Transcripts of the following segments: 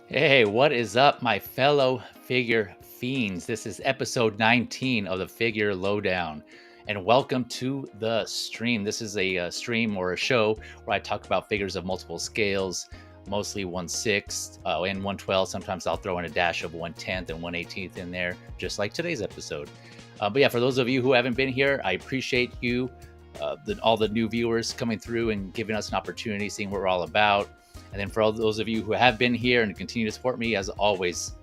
Hey, what is up, my fellow figure fiends? This is episode 19 of the Figure Lowdown, and welcome to the stream. This is a stream or a show where I talk about figures of multiple scales, mostly 1/6 and 1/12. Sometimes I'll throw in a dash of 1/10 and 1/18 in there, just like today's episode. But yeah, for those of you who haven't been here, I appreciate you, all the new viewers coming through and giving us an opportunity, seeing what we're all about. And then for all those of you who have been here and continue to support me, as always,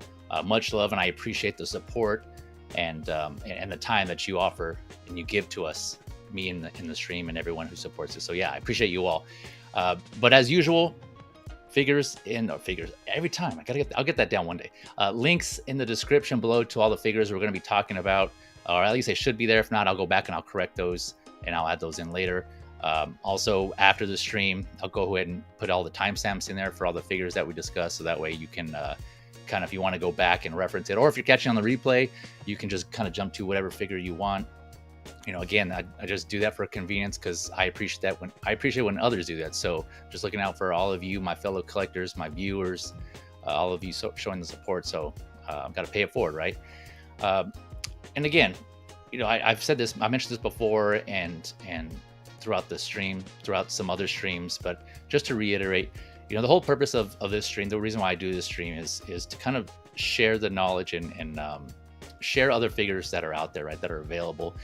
much love, and I appreciate the support and the time that you offer and you give to us, me in the stream, and everyone who supports us. So yeah, I appreciate you all. But as usual, figures every time. I'll get that down one day. Links in the description below to all the figures we're going to be talking about, or at least they should be there. If not, I'll go back and I'll correct those and I'll add those in later. Also, after the stream, I'll go ahead and put all the timestamps in there for all the figures that we discussed, so that way you can kind of, if you want to go back and reference it, or if you're catching on the replay, you can just kind of jump to whatever figure you want. You know, again, I just do that for convenience because I appreciate when others do that. So just looking out for all of you, my fellow collectors, my viewers, all of you showing the support. So I've got to pay it forward, right? And again, you know, I've said this, I mentioned this before, and throughout the stream, throughout some other streams, but just to reiterate, you know, the whole purpose of this stream, the reason why I do this stream is to kind of share the knowledge and share other figures that are out there, right, that are available.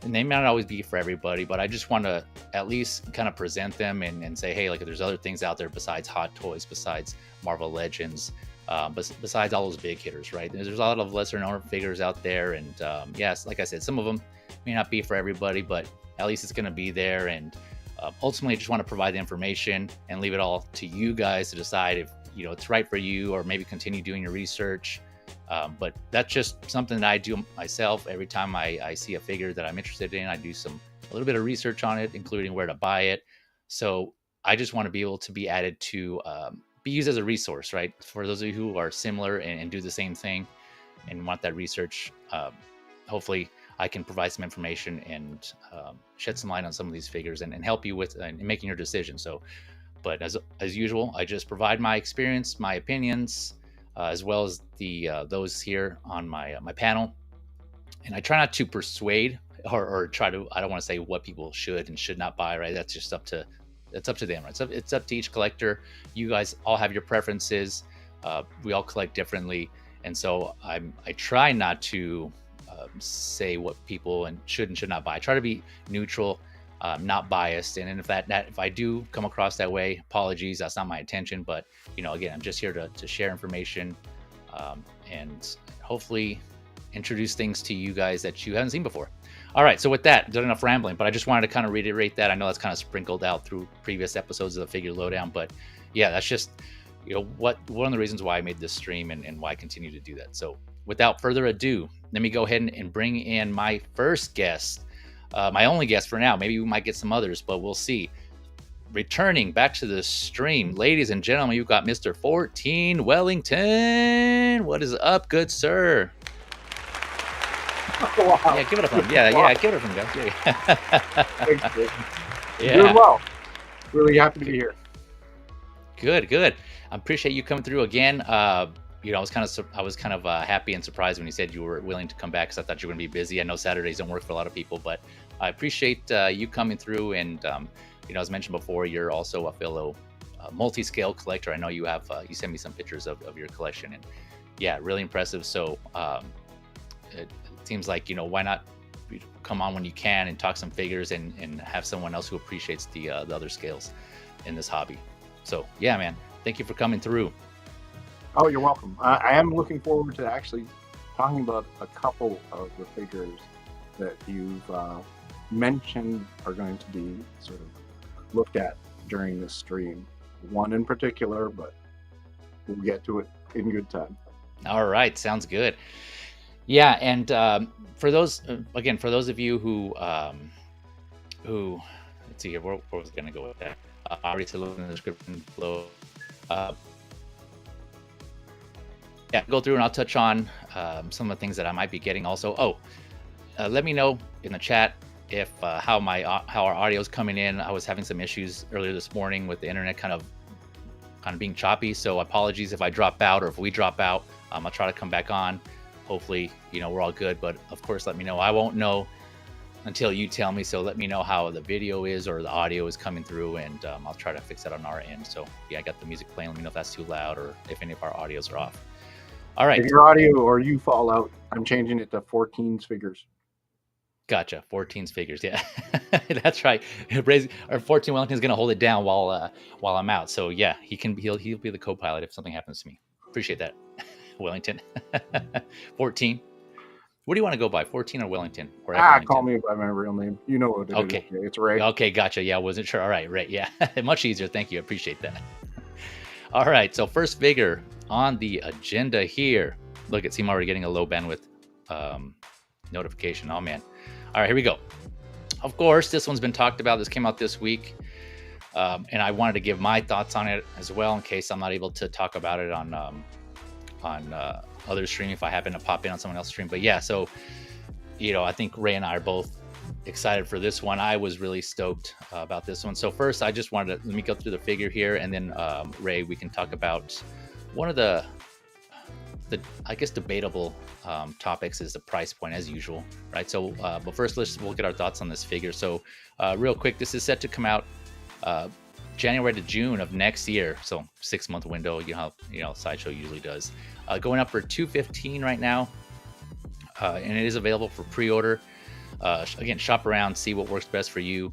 And they may not always be for everybody, but I just want to at least kind of present them and say, hey, like, there's other things out there besides Hot Toys, besides Marvel Legends, besides all those big hitters, right? There's a lot of lesser known figures out there, and yes, like I said, some of them may not be for everybody, but at least it's going to be there. And ultimately, I just want to provide the information and leave it all to you guys to decide if, you know, it's right for you, or maybe continue doing your research. But that's just something that I do myself. Every time I see a figure that I'm interested in, I do a little bit of research on it, including where to buy it. So I just want to be able to be added to be used as a resource, right? For those of you who are similar and do the same thing and want that research, hopefully I can provide some information and shed some light on some of these figures and help you with making your decision. So, but as usual, I just provide my experience, my opinions, as well as the those here on my panel, and I try not to persuade or try to. I don't want to say what people should and should not buy. Right? That's just up to them. Right? It's up to each collector. You guys all have your preferences. We all collect differently, and so I try not to say what people should and should not buy. I try to be neutral, not biased, and if I do come across that way, apologies. That's not my intention. But you know, again, I'm just here to share information and hopefully introduce things to you guys that you haven't seen before. All right, so with that, done enough rambling, but I just wanted to kind of reiterate that. I know that's kind of sprinkled out through previous episodes of the Figure Lowdown, but yeah, that's just, you know, one of the reasons why I made this stream and why I continue to do that. So without further ado, let me go ahead and bring in my first guest, my only guest for now. Maybe we might get some others, but we'll see. Returning back to the stream, ladies and gentlemen, you've got Mr. 14 Wellington. What is up, good sir? Wow. Yeah, give it up for him. Yeah, give it up for him, guys. Thanks, Jay. Yeah. Doing well. Really happy to be here. Good. I appreciate you coming through again. You know, I was kind of happy and surprised when you said you were willing to come back, because I thought you were going to be busy. I know Saturdays don't work for a lot of people, but I appreciate you coming through. And you know, as mentioned before, you're also a fellow multi-scale collector. I know you have. You sent me some pictures of your collection, and yeah, really impressive. So it seems like, you know, why not come on when you can and talk some figures and have someone else who appreciates the other scales in this hobby. So yeah, man, thank you for coming through. Oh, you're welcome. I am looking forward to actually talking about a couple of the figures that you've mentioned are going to be sort of looked at during this stream. One in particular, but we'll get to it in good time. All right, sounds good. Yeah, and for those of you who let's see here, where was I going to go with that? Obviously, look in the description below. Yeah, go through and I'll touch on some of the things that I might be getting also. Let me know in the chat if how our audio is coming in. I was having some issues earlier this morning with the internet kind of kind of being choppy. So apologies if I drop out or if we drop out. I'll try to come back on. Hopefully, we're all good. But of course, let me know. I won't know until you tell me. So let me know how the video is or the audio is coming through, and I'll try to fix that on our end. So yeah, I got the music playing. Let me know if that's too loud or if any of our audios are off. All right. If your audio or you fall out, I'm changing it to 14's figures. Gotcha. 14's figures. Yeah, that's right. Or 14 Wellington's going to hold it down while I'm out. So yeah, he'll be the co-pilot if something happens to me. Appreciate that, Wellington. 14. What do you want to go by, 14 or Wellington? Or call me by my real name. You know what it is. Okay, it's Ray. Okay, gotcha. Yeah, I wasn't sure. All right, Ray. Yeah, much easier. Thank you. I appreciate that. All right, so first figure on the agenda here. Look, it seems already getting a low bandwidth notification. Oh man. All right, here we go. Of course, this one's been talked about. This came out this week, and I wanted to give my thoughts on it as well in case I'm not able to talk about it on other stream if I happen to pop in on someone else's stream. But yeah, so I think Ray and I are both excited for this one. I was really stoked about this one. So first, I just wanted to let me go through the figure here, and then Ray, we can talk about one of the I guess debatable topics is the price point as usual, right? So, but first, we'll get our thoughts on this figure. So, real quick, this is set to come out January to June of next year, so 6-month window. Sideshow usually does. Going up for $215 right now, and it is available for pre-order. Again, shop around, see what works best for you.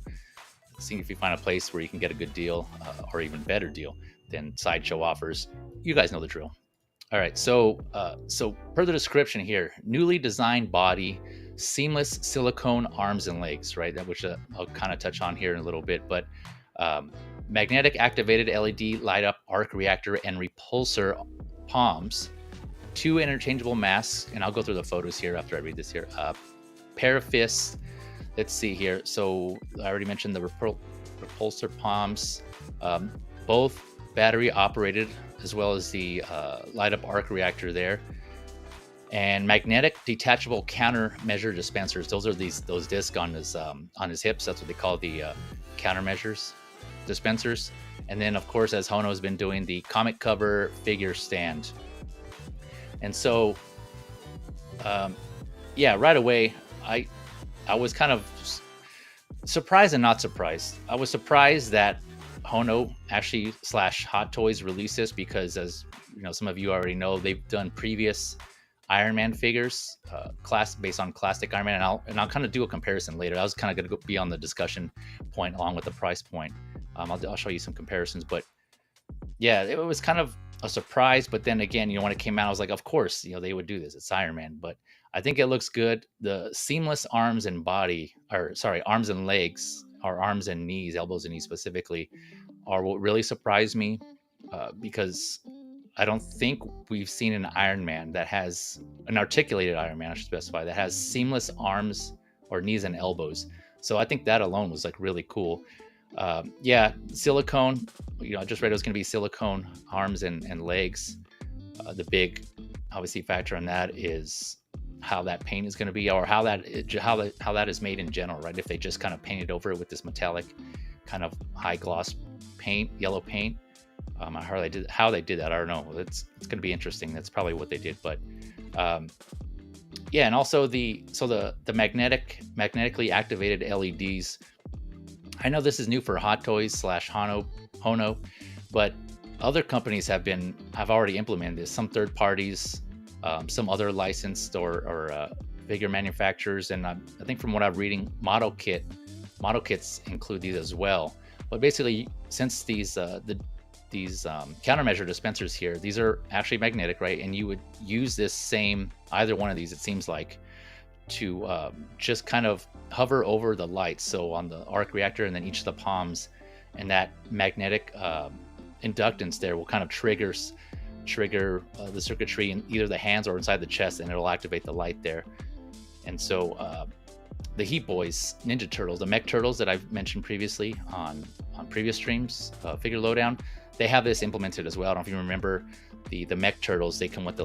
See if you find a place where you can get a good deal or even better deal than Sideshow offers. You guys know the drill. All right, so per the description here, newly designed body, seamless silicone arms and legs, right? Which I'll kind of touch on here in a little bit, but magnetic activated LED light up arc reactor and repulsor palms, 2 interchangeable masks, and I'll go through the photos here after I read this here. Pair of fists. Let's see here. So I already mentioned the repulsor palms, both battery operated, as well as the light up arc reactor there, and magnetic detachable countermeasure dispensers. Those are those discs on his hips. That's what they call the countermeasures dispensers. And then of course, as Hono has been doing, the comic cover figure stand. And so right away I was kind of surprised and not surprised. I was surprised that Hono actually / Hot Toys released this because, as some of you already know, they've done previous Iron Man figures, based on classic Iron Man, and I'll kind of do a comparison later. I was kind of going to be on the discussion point along with the price point. I'll show you some comparisons, but yeah, it was kind of a surprise. But then again, when it came out, I was like, of course, they would do this. It's Iron Man, but I think it looks good. The seamless arms and arms and legs, or arms and knees, elbows and knees specifically, are what really surprised me, because I don't think we've seen an Iron Man that has an articulated Iron Man, I should specify, that has seamless arms or knees and elbows. So I think that alone was like really cool. Silicone, I just read it was going to be silicone arms and legs. The big, obviously, factor on that is how that paint is going to be, or how that is made in general, right? If they just kind of painted over it with this metallic kind of high gloss paint, yellow paint. How they did that, I don't know. It's going to be interesting. That's probably what they did, but and also the magnetically activated LEDs. I know this is new for Hot Toys / Hono, but other companies have already implemented this. Some third parties, some other licensed or figure manufacturers, and I think from what I'm reading, model kits include these as well. But basically, since these countermeasure dispensers here, these are actually magnetic, right? And you would use either one of these, it seems like, to just kind of hover over the lights. So on the arc reactor and then each of the palms, and that magnetic inductance there will kind of trigger the circuitry in either the hands or inside the chest, and it'll activate the light there. And so the Heat Boys, Ninja Turtles, the Mech Turtles that I've mentioned previously on previous streams, Figure Lowdown, they have this implemented as well. I don't know if you remember the Mech Turtles. They come with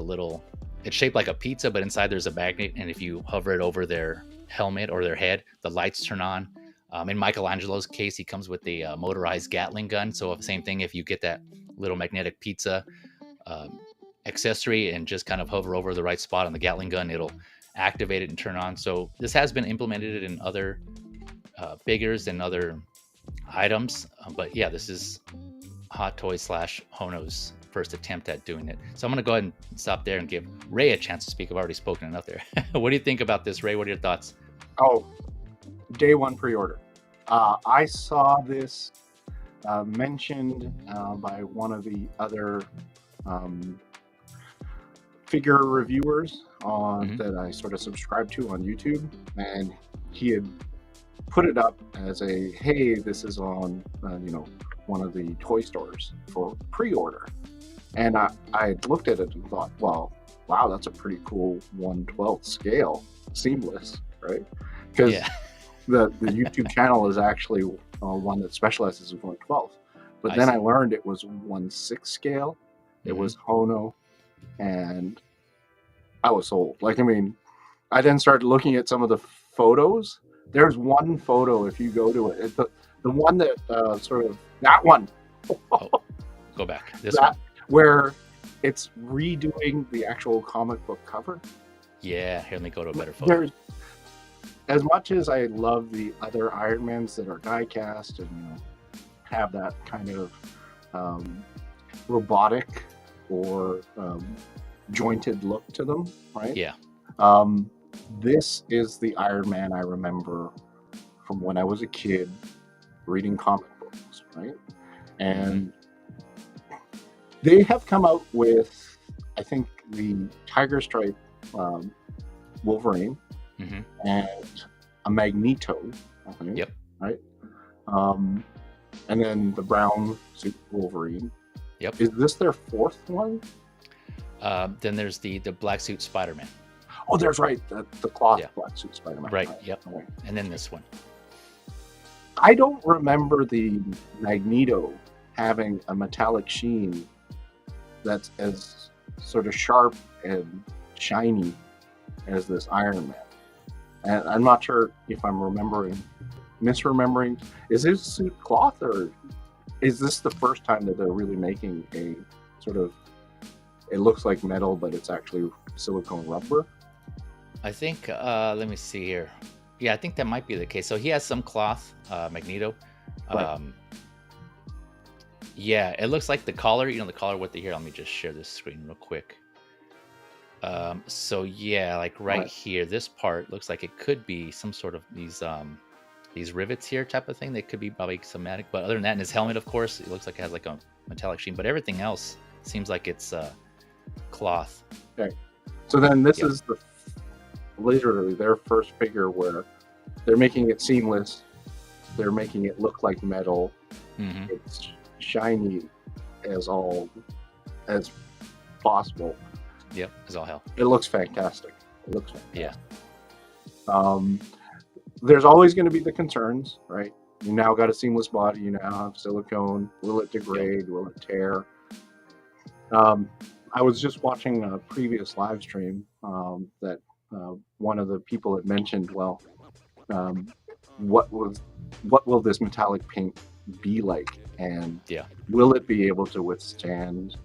it's shaped like a pizza, but inside there's a magnet, and if you hover it over their helmet or their head, the lights turn on. In Michelangelo's case, he comes with the motorized Gatling gun. So same thing, if you get that little magnetic pizza accessory and just kind of hover over the right spot on the Gatling gun. It'll activate it and turn on. So this has been implemented in other figures and other items. But yeah, this is Hot Toys / Hono's first attempt at doing it. So I'm going to go ahead and stop there and give Ray a chance to speak. I've already spoken enough there. What do you think about this, Ray? What are your thoughts? Oh, day one pre-order. I saw this mentioned by one of the other figure reviewers that I sort of subscribe to on YouTube, and he had put it up as a, hey, this is on one of the toy stores for pre-order. And I looked at it and thought, well, wow, that's a pretty cool 1/12 scale, seamless, right? Because the YouTube channel is actually one that specializes in 1/12. But then I learned it was 1/6 scale. It was Hono, and I was sold. Like, I mean, I then started looking at some of the photos. There's one photo, if you go to it, the one that sort of, that one. Go back. This one. Where it's redoing the actual comic book cover. Yeah, here, let me go to a better photo. As much as I love the other Iron Mans that are die cast and have that kind of robotic or jointed look to them, right? Yeah. This is the Iron Man I remember from when I was a kid reading comic books, right? And they have come out with, I think, the Tiger Stripe Wolverine and a Magneto, I think. Yep. Right? And then the brown suit Wolverine. Yep. Is this their fourth one? Then there's the black suit Spider-Man. Oh, there's right. The cloth black suit Spider-Man. Right. Yep. Okay. And then this one. I don't remember the Magneto having a metallic sheen that's as sort of sharp and shiny as this Iron Man. And I'm not sure if I'm misremembering. Is his suit cloth, or is this the first time that they're really making a sort of, it looks like metal, but it's actually silicone rubber? I think, let me see here. Yeah, I think that might be the case. So he has some cloth, Magneto. Right. Yeah, it looks like the collar, the collar with the here. Let me just share this screen real quick. So yeah, like right here, this part looks like it could be some sort of these rivets here type of thing. They could be probably somatic, but other than that, in his helmet, of course, it looks like it has like a metallic sheen, but everything else seems like it's cloth. Okay. So then this is literally their first figure where they're making it seamless. They're making it look like metal. It's shiny as possible. Yep, as all hell. It looks fantastic. Yeah. There's always going to be the concerns, right? You now got a seamless body. You now have silicone. Will it degrade? Will it tear? I was just watching a previous live stream that one of the people had mentioned, well, what will this metallic paint be like? And will it be able to withstand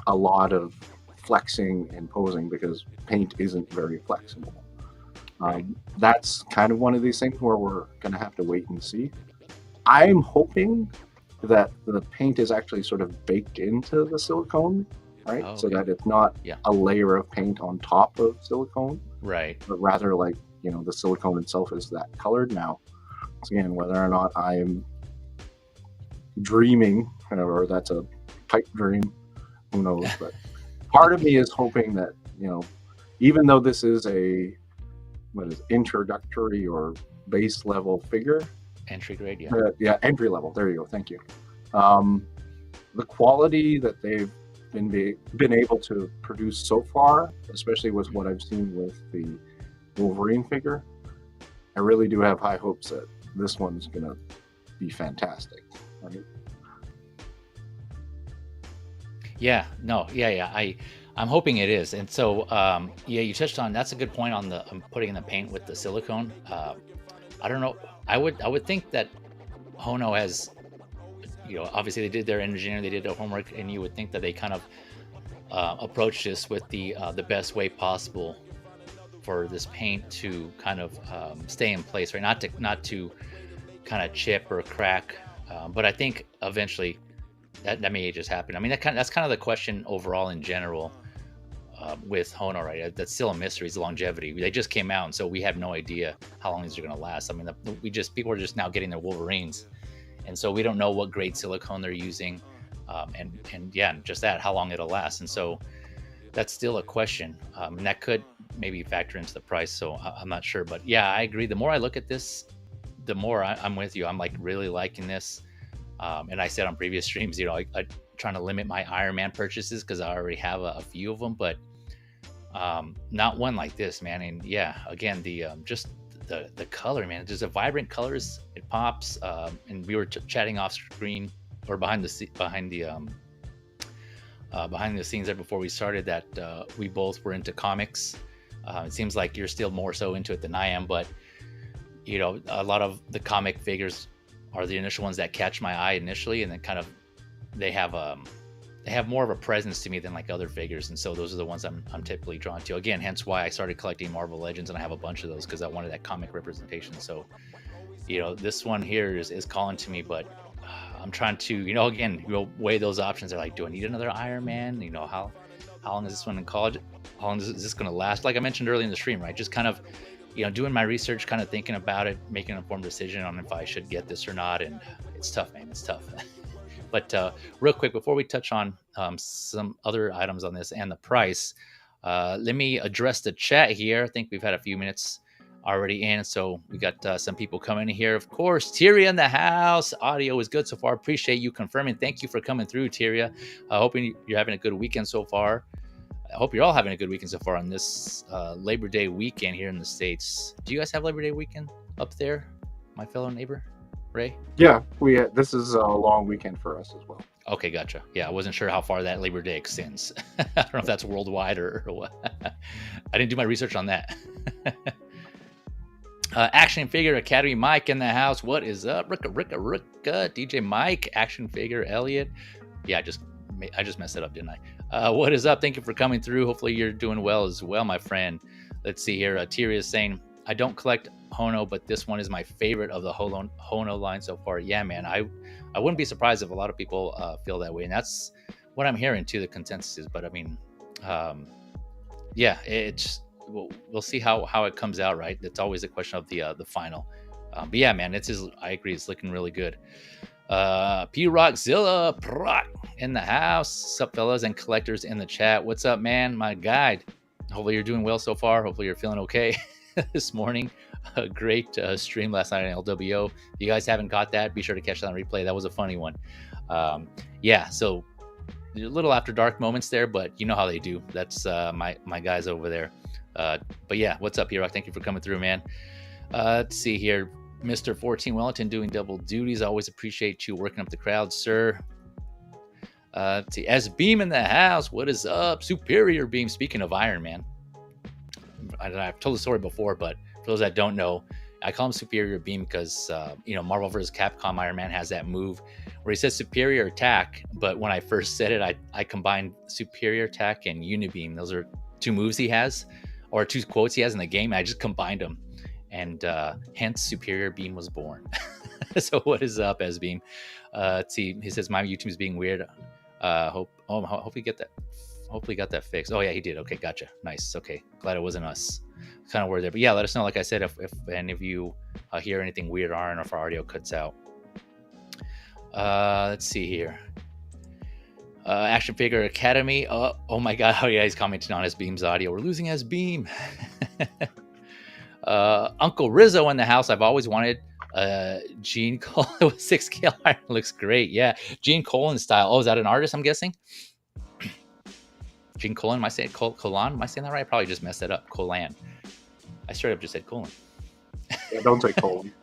a lot of flexing and posing, because paint isn't very flexible? That's kind of one of these things where we're going to have to wait and see. I'm hoping that the paint is actually sort of baked into the silicone, right? Oh, okay. So that it's not a layer of paint on top of silicone, right? But rather, like, the silicone itself is that colored. Now, again, whether or not I'm dreaming, or that's a pipe dream, who knows? But part of me is hoping that, even though this is a introductory or base level figure, entry grade, entry level. There you go. Thank you. The quality that they've been able to produce so far, especially with what I've seen with the Wolverine figure, I really do have high hopes that this one's gonna be fantastic. Right? I'm hoping it is. And so you touched on, that's a good point on the putting in the paint with the silicone. I don't know, I would think that Hono has obviously they did their engineering, they did their homework, and you would think that they kind of approached this with the best way possible for this paint to kind of stay in place, right? Not to kind of chip or crack, but I think eventually that may just happen. I mean, that's kind of the question overall in general with Hono, right? That's still a mystery, is longevity. They just came out, and so we have no idea how long these are going to last. I mean, people are just now getting their Wolverines, and so we don't know what grade silicone they're using, and just that, how long it'll last. And so that's still a question, and that could maybe factor into the price. So I'm not sure, but yeah, I agree. The more I look at this, the more I'm with you. I'm like really liking this. And I said on previous streams, I trying to limit my Iron Man purchases because I already have a few of them, but not one like this, man. And yeah, again, the just the color, man, just a vibrant colors. It pops. And we were chatting off screen or behind the scenes there before we started that we both were into comics. It seems like you're still more so into it than I am, but a lot of the comic figures are the initial ones that catch my eye initially, and then kind of they have more of a presence to me than like other figures, and so those are the ones I'm typically drawn to. Again, hence why I started collecting Marvel Legends, and I have a bunch of those because I wanted that comic representation. So this one here is calling to me, but I'm trying to again weigh those options. They're like, do I need another Iron Man? How long is this one in college? How long is this going to last? Like I mentioned earlier in the stream, right? Just kind of doing my research, kind of thinking about it, making an informed decision on if I should get this or not. And it's tough, man. It's tough. But real quick, before we touch on some other items on this and the price, let me address the chat here. I think we've had a few minutes already in, so we got some people coming in here. Of course, Tyria in the house. Audio is good so far. Appreciate you confirming. Thank you for coming through, Tyria. Hoping you're having a good weekend so far. I hope you're all having a good weekend so far on this Labor Day weekend here in the States. Do you guys have Labor Day weekend up there, my fellow neighbor, Ray? Yeah, this is a long weekend for us as well. Okay, gotcha. Yeah, I wasn't sure how far that Labor Day extends. I don't know if that's worldwide or what. I didn't do my research on that. Action Figure Academy Mike in the house. What is up? Ricka, DJ Mike, Action Figure Elliot. Yeah, I just messed it up, didn't I? What is up? Thank you for coming through. Hopefully you're doing well as well, my friend. Let's see here. Tyria is saying, I don't collect Hono, but this one is my favorite of the Hono line so far. Yeah, man. I wouldn't be surprised if a lot of people feel that way. And that's what I'm hearing too, the consensus is. But I mean, yeah, we'll see how it comes out, right? It's always a question of the final. But yeah, man, I agree. It's looking really good. P Rockzilla Proc in the house. Sup, fellas and collectors in the chat. What's up, man? My guide. Hopefully you're doing well so far. Hopefully you're feeling okay this morning. A great stream last night on LWO. If you guys haven't got that, be sure to catch that on replay. That was a funny one. Yeah, so a little after dark moments there, but you know how they do. That's my guys over there. But yeah, what's up, P-Rock? Thank you for coming through, man. Let's see here. Mr. 14 Wellington doing double duties. I always appreciate you working up the crowd, sir. Let's see. S Beam in the house. What is up? Superior Beam. Speaking of Iron Man, I've told the story before, but for those that don't know, I call him Superior Beam because, Marvel vs. Capcom Iron Man has that move where he says Superior Attack. But when I first said it, I combined Superior Attack and Unibeam. Those are two moves he has, or two quotes he has in the game. I just combined them. And hence Superior Beam was born. So what is up, S-Beam? Let's see. He says my YouTube is being weird. Hope you get that. Hopefully got that fixed. Oh yeah, he did. Okay, gotcha. Nice. Okay, glad it wasn't us. Kind of worried there, but yeah, let us know. Like I said, if any of you hear anything weird on or if our audio cuts out. Let's see here. Action Figure Academy. Oh my God. Oh yeah, he's commenting on S-Beam's audio. We're losing S-Beam. Uncle Rizzo in the house. I've always wanted Gene Colan with 6 scale iron. Looks great. Yeah, Gene Colan style. Oh, is that an artist? I'm guessing. Gene Colan. Am I saying Colan? Am I saying that right? I probably just messed that up. Colan. I straight up just said Colan. Yeah, don't say Colan.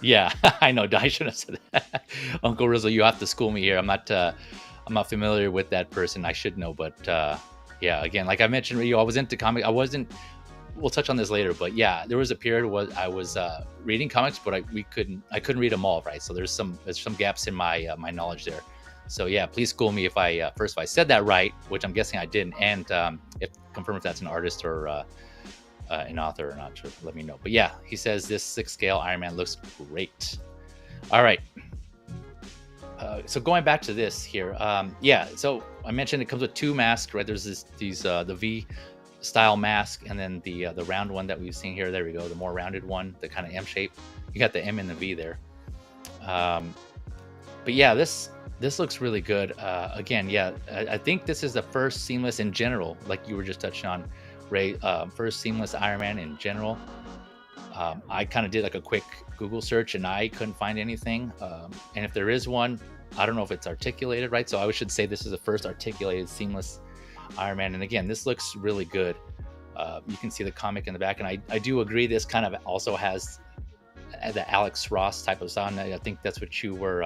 Yeah, I know. I shouldn't have said that. Uncle Rizzo, you have to school me here. I'm not familiar with that person. I should know, but yeah. Again, like I mentioned, I was into comic. I wasn't we'll touch on this later, but yeah, there was a period where I was reading comics, but I couldn't read them all, right? So there's some gaps in my my knowledge there. So yeah, please school me if I first if I said that right, which I'm guessing I didn't, and if confirm if that's an artist or an author or not. Sure, let me know. But yeah, he says this 6 scale Iron Man looks great. All right. So going back to this here, yeah. So I mentioned it comes with 2 masks, right? There's the V style mask, and then the round one that we've seen here. There we go, the more rounded one, the kind of M shape. You got the M and the V there. But yeah, this looks really good. Again, yeah, I think this is the first seamless in general, like you were just touching on, Ray. First seamless Iron Man in general. I kind of did like a quick Google search and I couldn't find anything. And if there is one, I don't know if it's articulated right. So I should say this is the first articulated seamless Iron Man. And again, this looks really good. You can see the comic in the back, and I do agree this kind of also has the Alex Ross type of sound. I think that's what you were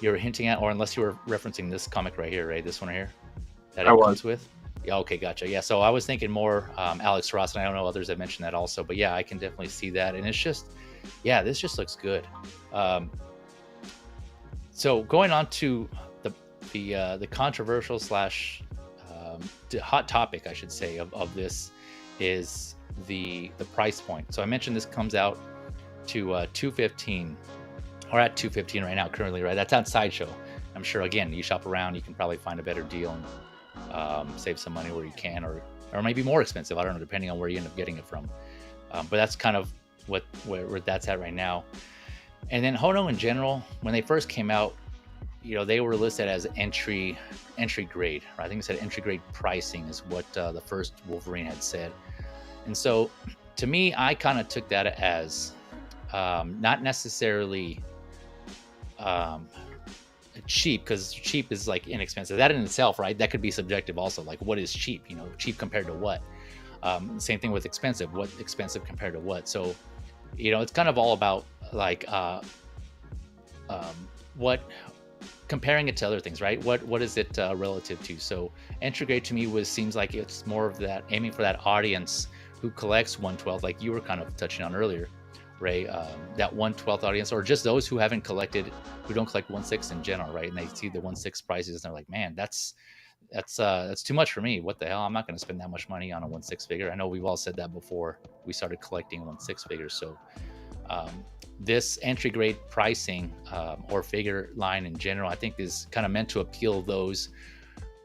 hinting at, or unless you were referencing this comic right here, right? This one right here that it comes with. Yeah, okay, gotcha. Yeah, so I was thinking more Alex Ross, and I don't know others that mentioned that also, but yeah, I can definitely see that, and it's just, yeah, this just looks good. So going on to the controversial slash hot topic, I should say, of this is the price point. So I mentioned this comes out to $215, or at $215 right now currently, right? That's on Sideshow. I'm sure, again, you shop around, you can probably find a better deal and save some money where you can, or maybe more expensive, I don't know, depending on where you end up getting it from. But that's kind of where that's at right now. And then Hono in general, when they first came out, you know, they were listed as entry grade, right? I think it said entry grade pricing is what the first Wolverine had said. And so to me, I kind of took that as not necessarily cheap, because cheap is like inexpensive. That in itself, right? That could be subjective also. Like, what is cheap? You know, cheap compared to what? Same thing with expensive. What expensive compared to what? So, you know, it's kind of all about like what, comparing it to other things, right? What is it relative to? So entry grade to me seems like it's more of that, aiming for that audience who collects 1/12, like you were kind of touching on earlier, Ray, that 1/12 audience, or just those who haven't collected, who don't collect 1/6 in general, right? And they see the 1/6 prices and they're like, man, that's too much for me. What the hell? I'm not going to spend that much money on a 1/6 figure. I know we've all said that before we started collecting 1/6 figures. So this entry grade pricing or figure line in general, I think is kind of meant to appeal those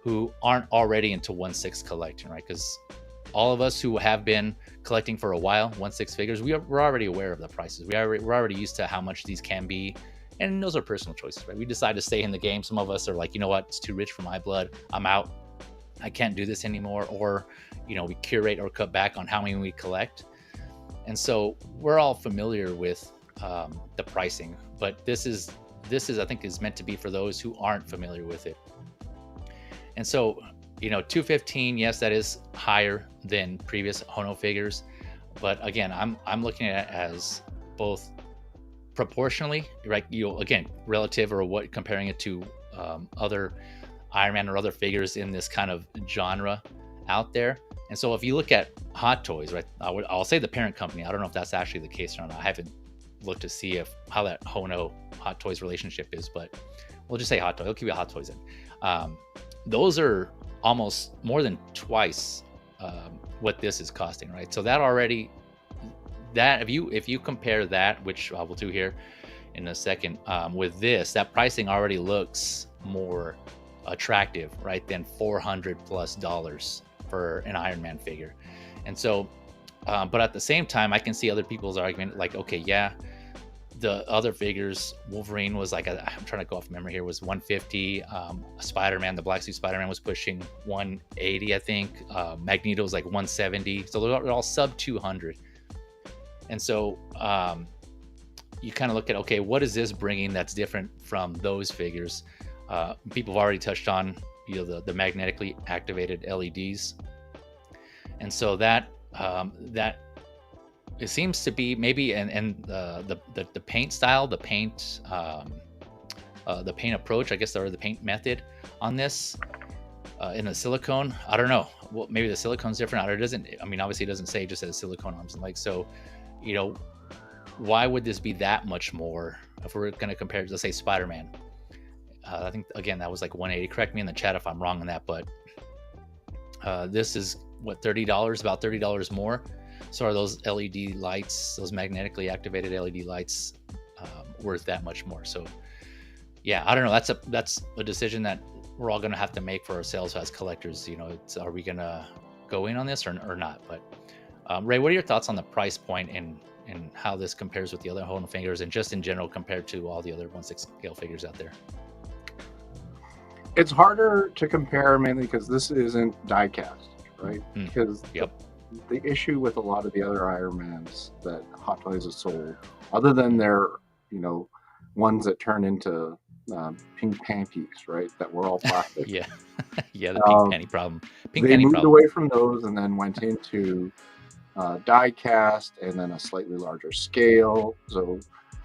who aren't already into 1/6 collecting, right? Because all of us who have been collecting for a while, 1/6 figures, we're already aware of the prices. We're already used to how much these can be. And those are personal choices, right? We decide to stay in the game. Some of us are like, you know what, it's too rich for my blood. I'm out. I can't do this anymore. Or, you know, we curate or cut back on how many we collect. And so we're all familiar with the pricing, but this is I think is meant to be for those who aren't familiar with it. And so, you know, $215, yes, that is higher than previous Hono figures, but again, I'm looking at it as both proportionally, right? You know, again, relative, or what, comparing it to other Iron Man or other figures in this kind of genre out there. And so if you look at Hot Toys, right, I'll say the parent company. I don't know if that's actually the case or not. I haven't looked to see how that Hono Hot Toys relationship is, but we'll just say Hot Toys. I'll keep it Hot Toys in. Those are almost more than twice what this is costing, right? So that already, that if you compare that, which I will do here in a second, with this, that pricing already looks more attractive, right, than $400+ for an Iron Man figure. And so but at the same time, I can see other people's argument, like, okay, yeah, the other figures, Wolverine was like, I'm trying to go off memory here, was 150. Spider-Man, the Black Suit Spider-Man, was pushing 180, I think. Magneto was like 170. So they're all sub 200. And so you kind of look at, okay, what is this bringing that's different from those figures? People have already touched on, you know, the magnetically activated LEDs. And so that it seems to be maybe, and the paint style, the paint approach, I guess, or the paint method on this, In a silicone, I don't know. Well, maybe the silicone's different. Or it doesn't. I mean, obviously, it doesn't say, it just says silicone arms and legs. So, you know, why would this be that much more if we're going to compare it to, let's say, Spider-Man? I think again that was like 180. Correct me in the chat if I'm wrong on that, but this is what, $30, about $30 more. So are those LED lights, those magnetically activated LED lights, worth that much more? So yeah, I don't know. That's a decision that we're all going to have to make for ourselves as collectors. You know, are we going to go in on this or not? But Ray, what are your thoughts on the price point and how this compares with the other Hono figures, and just in general compared to all the other 1/6 scale figures out there? It's harder to compare mainly because this isn't die-cast, right? Because the issue with a lot of the other Iron Mans that Hot Toys has sold, other than their, you know, ones that turn into pink panties, right? That were all plastic. Yeah, the pink panty problem. They moved away from those and then went into die-cast and then a slightly larger scale. So,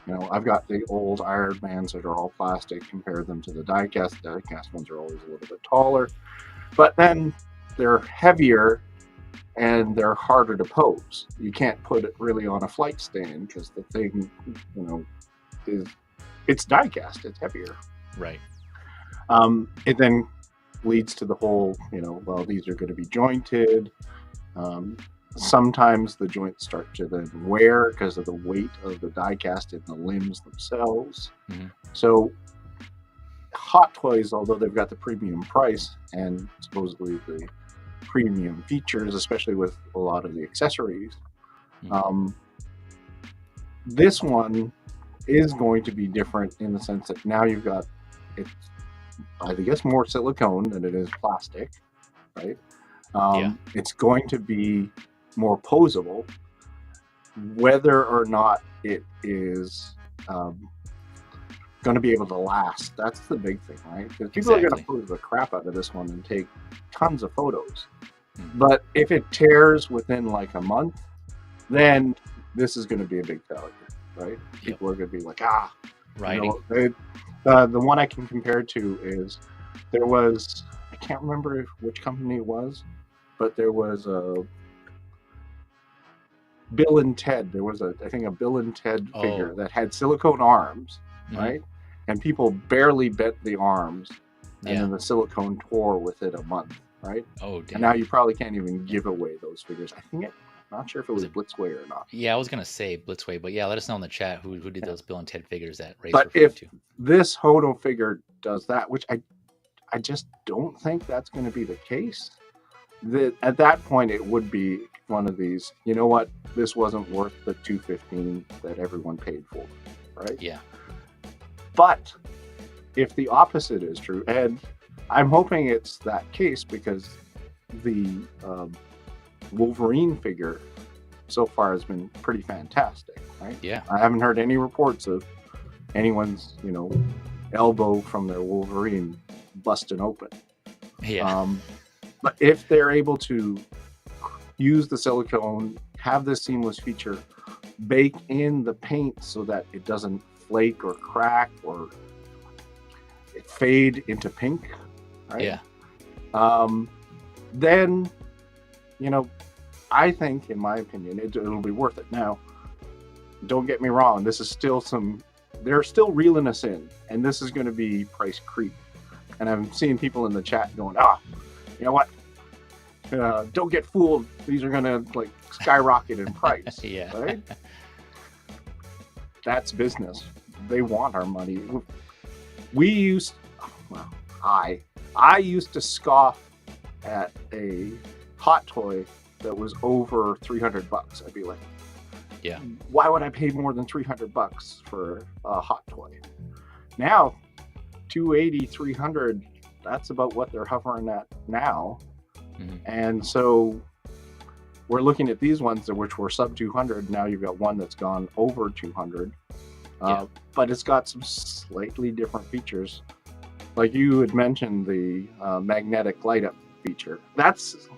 you know, I've got the old Iron Mans that are all plastic, compare them to the die-cast. The die-cast ones are always a little bit taller, but then they're heavier and they're harder to pose. You can't put it really on a flight stand because the thing, you know, it's die-cast, it's heavier. Right. It then leads to the whole, you know, well, these are going to be jointed. Sometimes the joints start to then wear because of the weight of the die-cast in the limbs themselves. So Hot Toys, although they've got the premium price and supposedly the premium features, especially with a lot of the accessories, this one is going to be different in the sense that now you've got, it's, I guess, more silicone than it is plastic, right? It's going to be more posable. Whether or not it is going to be able to last, that's the big thing, right? Because people are going to pose the crap out of this one and take tons of photos. But if it tears within like a month, then this is going to be a big failure, right? People are going to be like, right. You know, the one I can compare it to is, there was, I can't remember which company it was, but there was a Bill and Ted. There was I think a Bill and Ted figure that had silicone arms, right? And people barely bent the arms, and then the silicone tore within a month, right? And now you probably can't even give away those figures. I think I'm not sure if it was Blitzway or not. Yeah, I was gonna say Blitzway, but yeah, let us know in the chat who did those Bill and Ted figures that Ray's But referring if to. this Hono figure does that, which I just don't think that's going to be the case, at that point it would be one of these, you know what, this wasn't worth the $215 that everyone paid for, right? Yeah. But if the opposite is true, and I'm hoping it's that case, because the Wolverine figure so far has been pretty fantastic, right? Yeah. I haven't heard any reports of anyone's, you know, elbow from their Wolverine busting open. Yeah. But if they're able to use the silicone, have this seamless feature, bake in the paint so that it doesn't flake or crack or it fade into pink, right? Yeah. Then, you know, I think, in my opinion, it'll be worth it. Now, don't get me wrong, this is still they're still reeling us in, and this is going to be price creep. And I'm seeing people in the chat going, you know what? Don't get fooled. These are going to like skyrocket in price. Right? That's business. They want our money. I used to scoff at a Hot Toy that was over $300. I'd be like, why would I pay more than $300 for a Hot Toy? Now, $280, $300, that's about what they're hovering at now. And so we're looking at these ones which were sub 200. Now you've got one that's gone over 200, but it's got some slightly different features. Like you had mentioned, the magnetic light up feature. That's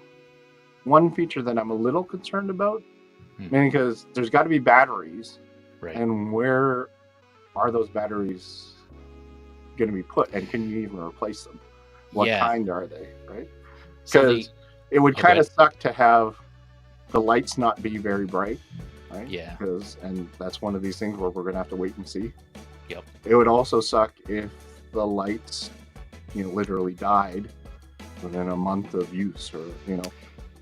one feature that I'm a little concerned about, because there's got to be batteries, and where are those batteries going to be put, and can you even replace them? What Yeah. kind are they, right? So Because it would go kind of ahead. suck to have the lights not be very bright, right? Yeah. And that's one of these things where we're going to have to wait and see. Yep. It would also suck if the lights, literally died within a month of use, or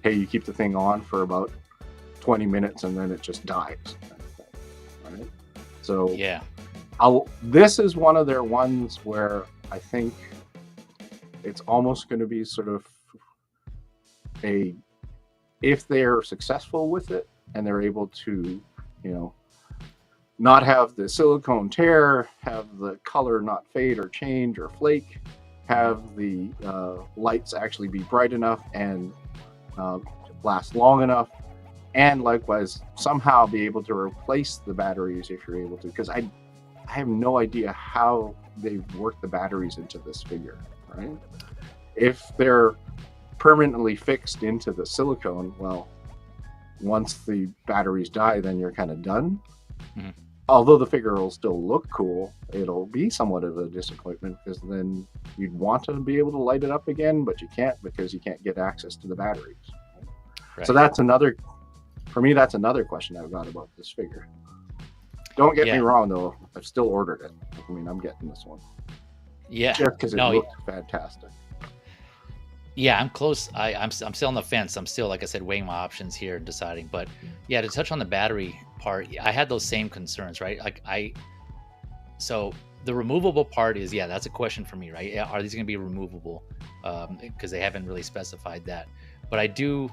hey, you keep the thing on for about 20 minutes and then it just dies, right? So Yeah. this is one of their ones where I think it's almost going to be sort of if they're successful with it and they're able to, not have the silicone tear, have the color not fade or change or flake, have the lights actually be bright enough and last long enough, and likewise somehow be able to replace the batteries if you're able to, because I have no idea how they've worked the batteries into this figure, right? If they're permanently fixed into the silicone, well, once the batteries die, then you're kind of done. Mm-hmm. Although the figure will still look cool, it'll be somewhat of a disappointment, because then you'd want to be able to light it up again, but you can't, because you can't get access to the batteries. Right? So that's another question I've got about this figure. Don't get me wrong, though. I've still ordered it. I mean, I'm getting this one. Yeah. Just because it looked fantastic. Yeah, I'm close. I'm still on the fence. I'm still, like I said, weighing my options here and deciding. But yeah, to touch on the battery part, I had those same concerns, right? So the removable part is, that's a question for me, right? Are these going to be removable? Because they haven't really specified that. But I do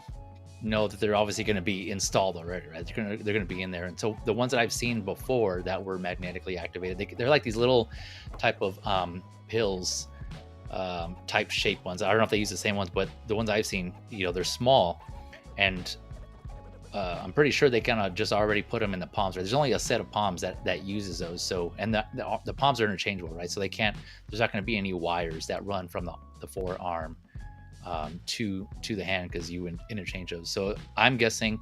know that they're obviously going to be installed already, right? They're going to be in there. And so the ones that I've seen before that were magnetically activated, they're like these little type of pills. Type shape ones. I don't know if they use the same ones, but the ones I've seen, they're small, and I'm pretty sure they kind of just already put them in the palms. Right? There's only a set of palms that uses those. So, and the palms are interchangeable, right? So there's not going to be any wires that run from the forearm to the hand, because you interchange those. So I'm guessing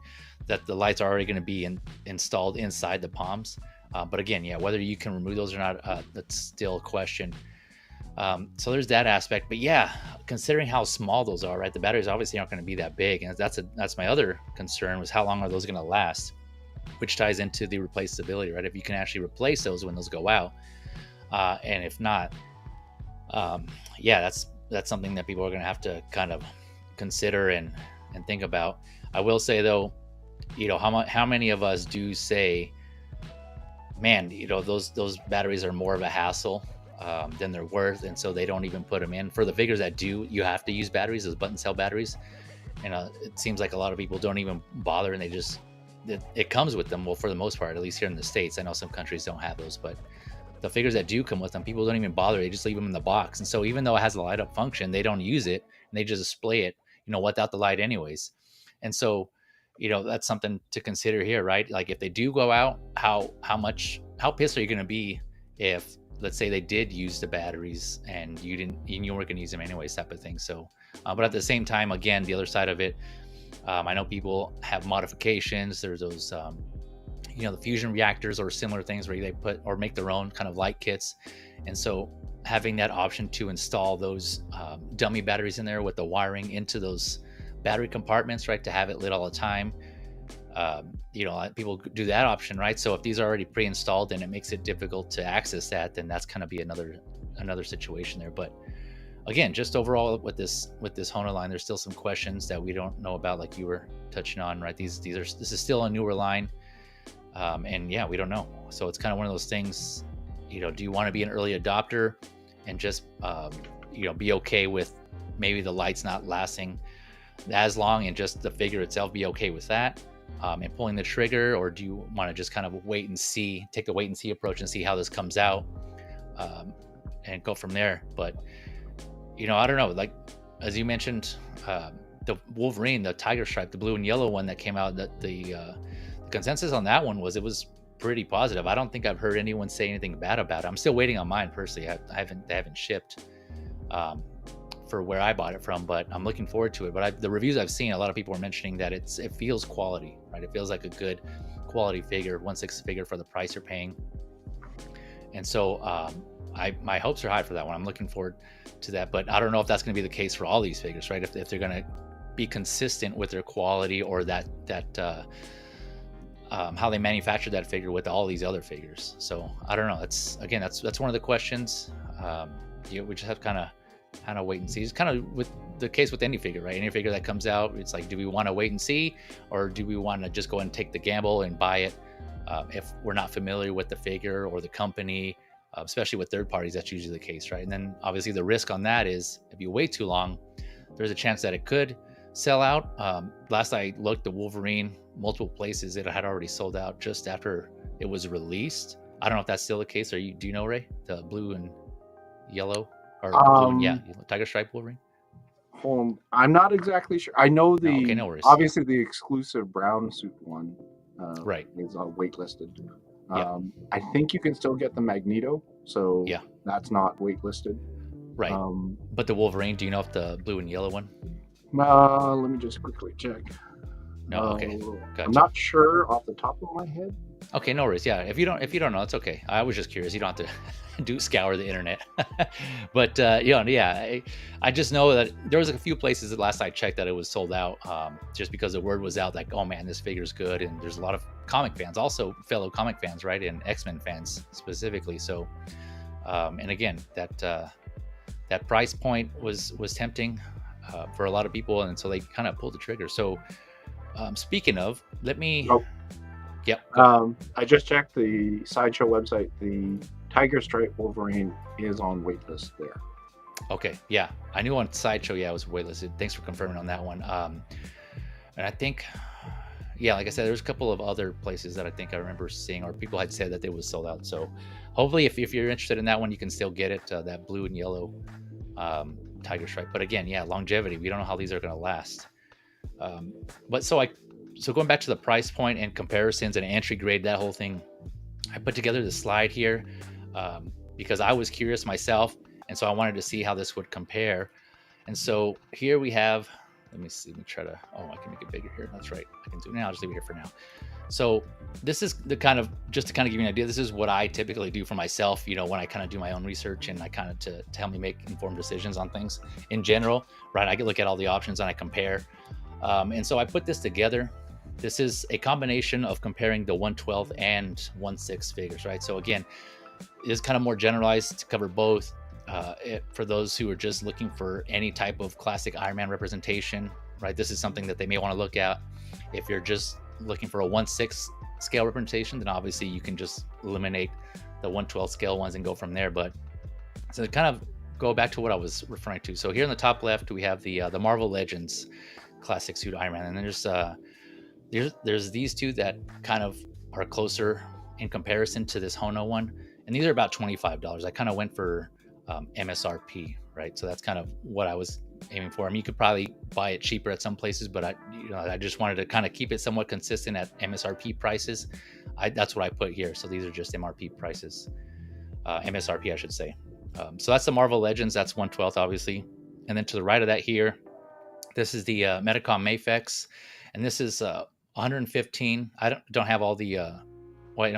that the lights are already going to be installed inside the palms. But again, whether you can remove those or not, that's still a question. So there's that aspect, but considering how small those are, right? The batteries obviously aren't going to be that big, and that's my other concern, was how long are those going to last, which ties into the replaceability, right? If you can actually replace those when those go out, and if not, that's something that people are going to have to kind of consider and think about. I will say though, how many of us do say, man, those batteries are more of a hassle than they're worth, and so they don't even put them in. For the figures that do, you have to use batteries, those button cell batteries, and it seems like a lot of people don't even bother, and it comes with them. Well, for the most part, at least here in the States. I know some countries don't have those, but the figures that do come with them, people don't even bother. They just leave them in the box, and so even though it has a light up function, they don't use it, and they just display it, without the light anyways. And so that's something to consider here, right? Like, if they do go out, how pissed are you going to be if, let's say, they did use the batteries and you weren't going to use them anyways, type of thing. So, but at the same time, again, the other side of it, I know people have modifications. There's those, the fusion reactors or similar things where they put or make their own kind of light kits. And so having that option to install those dummy batteries in there with the wiring into those battery compartments, right, to have it lit all the time. People do that option, right? So if these are already pre-installed and it makes it difficult to access that, then that's going to be another situation there. But again, just overall with this Hono line, there's still some questions that we don't know about, like you were touching on, right? This is still a newer line, and we don't know. So it's kind of one of those things. Do you want to be an early adopter and just be okay with maybe the lights not lasting as long, and just the figure itself be okay with that? And pulling the trigger, or do you want to just kind of take the wait and see approach and see how this comes out, and go from there? But I don't know, like as you mentioned, the Wolverine, the tiger stripe, the blue and yellow one that came out, that the consensus on that one was it was pretty positive. I don't think I've heard anyone say anything bad about it. I'm still waiting on mine personally. They haven't shipped for where I bought it from, but I'm looking forward to it. But the reviews I've seen, a lot of people are mentioning that it feels quality, right? It feels like a good quality figure, 1/6 figure for the price you're paying. And so my hopes are high for that one. I'm looking forward to that, but I don't know if that's going to be the case for all these figures, right? If they're going to be consistent with their quality, or that how they manufacture that figure with all these other figures. So I don't know. That's one of the questions. We just have kind of wait and see. It's kind of with the case with any figure, right? Any figure that comes out, it's like, do we want to wait and see, or do we want to just go and take the gamble and buy it if we're not familiar with the figure or the company? Especially with third parties, that's usually the case, right? And then obviously the risk on that is if you wait too long, there's a chance that it could sell out. Last I looked, the Wolverine, multiple places, it had already sold out just after it was released. I don't know if that's still the case. Do you know, Ray, the blue and yellow, or blue and, tiger stripe Wolverine? I'm not exactly sure. I know okay, no worries. Obviously the exclusive brown suit one right is waitlisted. I think you can still get the Magneto, so that's not waitlisted. Right. But the Wolverine, do you know if the blue and yellow one? Let me just quickly check. No, okay. Gotcha. I'm not sure off the top of my head. Okay, no worries. Yeah, if you don't know, it's okay. I was just curious. You don't have to scour the internet. But I just know that there was a few places that last I checked that it was sold out, just because the word was out, like, oh man, this figure's good, and there's a lot of comic fans, also fellow comic fans, right, and X-Men fans specifically. So, and again, that price point was tempting for a lot of people, and so they kind of pulled the trigger. So, speaking of, let me. Yep. I just checked the Sideshow website. The Tiger Stripe Wolverine is on waitlist there. Okay. Yeah. I knew on Sideshow, it was waitlisted. Thanks for confirming on that one. And I think, like I said, there's a couple of other places that I think I remember seeing, or people had said that they was sold out. So hopefully if you're interested in that one, you can still get it, that blue and yellow Tiger Stripe. But again, longevity. We don't know how these are going to last. So going back to the price point and comparisons and entry grade, that whole thing, I put together the slide here because I was curious myself, and so I wanted to see how this would compare. And so here we have, let me see, let me try to, I can make it bigger here. That's right, I can do it now. I'll just leave it here for now. So this is just to kind of give you an idea, this is what I typically do for myself, when I kind of do my own research, and I kind of to help me make informed decisions on things in general, right? I can look at all the options and I compare. And so I put this together. This is a combination of comparing the 1/12 and 1/6 figures, right? So again, it is kind of more generalized to cover both. For those who are just looking for any type of classic Iron Man representation, right? This is something that they may want to look at. If you're just looking for a 1/6 scale representation, then obviously you can just eliminate the 1/12 scale ones and go from there. But so to kind of go back to what I was referring to. So here in the top left, we have the Marvel Legends classic suit Iron Man, and then there's these two that kind of are closer in comparison to this Hono one, and these are about $25. I kind of went for MSRP, right? So that's kind of what I was aiming for. I mean, you could probably buy it cheaper at some places, but I just wanted to kind of keep it somewhat consistent at MSRP prices. That's what I put here. So these are just MRP prices, MSRP, I should say. So that's the Marvel Legends. That's 1/12, obviously. And then to the right of that here, this is the Medicom MAFEX, and this is 115. I don't have all the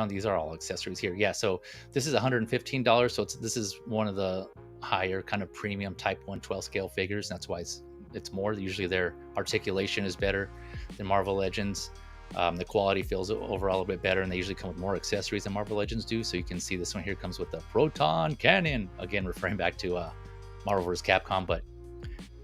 these are all accessories here. Yeah, so this is $115. So this is one of the higher kind of premium type 1/12 scale figures. That's why it's more. Usually their articulation is better than Marvel Legends. The quality feels overall a bit better, and they usually come with more accessories than Marvel Legends do. So you can see this one here comes with the proton cannon, again referring back to Marvel vs. Capcom, but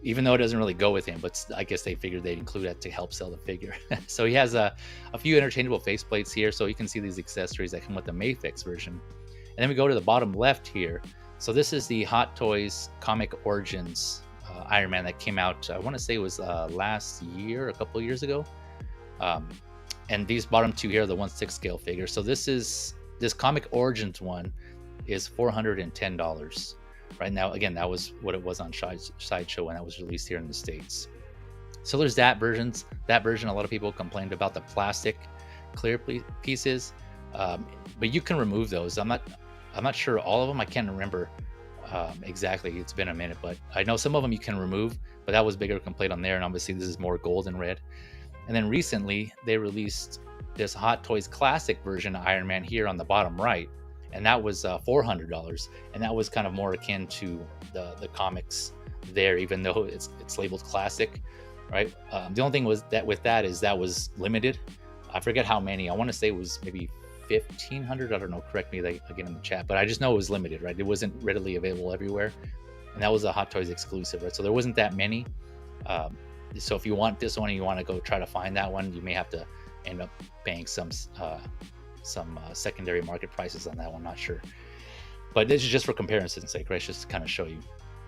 even though it doesn't really go with him, but I guess they figured they'd include that to help sell the figure. So he has a few interchangeable faceplates here, so you can see these accessories that come with the MAFEX version. And then we go to the bottom left here. So this is the Hot Toys Comic Origins Iron Man that came out, I want to say it was last year, a couple of years ago. And these bottom two here are the 1/6 scale figures. So this Comic Origins one is $410. Right now, again, that was what it was on Sideshow when that was released here in the States. So there's that version. That version, a lot of people complained about the plastic clear pieces, but you can remove those. I'm not sure all of them. I can't remember exactly. It's been a minute, but I know some of them you can remove. But that was bigger complaint on there, and obviously this is more gold and red. And then recently they released this Hot Toys Classic version of Iron Man here on the bottom right. and that was $400, and that was kind of more akin to the comics there, even though it's labeled classic, right? The only thing was that with that is that was limited. I forget how many. I want to say it was maybe 1,500. I don't know. Correct me again in the chat, but I just know it was limited, right? It wasn't readily available everywhere, and that was a Hot Toys exclusive, right? So there wasn't that many. So if you want this one and you want to go try to find that one, you may have to end up paying some secondary market prices on that one. Not sure, but this is just for comparison's sake, right? Just to kind of show you.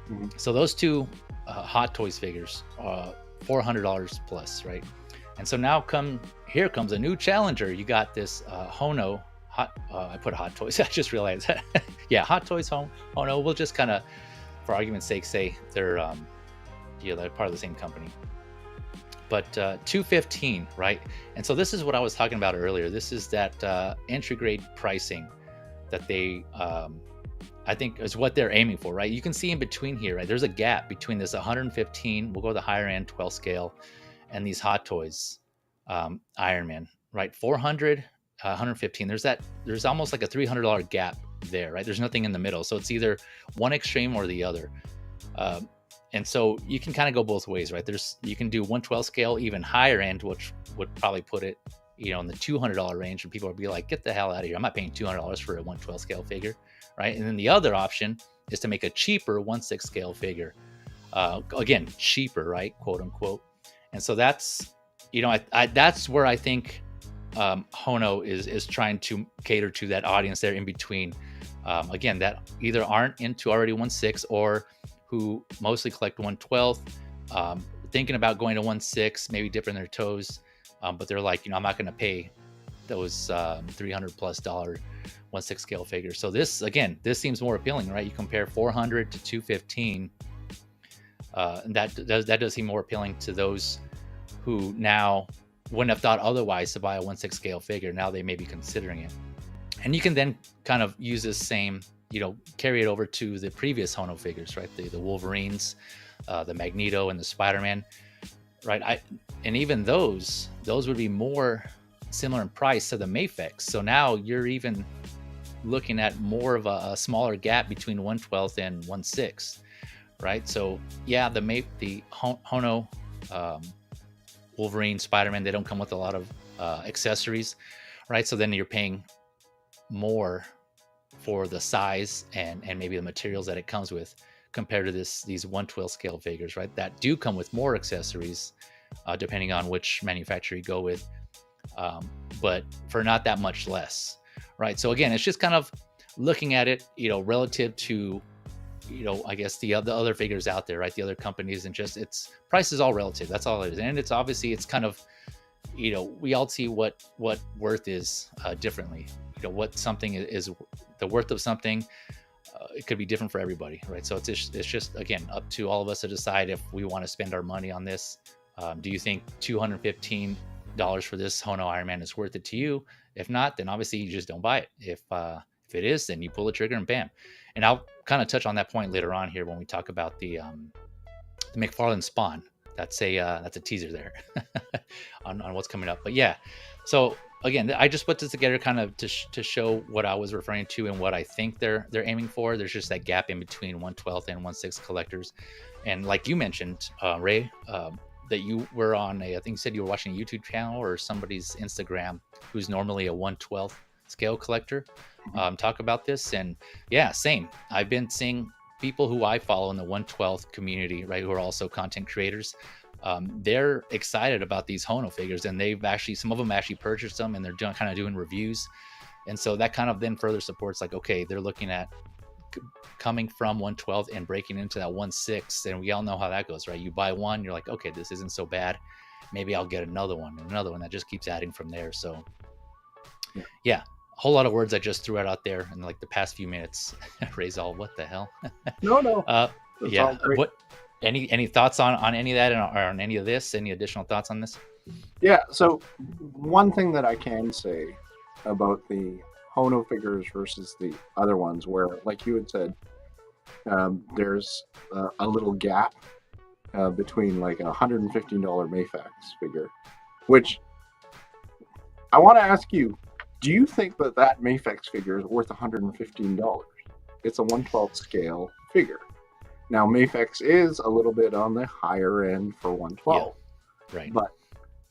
Mhm. So those two Hot Toys figures, $400 plus, right? And so now here comes a new challenger. You got this Hono I put Hot Toys. I just realized that. Yeah, Hot Toys Hono. We'll just kind of, for argument's sake, say they're they're part of the same company. But $215, right? And so this is what I was talking about earlier. This is that entry grade pricing that they I think is what they're aiming for, right? You can see in between here, right? There's a gap between this 115, we'll go the higher end 12 scale, and these Hot Toys Iron Man, right? 400, 115. There's almost like a $300 gap there, right? There's nothing in the middle. So it's either one extreme or the other. And so you can kind of go both ways, right? You can do 112 scale, even higher end, which would probably put it, in the $200 range, and people would be like, get the hell out of here. I'm not paying $200 for a 112 scale figure, right? And then the other option is to make a cheaper 1/6 scale figure. Again, cheaper, right? Quote unquote. And so that's, that's where I think Hono is trying to cater to that audience there in between. Again, that either aren't into already 1/6 or who mostly collect 1/12, thinking about going to 1/6, maybe dipping their toes. But they're like, I'm not going to pay those $300+ 1/6 scale figures. So this seems more appealing, right? You compare 400 to 215. And that does seem more appealing to those who now wouldn't have thought otherwise to buy a 1/6 scale figure. Now they may be considering it. And you can then kind of use this same, carry it over to the previous Hono figures, right? The Wolverines, the Magneto, and the Spider-Man, right? And even those would be more similar in price to the MAFEX. So now you're even looking at more of a smaller gap between 1/12 and 1/6, right? So yeah, the Hono Wolverine, Spider-Man, they don't come with a lot of accessories, right? So then you're paying more for the size and maybe the materials that it comes with compared to these 1/12 scale figures, right? That do come with more accessories, depending on which manufacturer you go with, but for not that much less, right? So again, it's just kind of looking at it, relative to, I guess the other figures out there, right? The other companies, and just its price is all relative. That's all it is. And it's obviously, it's kind of, we all see what worth is differently. What something is the worth of something. It could be different for everybody, right? So it's just again up to all of us to decide if we want to spend our money on this. Do you think $215 for this Hono Iron Man is worth it to you? If not, then obviously you just don't buy it. If it is, then you pull the trigger and bam. And I'll kind of touch on that point later on here when we talk about the McFarlane Spawn. That's a teaser there on what's coming up. But yeah, so again, I just put this together kind of to show what I was referring to and what I think they're aiming for. There's just that gap in between 1/12 and 1/6 collectors. And like you mentioned, Ray, that you were on I think you said you were watching a YouTube channel or somebody's Instagram who's normally a 1/12 scale collector, talk about this. And yeah, same. I've been seeing people who I follow in the 1/12 community, right, who are also content creators. They're excited about these Hono figures, and some of them actually purchased them, and they're kind of doing reviews. And so that kind of then further supports, like, okay, they're looking at coming from 1/12 and breaking into that 1/6, and we all know how that goes, right? You buy one, you're like, okay, this isn't so bad. Maybe I'll get another one and another one. That just keeps adding from there. So yeah, a whole lot of words I just threw out there in like the past few minutes. Ray's all, what the hell? No. Yeah. What? Any thoughts on any of that, or on any of this? Any additional thoughts on this? Yeah. So one thing that I can say about the Hono figures versus the other ones, where, like you had said, there's a little gap between like a $115 MAFEX figure, which I want to ask you, Do you think that that MAFEX figure is worth $115? It's a 1/12 scale figure. Now, MAFEX is a little bit on the higher end for 1/12. Yeah, right. But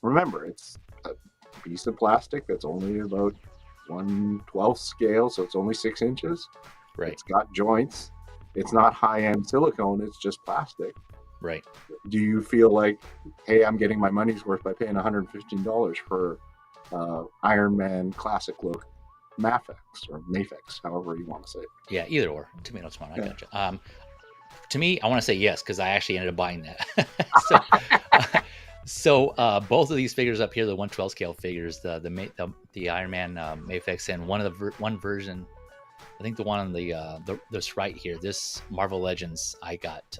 remember, it's a piece of plastic that's only about 1/12 scale, so it's only 6 inches. Right. It's got joints. It's not high-end silicone, it's just plastic. Right. Do you feel like, hey, I'm getting my money's worth by paying $115 for Iron Man classic look MAFEX or MAFEX, however you want to say it? Yeah, either or. Tomato, tomato. I gotcha. To me, I want to say yes because I actually ended up buying that. So both of these figures up here, the 1/12 scale figures, the Iron Man MAFEX, and one version, I think the one on the this right here, this Marvel Legends, I got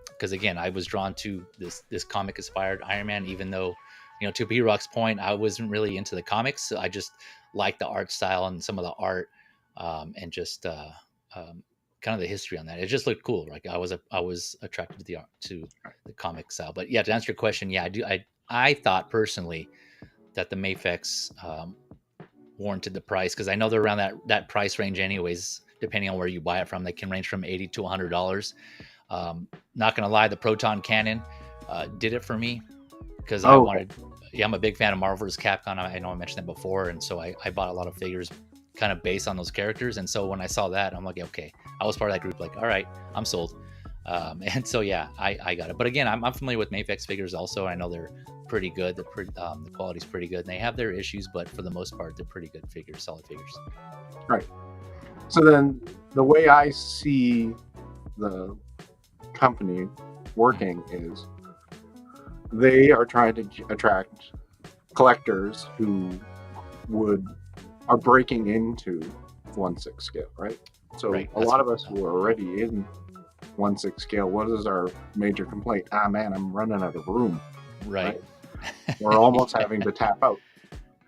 because again, I was drawn to this comic inspired Iron Man, even though, you know, to B-Rock's point, I wasn't really into the comics. So I just liked the art style and some of the art, and just kind of the history on that. It just looked cool. Like I was attracted to the art, to the comic style. But yeah, to answer your question, yeah, I thought personally that the MAFEX warranted the price, because I know they're around that price range anyways, depending on where you buy it from. They can range from $80 to $100. Not gonna lie, the proton cannon did it for me because I wanted. Yeah, I'm a big fan of Marvel vs. Capcom. I know I mentioned that before, and so I bought a lot of figures kind of based on those characters. And so when I saw that, I'm like, okay, I was part of that group. Like, all right, I'm sold. And so yeah, I got it. But again, I'm familiar with MAFEX figures also. I know they're pretty good. The quality's pretty good. And they have their issues, but for the most part, they're pretty good figures, solid figures. Right. So then the way I see the company working is they are trying to attract collectors who are breaking into 1/6 scale, right? So right. A lot of us who are already in 1/6 scale, what is our major complaint? Ah, man, I'm running out of room. Right. We're almost having to tap out.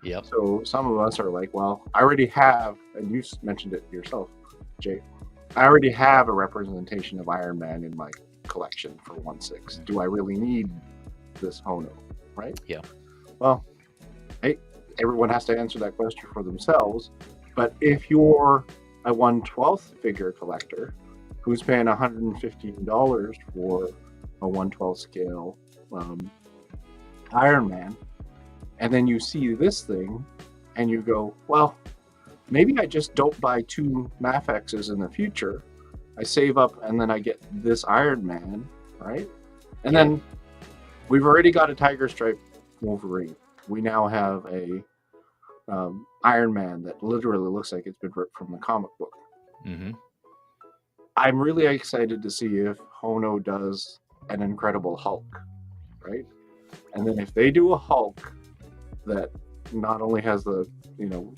Yep. So some of us are like, well, I already have, and you mentioned it yourself, Jay, I already have a representation of Iron Man in my collection for 1/6. Do I really need this Hono, right? Yeah. Well, hey, everyone has to answer that question for themselves. But if you're a 1/12 figure collector who's paying $115 for a 1/12 scale Iron Man, and then you see this thing and you go, well, maybe I just don't buy 2 MAFEXs in the future. I save up and then I get this Iron Man, right? And then we've already got a Tiger Stripe Wolverine. We now have a Iron Man that literally looks like it's been ripped from the comic book. Mm-hmm. I'm really excited to see if Hono does an Incredible Hulk, right? And then if they do a Hulk that not only has the,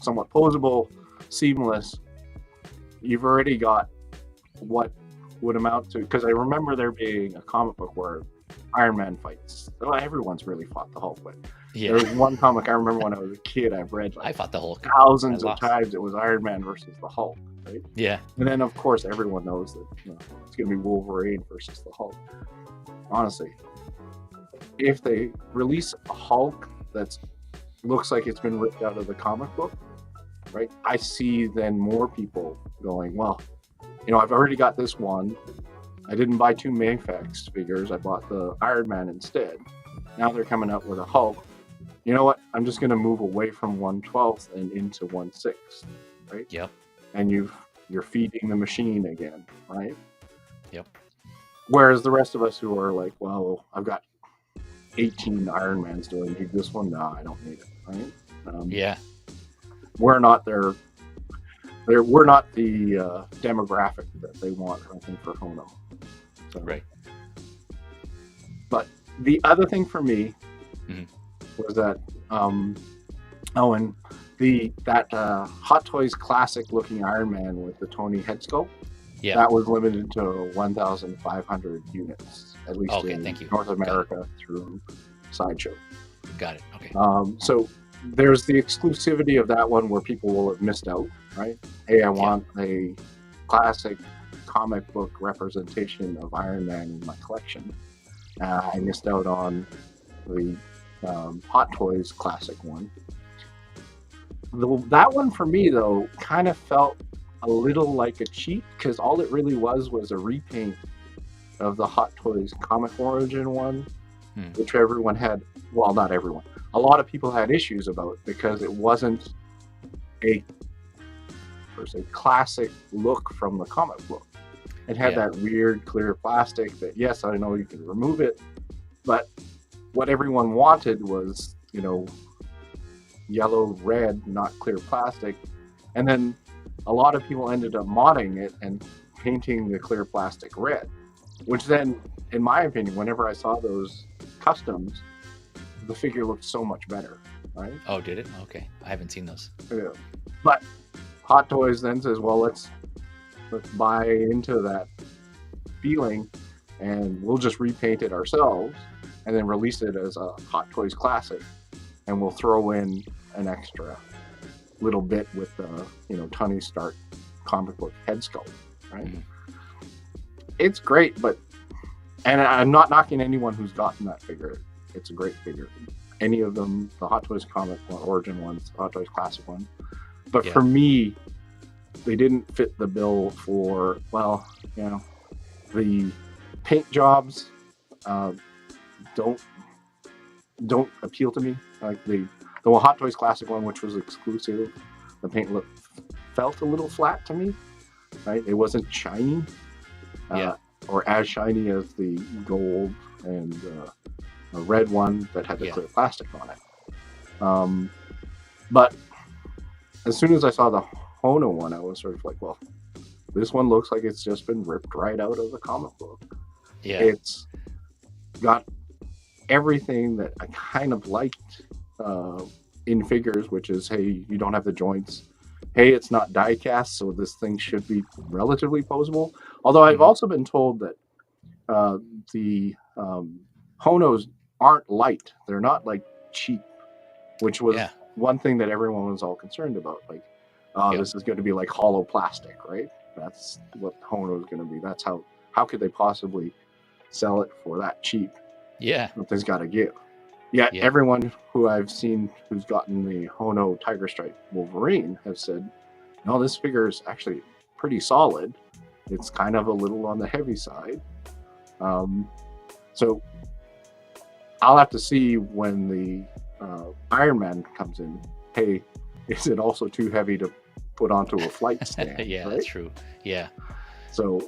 somewhat posable, seamless, you've already got what would amount to, because I remember there being a comic book where Iron Man fights. Well, everyone's really fought the Hulk, but there was one comic I remember when I was a kid, I've read I fought the Hulk thousands of times. It was Iron Man versus the Hulk, right? Yeah. And then of course everyone knows that it's going to be Wolverine versus the Hulk. Honestly, if they release a Hulk that looks like it's been ripped out of the comic book, right? I see then more people going, well, I've already got this one. I didn't buy 2 MAFEX figures. I bought the Iron Man instead. Now they're coming out with a Hulk. You know what? I'm just going to move away from 1/12 and into 1/6, right? Yep. And you're feeding the machine again, right? Yep. Whereas the rest of us who are like, well, I've got 18 Iron Mans. Do I need this one? No, I don't need it, right? Yeah. We're not we're not the demographic that they want, I think, for Hono. So, right. But the other thing for me was that, and that Hot Toys classic looking Iron Man with the Tony head sculpt, that was limited to 1,500 units, at least in North America through Sideshow. Got it. Okay. So there's the exclusivity of that one where people will have missed out, right? Hey, I want a classic comic book representation of Iron Man in my collection. I missed out on the Hot Toys classic one. That one for me though kind of felt a little like a cheat because all it really was a repaint of the Hot Toys Comic Origin one, which everyone had. Well, not everyone. A lot of people had issues about because it wasn't a per se classic look from the comic book. It had that weird clear plastic that, yes, I know you can remove it, but what everyone wanted was, you know, yellow, red, not clear plastic. And then a lot of people ended up modding it and painting the clear plastic red, which then, in my opinion, whenever I saw those customs, the figure looked so much better, right? Oh, did it? Okay. I haven't seen those. Yeah. But Hot Toys then says, well, let's buy into that feeling and we'll just repaint it ourselves and then release it as a Hot Toys classic, and we'll throw in an extra little bit with the, you know, Tony Stark comic book head sculpt, right? It's great, but, and I'm not knocking anyone who's gotten that figure. It's a great figure. Any of them, the Hot Toys comic origin ones, Hot Toys classic one. But for me, they didn't fit the bill for, well, you know, the paint jobs don't appeal to me. Like the Hot Toys classic one, which was exclusive, the paint felt a little flat to me, right? It wasn't shiny, or as shiny as the gold and a red one that had the clear plastic on it. But as soon as I saw the Hono one, I was sort of like, well, this one looks like it's just been ripped right out of the comic book. Yeah. It's got everything that I kind of liked in figures, which is, hey, you don't have the joints. Hey, it's not die cast, so this thing should be relatively posable. Although I've also been told that the Honos aren't light. They're not like cheap, which was one thing that everyone was all concerned about. Like, this is going to be like hollow plastic, right? That's what Hono is going to be. That's how could they possibly sell it for that cheap? Yeah. Something's got to give. Yet everyone who I've seen who's gotten the Hono Tiger Stripe Wolverine have said, no, this figure is actually pretty solid. It's kind of a little on the heavy side. So I'll have to see when the Iron Man comes in. Hey, is it also too heavy to put onto a flight stand? Yeah, right? That's true. Yeah. So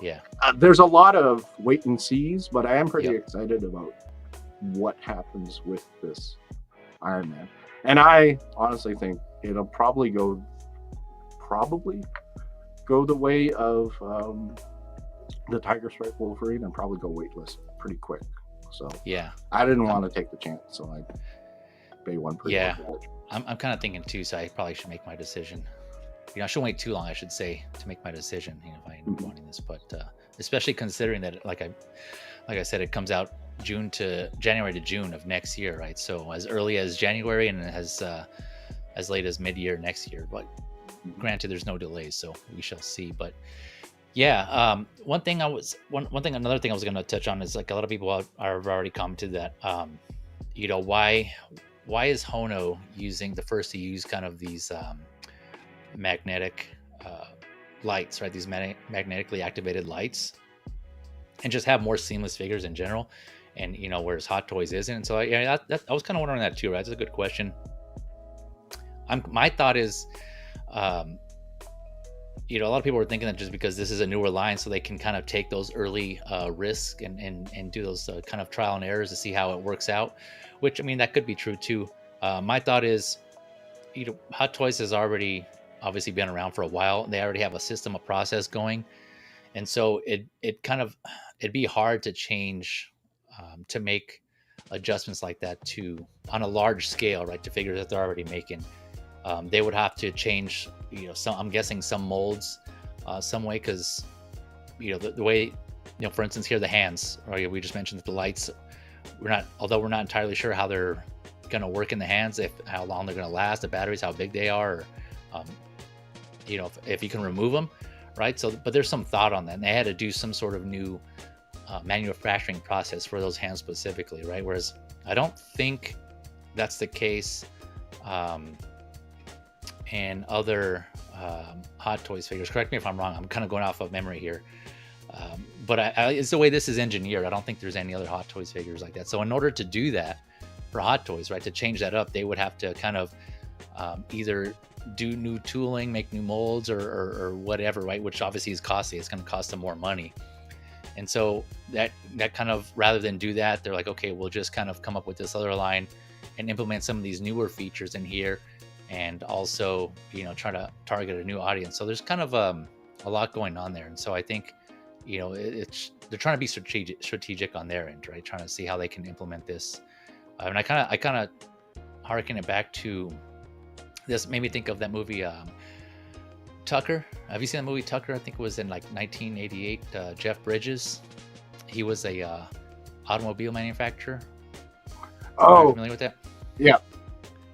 there's a lot of wait and sees, but I am pretty excited about what happens with this Iron Man. And I honestly think it'll probably go the way of the Tiger Stripe Wolverine and probably go weightless pretty quick. So I didn't want to take the chance, so I pay one pretty much. I'm kind of thinking too, so I probably should make my decision. You know, I shouldn't wait too long, I should say, to make my decision, you know, if I end up wanting this. But especially considering that, like I said, it comes out January to June of next year, right? So as early as January and as late as mid-year next year. But granted, there's no delays, so we shall see. But another thing I was going to touch on is, like, a lot of people have already commented that, you know, why is Hono using the first to use kind of these magnetic lights, right? These magnetically activated lights, and just have more seamless figures in general. And, you know, whereas Hot Toys isn't. And so I was kind of wondering that too, right? That's a good question. My thought is, you know, a lot of people were thinking that just because this is a newer line, so they can kind of take those early risks and do those kind of trial and errors to see how it works out, which, I mean, that could be true too. My thought is, you know, Hot Toys has already obviously been around for a while. They already have a system, a process going. And so it'd be hard to change, to make adjustments like that on a large scale, right, to figures that they're already making. They would have to change, you know, I'm guessing some molds, some way, because, you know, the way, you know, for instance, here the hands, right? We just mentioned that the lights, although we're not entirely sure how they're going to work in the hands, how long they're going to last, the batteries, how big they are, or, you know, if you can remove them, right? So, but there's some thought on that, and they had to do some sort of new manufacturing process for those hands specifically, right? Whereas I don't think that's the case and other Hot Toys figures. Correct me if I'm wrong. I'm kind of going off of memory here. But it's the way this is engineered. I don't think there's any other Hot Toys figures like that. So in order to do that for Hot Toys, right, to change that up, they would have to kind of either do new tooling, make new molds, or whatever, right? Which obviously is costly. It's going to cost them more money. And so that kind of, rather than do that, they're like, okay, we'll just kind of come up with this other line and implement some of these newer features in here, and also, you know, try to target a new audience. So there's kind of a lot going on there. And so I think, you know, they're trying to be strategic on their end, right? Trying to see how they can implement this. And I kind of harken it back to this. Made me think of that movie Tucker. Have you seen the movie Tucker? I think it was in like 1988. Jeff Bridges, he was a automobile manufacturer. Are you familiar with that? Yeah.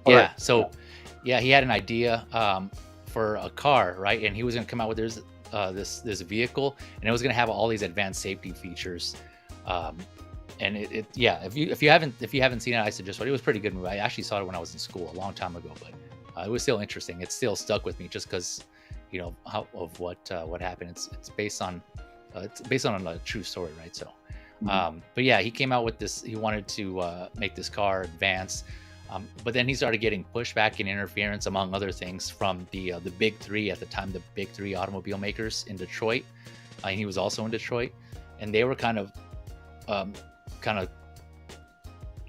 Yeah. Right. So yeah, he had an idea for a car, right? And he was going to come out with this vehicle, and it was going to have all these advanced safety features. And if you haven't seen it, I suggest it. It was a pretty good movie. I actually saw it when I was in school a long time ago, but it was still interesting. It still stuck with me just because, you know, what happened. It's based on a true story, right? So, but yeah, he came out with this. He wanted to make this car advance, but then he started getting pushback and interference, among other things, from the big three at the time, the big three automobile makers in Detroit. And he was also in Detroit, and they were kind of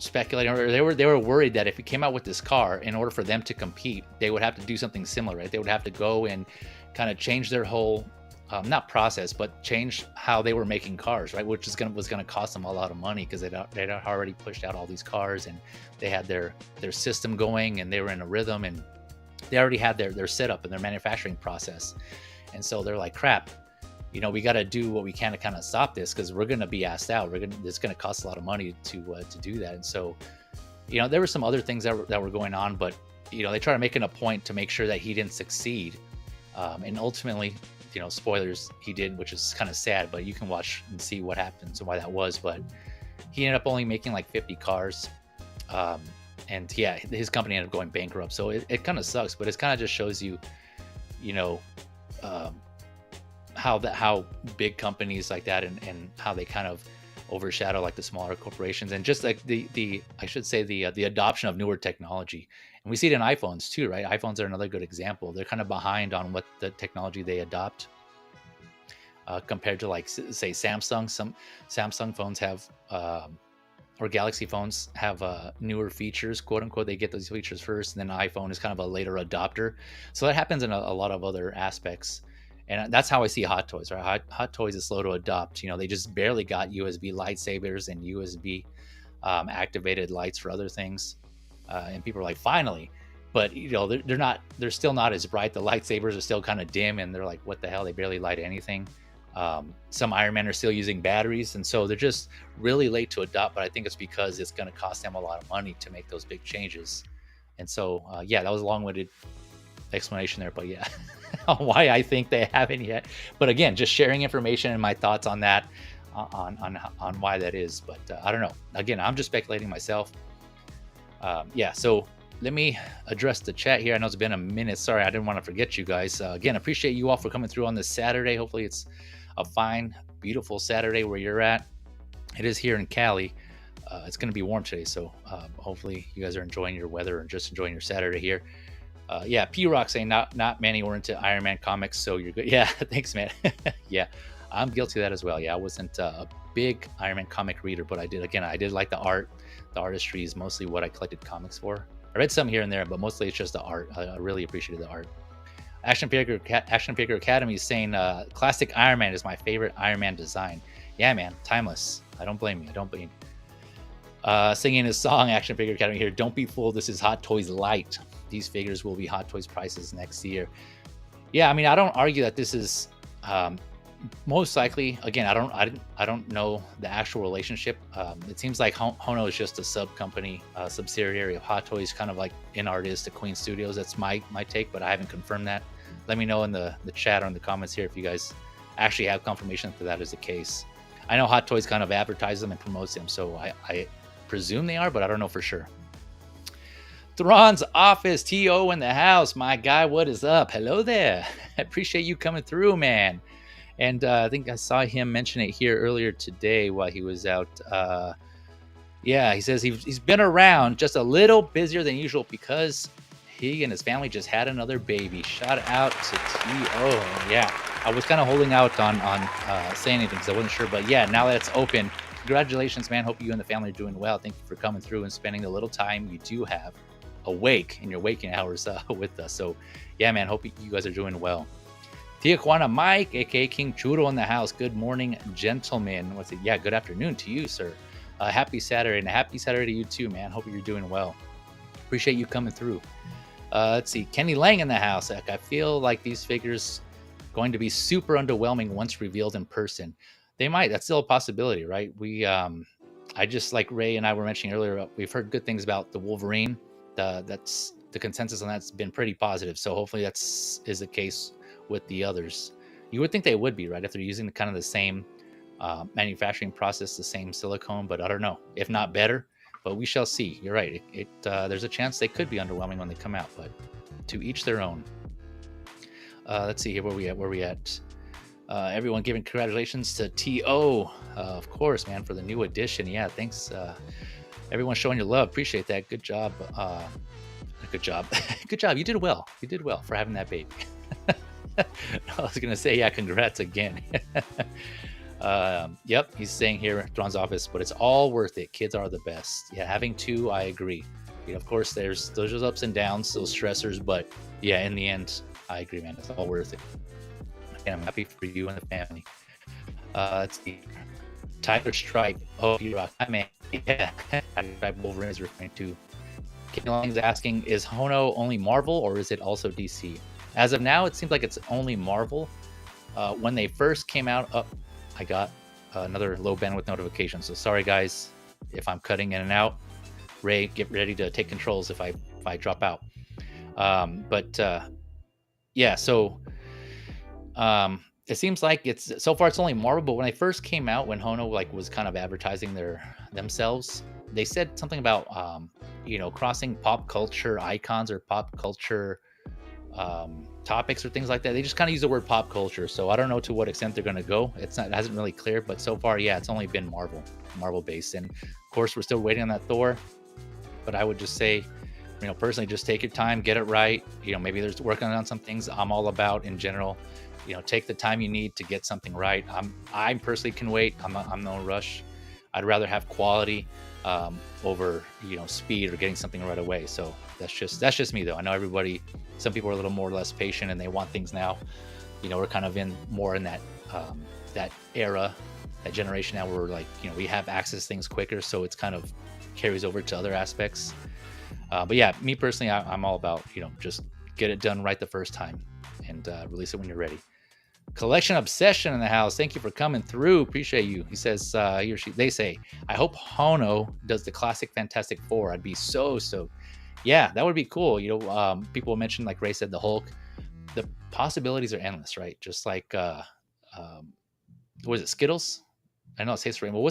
speculating, or they were worried that if he came out with this car, in order for them to compete, they would have to do something similar, right? They would have to go and kind of change their whole not process, but change how they were making cars, right? Which was gonna cost them a lot of money, because they'd already pushed out all these cars, and they had their system going, and they were in a rhythm, and they already had their setup and their manufacturing process. And so they're like, crap, you know, we got to do what we can to kind of stop this, because we're going to be asked out. It's going to cost a lot of money to do that. And so, you know, there were some other things that were going on, but, you know, they try to make it a point to make sure that he didn't succeed. And ultimately, you know, spoilers, he did, which is kind of sad, but you can watch and see what happens and why that was. But he ended up only making like 50 cars. And yeah, his company ended up going bankrupt. So it kind of sucks, but it kind of just shows you, you know, how big companies like that and how they kind of overshadow like the smaller corporations, and just like the adoption of newer technology. And we see it in iPhones too, right? iPhones are another good example. They're kind of behind on what the technology they adopt compared to, like, say, Samsung. Some Samsung phones have or Galaxy phones have newer features, quote unquote. They get those features first, and then iPhone is kind of a later adopter. So that happens in a lot of other aspects. And that's how I see Hot Toys, right? Hot Toys is slow to adopt. You know, they just barely got USB lightsabers and USB activated lights for other things. And people are like, finally. But, you know, they're still not as bright. The lightsabers are still kind of dim, and they're like, what the hell? They barely light anything. Some Iron Man are still using batteries. And so they're just really late to adopt. But I think it's because it's going to cost them a lot of money to make those big changes. And so, yeah, that was a long-winded explanation there, but yeah, why I think they haven't yet. But again, just sharing information and my thoughts on that, on why that is. But I don't know. Again, I'm just speculating myself. Yeah, so let me address the chat here. I know it's been a minute. Sorry, I didn't want to forget you guys. Again, appreciate you all for coming through on this Saturday. Hopefully it's a fine, beautiful Saturday where you're at. It is here in Cali. It's going to be warm today, so hopefully you guys are enjoying your weather and just enjoying your Saturday here. Yeah, P-Rock saying not many were into Iron Man comics, so you're good. Yeah, thanks, man. Yeah, I'm guilty of that as well. Yeah, I wasn't a big Iron Man comic reader, but I did like the art. The artistry is mostly what I collected comics for. I read some here and there, but mostly it's just the art. I really appreciated the art. Action Figure Academy is saying classic Iron Man is my favorite Iron Man design. Yeah, man, timeless. I don't blame you. Singing his song, Action Figure Academy here. Don't be fooled. This is Hot Toys Light. These figures will be Hot Toys prices next year. Yeah, I mean, I don't argue that this is most likely. Again, I don't know the actual relationship. It seems like Hono is just a sub company, subsidiary of Hot Toys, kind of like InArt is to Queen Studios. That's my take, but I haven't confirmed that. Let me know in the chat or in the comments here if you guys actually have confirmation that that is the case. I know Hot Toys kind of advertises them and promotes them, so I presume they are, but I don't know for sure. Thrawn's office, TO in the house. My guy, what is up? Hello there. I appreciate you coming through, man. And I think I saw him mention it here earlier today while he was out. Yeah, he says he's been around, just a little busier than usual because he and his family just had another baby. Shout out to TO. Yeah, I was kind of holding out on saying anything because I wasn't sure. But yeah, now that it's open, congratulations, man. Hope you and the family are doing well. Thank you for coming through and spending the little time you do have awake in your waking hours with us. So yeah, man, hope you guys are doing well. Tijuana Mike, aka King Churro in the house. Good morning, gentlemen. What's it? Yeah, good afternoon to you, sir. Happy Saturday, and a happy Saturday to you too, man. Hope you're doing well. Appreciate you coming through. Let's see, Kenny Lang in the house. I feel like these figures going to be super underwhelming once revealed in person. They might. That's still a possibility, right? I just, like Ray and I were mentioning earlier, we've heard good things about the Wolverine. That's the consensus on that's been pretty positive. So hopefully is the case with the others. You would think they would be, right, if they're using kind of the same manufacturing process, the same silicone, but I don't know, if not better. But we shall see. You're right. There's a chance they could be underwhelming when they come out, but to each their own. Let's see here. Where we at? Everyone giving congratulations to TO, of course, man, for the new edition. Yeah, thanks. Everyone showing your love. Appreciate that. Good job. Good job. Good job. You did well. You did well for having that baby. I was gonna say, yeah, congrats again. Yep, he's saying here, Thrawn's office, but it's all worth it. Kids are the best. Yeah, having two, I agree. Of course, there's those ups and downs, those stressors, but yeah, in the end, I agree, man. It's all worth it. And I'm happy for you and the family. Let's see. Tiger Stripe. Oh, you rock. Hi, man. Yeah, Tiger Stripe Wolverine is referring to. Kenny Lang's asking, is Hono only Marvel or is it also DC? As of now, it seems like it's only Marvel. When they first came out, I got another low bandwidth notification. So sorry, guys, if I'm cutting in and out. Ray, get ready to take controls if I drop out. Yeah, so it seems like so far it's only Marvel. But when they first came out, when Hono was kind of advertising themselves, they said something about crossing pop culture icons or pop culture topics or things like that. They just kind of use the word pop culture, so I don't know to what extent they're going to go. It hasn't really cleared, but so far, yeah, it's only been Marvel based. And of course, we're still waiting on that Thor. But I would just say, personally, just take your time, get it right. Maybe there's working on some things. I'm all about in general. Take the time you need to get something right. I personally can wait. I'm no rush. I'd rather have quality over speed or getting something right away. So that's just me, though. I know some people are a little more or less patient and they want things now. We're kind of more in that era, that generation now where we're we have access to things quicker, so it's kind of carries over to other aspects. But yeah, me personally, I'm all about just get it done right the first time and release it when you're ready. Collection Obsession in the house. Thank you for coming through. Appreciate you. He says, he or she, they say, I hope Hono does the classic Fantastic Four. I'd be so stoked. Yeah, that would be cool. People mentioned, like Ray said, the Hulk. The possibilities are endless, right? Just like, what is it, Skittles? I know it tastes rainbow.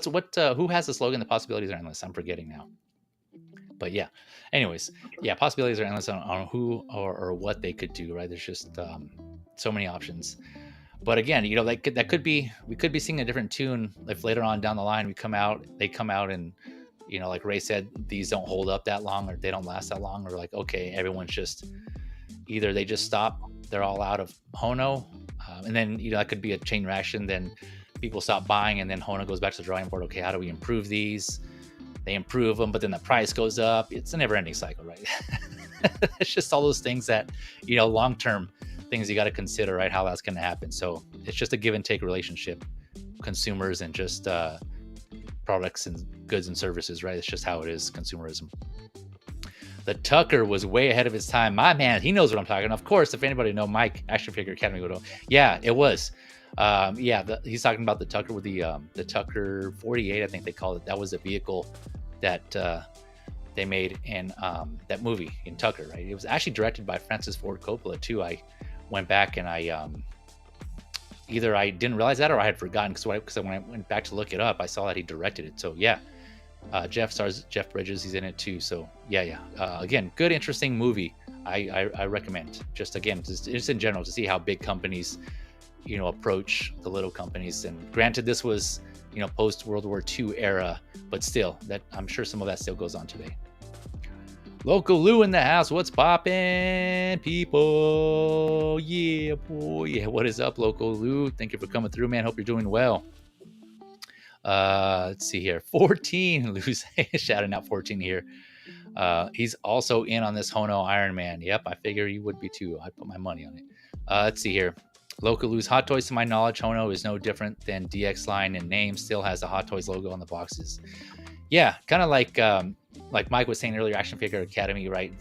Who has the slogan, the possibilities are endless? I'm forgetting now. But yeah, anyways, yeah, possibilities are endless on who or what they could do, right? There's just so many options. But again, that could be, we could be seeing a different tune if later on down the line they come out and, like Ray said, these don't hold up that long or they don't last that long, or okay, everyone's just either they just stop, they're all out of Hono, and then that could be a chain reaction. Then people stop buying, and then Hono goes back to the drawing board. Okay, how do we improve these? They improve them, but then the price goes up. It's a never-ending cycle, right? It's just all those things that long-term things you got to consider, right? How that's going to happen. So it's just a give and take relationship, consumers and just products and goods and services, right? It's just how it is, consumerism. The Tucker was way ahead of his time. My man, he knows what I'm talking about. Of course, if anybody know Mike, Action Figure Academy would know. Yeah, it was. He's talking about the Tucker with the Tucker 48, I think they called it. That was a vehicle that they made in that movie in Tucker, right? It was actually directed by Francis Ford Coppola too. I went back and I either I didn't realize that or I had forgotten, because when I went back to look it up, I saw that he directed it. So yeah, Jeff stars Jeff Bridges. He's in it too. So yeah. Again, good, interesting movie. I recommend. Just again, just in general, to see how big companies, approach the little companies. And granted, this was, post World War II era, but still, that I'm sure some of that still goes on today. Local Lou in the house. What's poppin', people? Yeah, boy. Yeah, what is up, Local Lou? Thank you for coming through, man. Hope you're doing well. Let's see here. 14. Lou's shouting out 14 here. He's also in on this Hono Iron Man. Yep, I figure you would be too. I put my money on it. Let's see here. Local Lou's Hot Toys, to my knowledge, Hono is no different than DX line in name. Still has the Hot Toys logo on the boxes. Yeah, kind of like Mike was saying earlier, Action Figure Academy, right?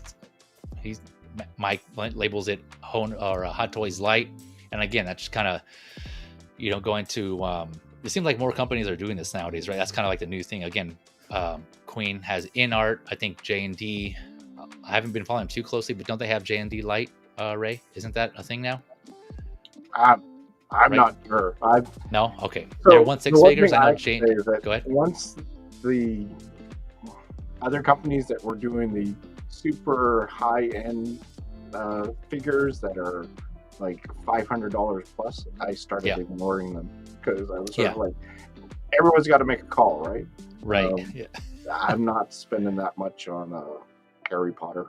Mike labels it Hot Toys Light, and again, that's kind of going to. It seems like more companies are doing this nowadays, right? That's kind of like the new thing. Again, Queen has in art. I think J&D. I haven't been following them too closely, but don't they have J&D Light? Ray, isn't that a thing now? I'm Right? not sure. No. Okay. So They're 1/6 the one figures. thing I know I'd say is that Go ahead. once the other companies that were doing the super high-end figures that are like $500 plus, I started Yeah. ignoring them because I was sort Yeah. of like, everyone's got to make a call, right? Right. Um, I'm not spending that much on Harry Potter.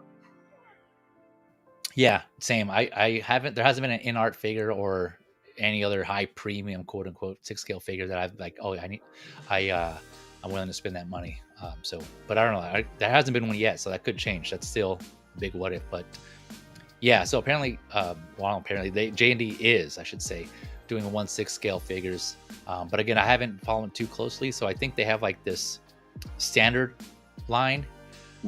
Yeah, same. I haven't. There hasn't been an in art figure or any other high premium, quote unquote, 6 scale figure that I've like. Oh, I'm willing to spend that money. But I don't know. There hasn't been one yet, so that could change. That's still a big what if. But yeah, so apparently, J&D is, I should say, doing 1/6 scale figures. But again, I haven't followed them too closely, so I think they have like this standard line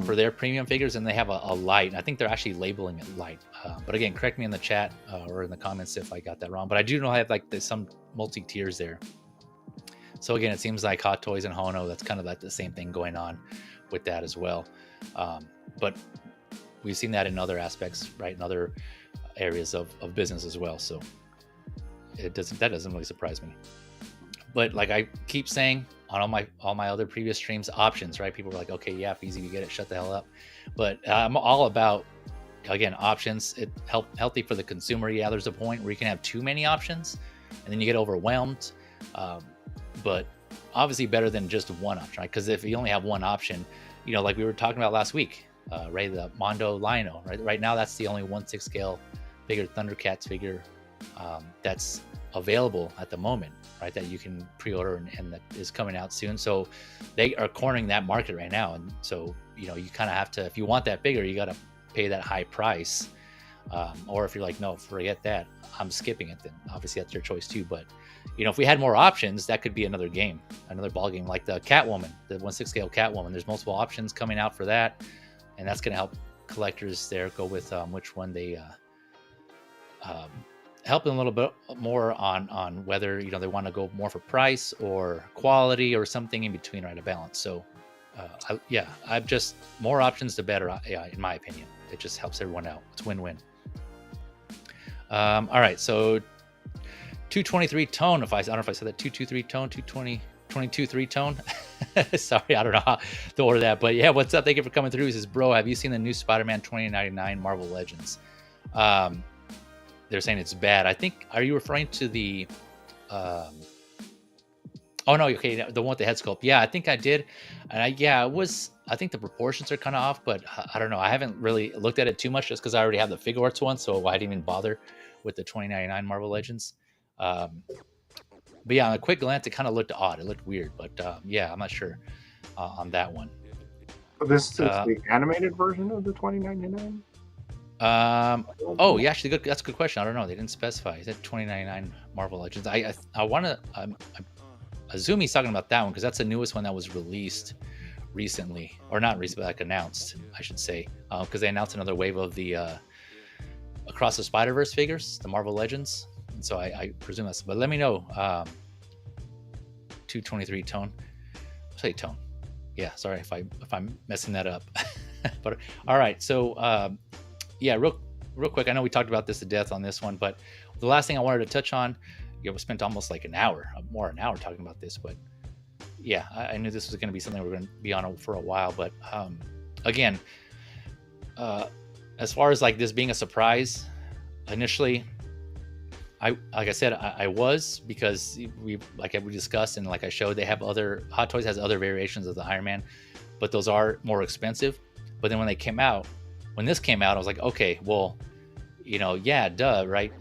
for their premium figures, and they have a light, and I think they're actually labeling it light. But again, correct me in the chat or in the comments if I got that wrong, but I do know I have like there's some multi tiers there. So again, it seems like Hot Toys and Hono, that's kind of like the same thing going on with that as well. But we've seen that in other aspects, right, in other areas of business as well. So that doesn't really surprise me. But like I keep saying on all my other previous streams, options, right? People are like, okay, yeah, if easy to get it, shut the hell up. But I'm all about, again, options. It healthy for the consumer. Yeah, there's a point where you can have too many options and then you get overwhelmed. But obviously better than just one option, right? Because if you only have one option, like we were talking about last week, right, the Mondo Lino, right? Right now, that's the only 1/6 scale figure, Thundercats figure that's available at the moment, right? That you can pre-order and that is coming out soon. So they are cornering that market right now, and so you kind of have to, if you want that figure, you got to pay that high price. Or if you're like, no, forget that, I'm skipping it, then obviously that's your choice too. But if we had more options, that could be another game, another ball game, like the Catwoman, the 1/6 scale Catwoman. There's multiple options coming out for that, and that's going to help collectors there go with which one they help them a little bit more on whether they want to go more for price or quality or something in between, right? A balance. So I've just more options the better, in my opinion. It just helps everyone out. It's win-win. All right, so 223 tone. I don't know if I said that, 223 tone, 220 22 tone. Sorry, I don't know how to order that, but yeah, what's up? Thank you for coming through. He says, bro, have you seen the new Spider-Man 2099 Marvel Legends? They're saying it's bad. I think, are you referring to the oh no, okay, the one with the head sculpt? Yeah, I think I did. And I think the proportions are kind of off, but I don't know. I haven't really looked at it too much just because I already have the Figure Arts one, so I didn't even bother with the 2099 Marvel Legends. But yeah, on a quick glance, it kind of looked odd. It looked weird, but yeah, I'm not sure on that one. This is the animated version of the 2099? Oh, yeah, actually, that's a good question. I don't know. They didn't specify. Is that 2099 Marvel Legends? I want to. I assume he's talking about that one because that's the newest one that was released recently, or not recently, like announced, I should say, because they announced another wave of the Across the Spider-Verse figures, the Marvel Legends. And so I presume that's. But let me know. 223 tone. I'll say tone. Yeah, sorry if I'm messing that up. But all right, so yeah, real quick. I know we talked about this to death on this one, but the last thing I wanted to touch on, we spent almost like an hour talking about this, but yeah, I knew this was going to be something we're going to be on for a while, but again, as far as like this being a surprise, initially, like I said, I was, because we discussed and like I showed, they have other Hot Toys has other variations of the Iron Man, but those are more expensive. But then when this came out, I was like, okay, well, yeah, duh, right?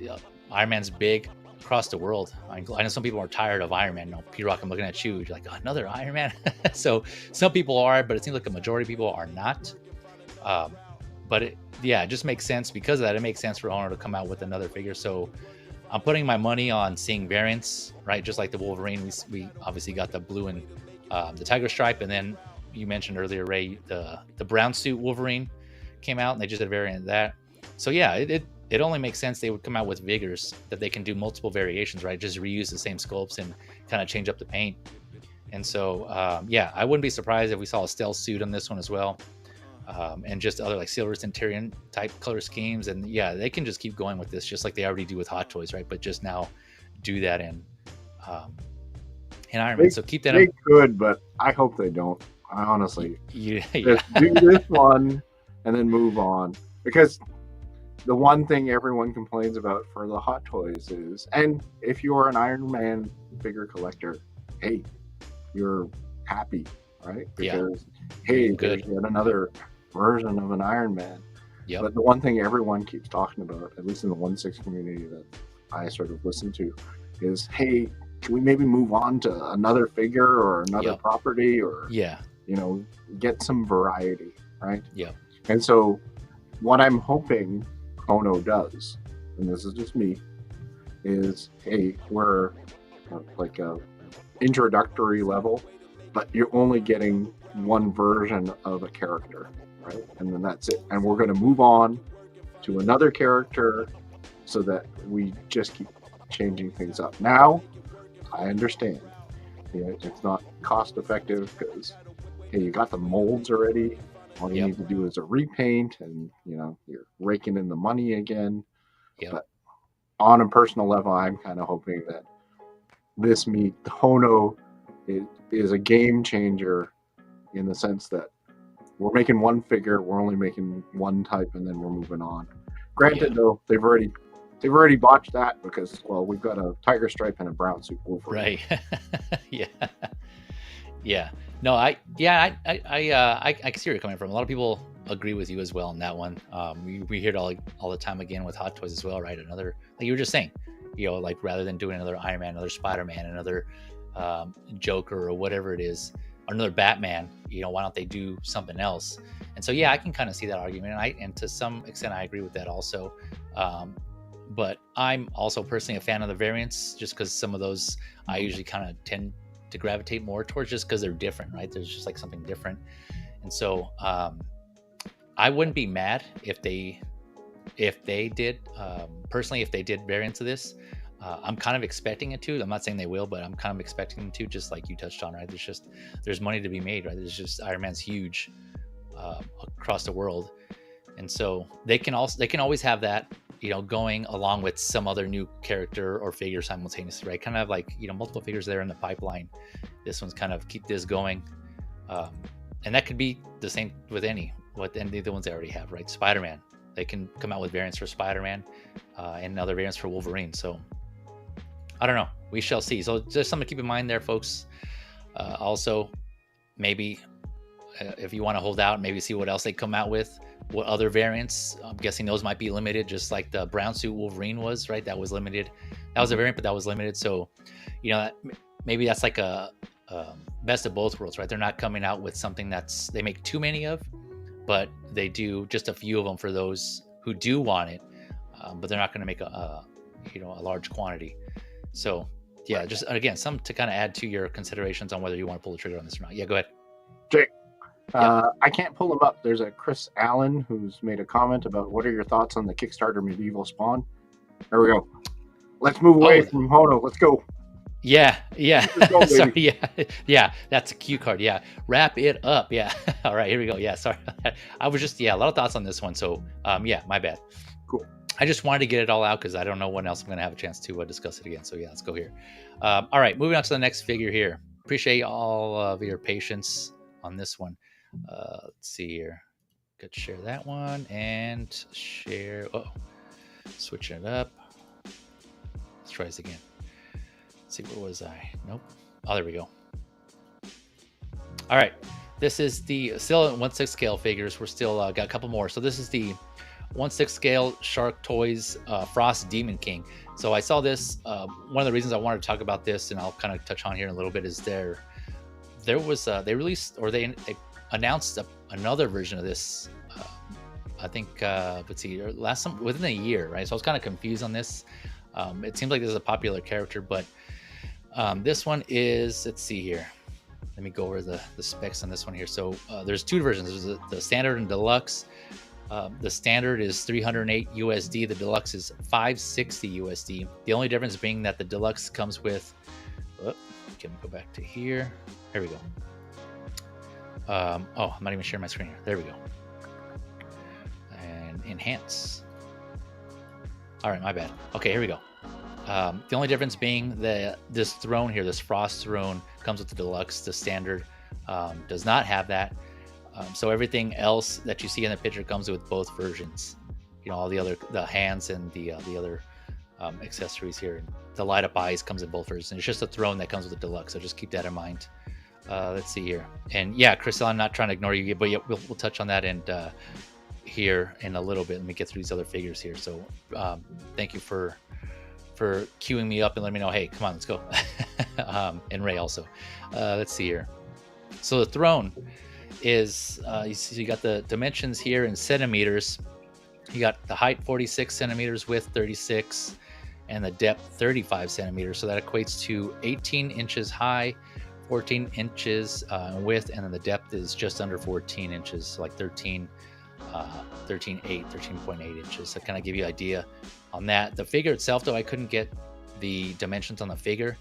Iron Man's big across the world. I know some people are tired of Iron Man. P-Rock, I'm looking at you. You're like, oh, another Iron Man. So some people are, but it seems like the majority of people are not. But it just makes sense because of that. It makes sense for Hono to come out with another figure. So I'm putting my money on seeing variants, right? Just like the Wolverine, we obviously got the blue and the tiger stripe, and then you mentioned earlier, Ray, the brown suit Wolverine came out, and they just did a variant of that. So yeah, it only makes sense they would come out with figures that they can do multiple variations, right? Just reuse the same sculpts and kind of change up the paint. And so I wouldn't be surprised if we saw a stealth suit on this one as well. And just other like silver Centurion type color schemes. And yeah, they can just keep going with this, just like they already do with Hot Toys, right? But just now do that in Iron Man. So keep that. They could, but I hope they don't. I honestly, just do this one and then move on, because the one thing everyone complains about for the Hot Toys is, and if you're an Iron Man figure collector, hey, you're happy, right? Because hey, there's yet another version of an Iron Man. Yep. But the one thing everyone keeps talking about, at least in the 1/6 community that I sort of listen to, is, hey, can we maybe move on to another figure or another property, or get some variety, right? Yeah. And so what I'm hoping Hono does, and this is just me, is, hey, we're like a introductory level, but you're only getting one version of a character, right? And then that's it. And we're going to move on to another character so that we just keep changing things up. Now, I understand. It's not cost effective because, hey, you got the molds already. All you need to do is a repaint, and you're raking in the money again. But on a personal level, I'm kind of hoping that this meet Hono is a game changer, in the sense that we're making one figure, we're only making one type, and then we're moving on. Granted, though, they've already botched that because, well, we've got a tiger stripe and a brown suit Wolverine. Right. Yeah. No, I see where you're coming from. A lot of people agree with you as well on that one. We hear it all the time again with Hot Toys as well, right? Another, like you were just saying, like rather than doing another Iron Man, another Spider-Man, another Joker or whatever it is, or another Batman, why don't they do something else? And so, yeah, I can kind of see that argument. And to some extent, I agree with that also. But I'm also personally a fan of the variants, just because some of those I usually kind of tend to gravitate more towards, just because they're different, right? There's just like something different. And so I wouldn't be mad if they did, personally, if they did variants of this. I'm kind of expecting it to. I'm not saying they will, but I'm kind of expecting them to, just like you touched on, right? There's money to be made, right? There's just, Iron Man's huge across the world. And so they can always have that, going along with some other new character or figure simultaneously, right? Kind of like, multiple figures there in the pipeline. This one's kind of keep this going. And that could be the same with any of the ones they already have, right? Spider-Man, they can come out with variants for Spider-Man and other variants for Wolverine. So I don't know. We shall see. So there's something to keep in mind there, folks. Also, maybe if you want to hold out, maybe see what else they come out with. What other variants? I'm guessing those might be limited, just like the brown suit Wolverine was, right? That was limited. That was a variant, but that was limited. So, maybe that's like a best of both worlds, right? They're not coming out with something they make too many of, but they do just a few of them for those who do want it. But they're not going to make a large quantity. So, yeah, just again, some to kind of add to your considerations on whether you want to pull the trigger on this or not. Yeah, go ahead. Jake. I can't pull them up. There's a Chris Allen who's made a comment about what are your thoughts on the Kickstarter medieval spawn. There we go. Let's move away from Hono. Let's go. Yeah. Go, sorry. Yeah. That's a cue card. Yeah. Wrap it up. Yeah. All right. Here we go. Yeah. Sorry. I was just a lot of thoughts on this one. So my bad. Cool. I just wanted to get it all out because I don't know when else I'm going to have a chance to discuss it again. So yeah, let's go here. All right. Moving on to the next figure here. appreciate all of your patience on this one. Let's see here. Could share that one and share. Oh, switching it up. Let's try this again. Let's see, where was I? Nope. Oh, there we go. All right. This is the still 1/6 scale figures. We're still got a couple more. So this is the 1/6 scale Shark Toys Frost Demon King. So I saw this. One of the reasons I wanted to talk about this, and I'll kind of touch on here in a little bit, is there was they released, or they announced another version of this. I think let's see, within a year, right? So I was kind of confused on this. It seems like this is a popular character, but this one is, let's see here. Let me go over the specs on this one here. So there's two versions. There's the standard and deluxe. The standard is 308 USD. The deluxe is 560 USD. The only difference being that the deluxe comes with, can we go back to here? There we go. Oh, I'm not even sharing my screen here. There we go. And enhance. All right, my bad. Okay, here we go. The only difference being this throne here, this frost throne, comes with the deluxe. The standard does not have that. So everything else that you see in the picture comes with both versions. You know, all the hands and the other accessories here. The light up eyes comes in both versions. And it's just a throne that comes with the deluxe. So just keep that in mind. Let's see here. And yeah, Crystal, I'm not trying to ignore you, but yeah, we'll touch on that and here in a little bit. Let me get through these other figures here. So thank you for queuing me up and letting me know, hey, come on, let's go. And Ray also. Let's see here. So the throne is, you got the dimensions here in centimeters. You got the height 46 centimeters, width 36, and the depth 35 centimeters. So that equates to 18 inches high, 14 inches in width, and then the depth is just under 14 inches, so like 13.8 inches. So kind of give you an idea on that. The figure itself, though, I couldn't get the dimensions on the figure,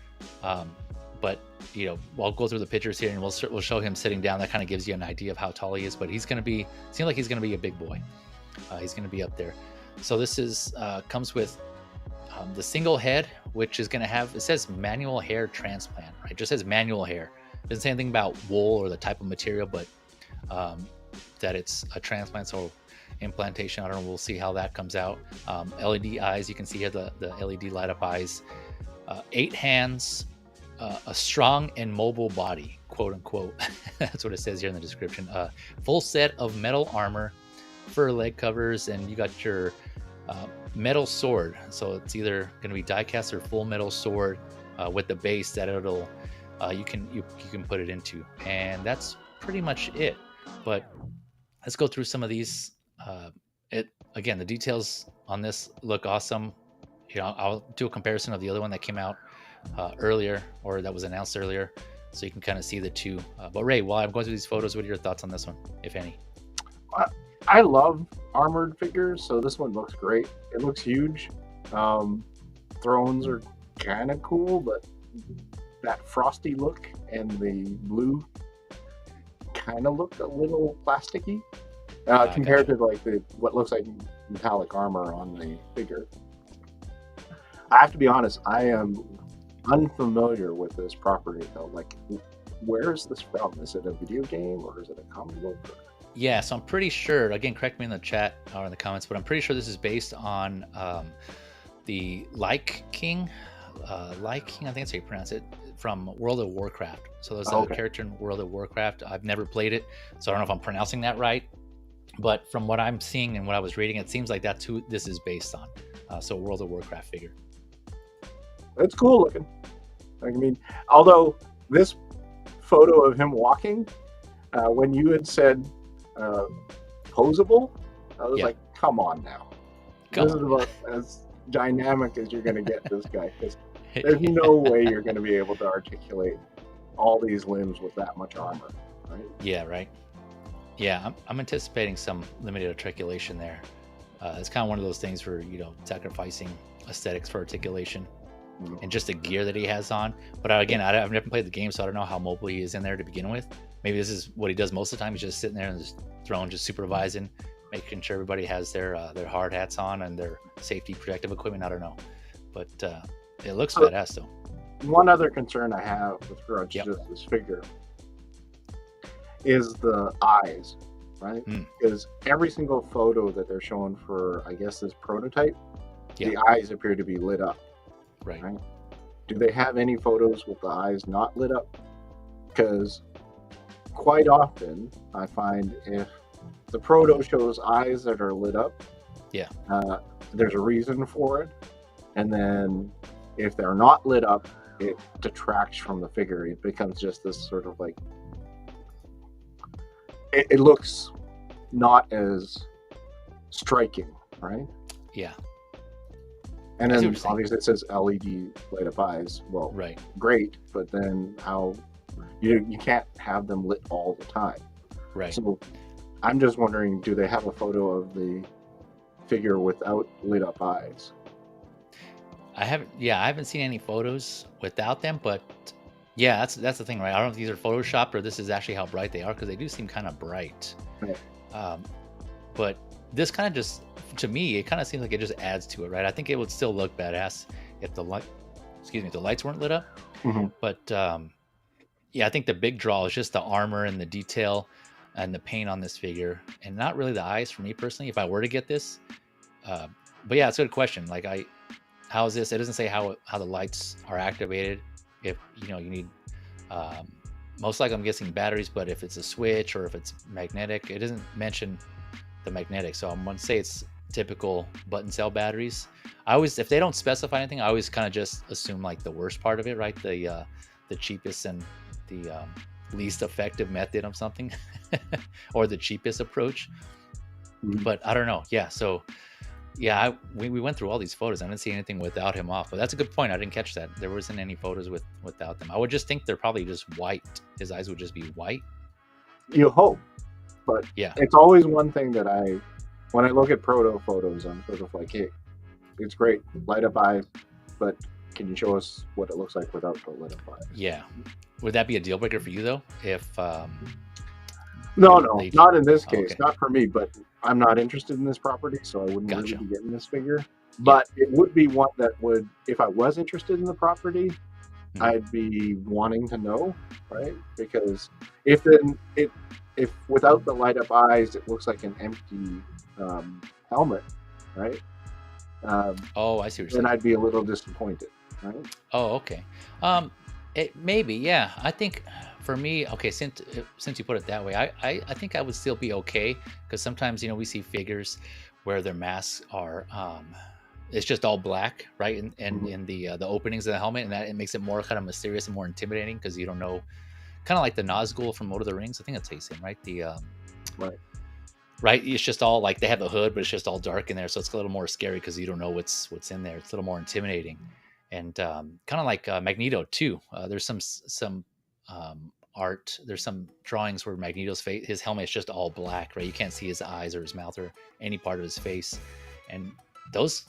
but you know, I'll go through the pictures here and we'll show him sitting down. That kind of gives you an idea of how tall he is, but he's going to be, seems like he's going to be a big boy. He's going to be up there. So this is comes with the single head, which is going to have, it says manual hair transplant, right? It just says manual hair. It doesn't say anything about wool or the type of material, but that it's a transplant, so implantation. I don't know. We'll see how that comes out. LED eyes. You can see here the LED light up eyes. 8 hands. A strong and mobile body, quote unquote. That's what it says here in the description. Full set of metal armor, fur leg covers, and you got your metal sword. So it's either going to be die cast or full metal sword with the base that it'll you can put it into, and that's pretty much it. But let's go through some of these. Again, the details on this look awesome. You know, I'll do a comparison of the other one that came out earlier, or that was announced earlier, so you can kind of see the two. But Ray, while I'm going through these photos, what are your thoughts on this one, if any? I love armored figures, so this one looks great. It looks huge. Thrones are kind of cool, but that frosty look and the blue kind of look a little plasticky compared to like what looks like metallic armor on the figure. I have to be honest, I am unfamiliar with this property though. Like, where is this from? Is it a video game or is it a comic book? Yeah, so I'm pretty sure, again, correct me in the chat or in the comments, but I'm pretty sure this is based on the Like King, I think that's how you pronounce it, from World of Warcraft. So there's a character in World of Warcraft. I've never played it, so I don't know if I'm pronouncing that right. But from what I'm seeing and what I was reading, it seems like that's who this is based on. So World of Warcraft figure. It's cool looking. I mean, although this photo of him walking, when you had said posable, I was like, come on now. This is about as dynamic as you're going to get this guy. Because there's no way you're going to be able to articulate all these limbs with that much armor, right? Yeah, right. Yeah, I'm anticipating some limited articulation there. It's kind of one of those things where, you know, sacrificing aesthetics for articulation. And just the gear that he has on. But again, I've never played the game, so I don't know how mobile he is in there to begin with. Maybe this is what he does most of the time. He's just sitting there in his throne, just supervising, making sure everybody has their hard hats on and their safety protective equipment. I don't know, but it looks badass though. one other concern I have with regards Yep. to this figure is the eyes, right? Because every single photo that they're showing for, I guess, this prototype, Yeah. the eyes appear to be lit up. Right. Right? Do they have any photos with the eyes not lit up? Because quite often I find if the proto shows eyes that are lit up, Yeah. there's a reason for it. And then if they're not lit up, it detracts from the figure. It becomes just this sort of like, it looks not as striking, right? Yeah. And I see what then you're saying. obviously it says LED light up eyes. Well, Right. great, but then how you can't have them lit all the time. Right. So I'm just wondering, do they have a photo of the figure without lit up eyes? I haven't seen any photos without them, but yeah, that's the thing, right? I don't know if these are photoshopped or this is actually how bright they are, because they do seem kind of bright. Right. But this kind of just, to me, it kind of seems like it just adds to it, right? I think it would still look badass if the lights weren't lit up. Mhm. But yeah, I think the big draw is just the armor and the detail and the paint on this figure, and not really the eyes for me personally. If I were to get this, but yeah, it's a good question. Like, how is this? It doesn't say how the lights are activated. If you need, most likely I'm guessing batteries, but if it's a switch or if it's magnetic, it doesn't mention the magnetic. So I'm gonna say it's typical button cell batteries. If they don't specify anything, I always kind of just assume like the worst part of it, right? The cheapest and the least effective method of something, or the cheapest approach. Mhm. But I don't know. Yeah, so yeah, we went through all these photos. I didn't see anything without him off, but that's a good point. I didn't catch that. There wasn't any photos without them. I would just think they're probably just white. His eyes would just be white. You hope, but Yeah. it's always one thing that when I look at proto photos, I'm sort of like, hey, it's great, light up eyes, but can you show us what it looks like without the lit up eyes? Yeah. Would that be a deal breaker for you though? If No, they- not in this case, okay. not for me, but I'm not interested in this property, so I wouldn't really Gotcha. be getting this figure. But it would be one that would, if I was interested in the property, I'd be wanting to know, right? Because if without the light up eyes, it looks like an empty helmet, right? Oh, I see what you're saying. Then I'd be a little disappointed, right? Oh, okay. It maybe, yeah. I think for me, okay, since you put it that way, I think I would still be okay, because sometimes we see figures where their masks are it's just all black, right? And in the openings of the helmet, and that it makes it more kind of mysterious and more intimidating, because you don't know, kind of like the Nazgul from Lord of the Rings. I think that's how you say him, right? The Right. right. It's just all like they have a hood, but it's just all dark in there, so it's a little more scary because you don't know what's in there. It's a little more intimidating, and kind of like Magneto too. There's some art. There's some drawings where Magneto's face, his helmet is just all black, right? You can't see his eyes or his mouth or any part of his face, and those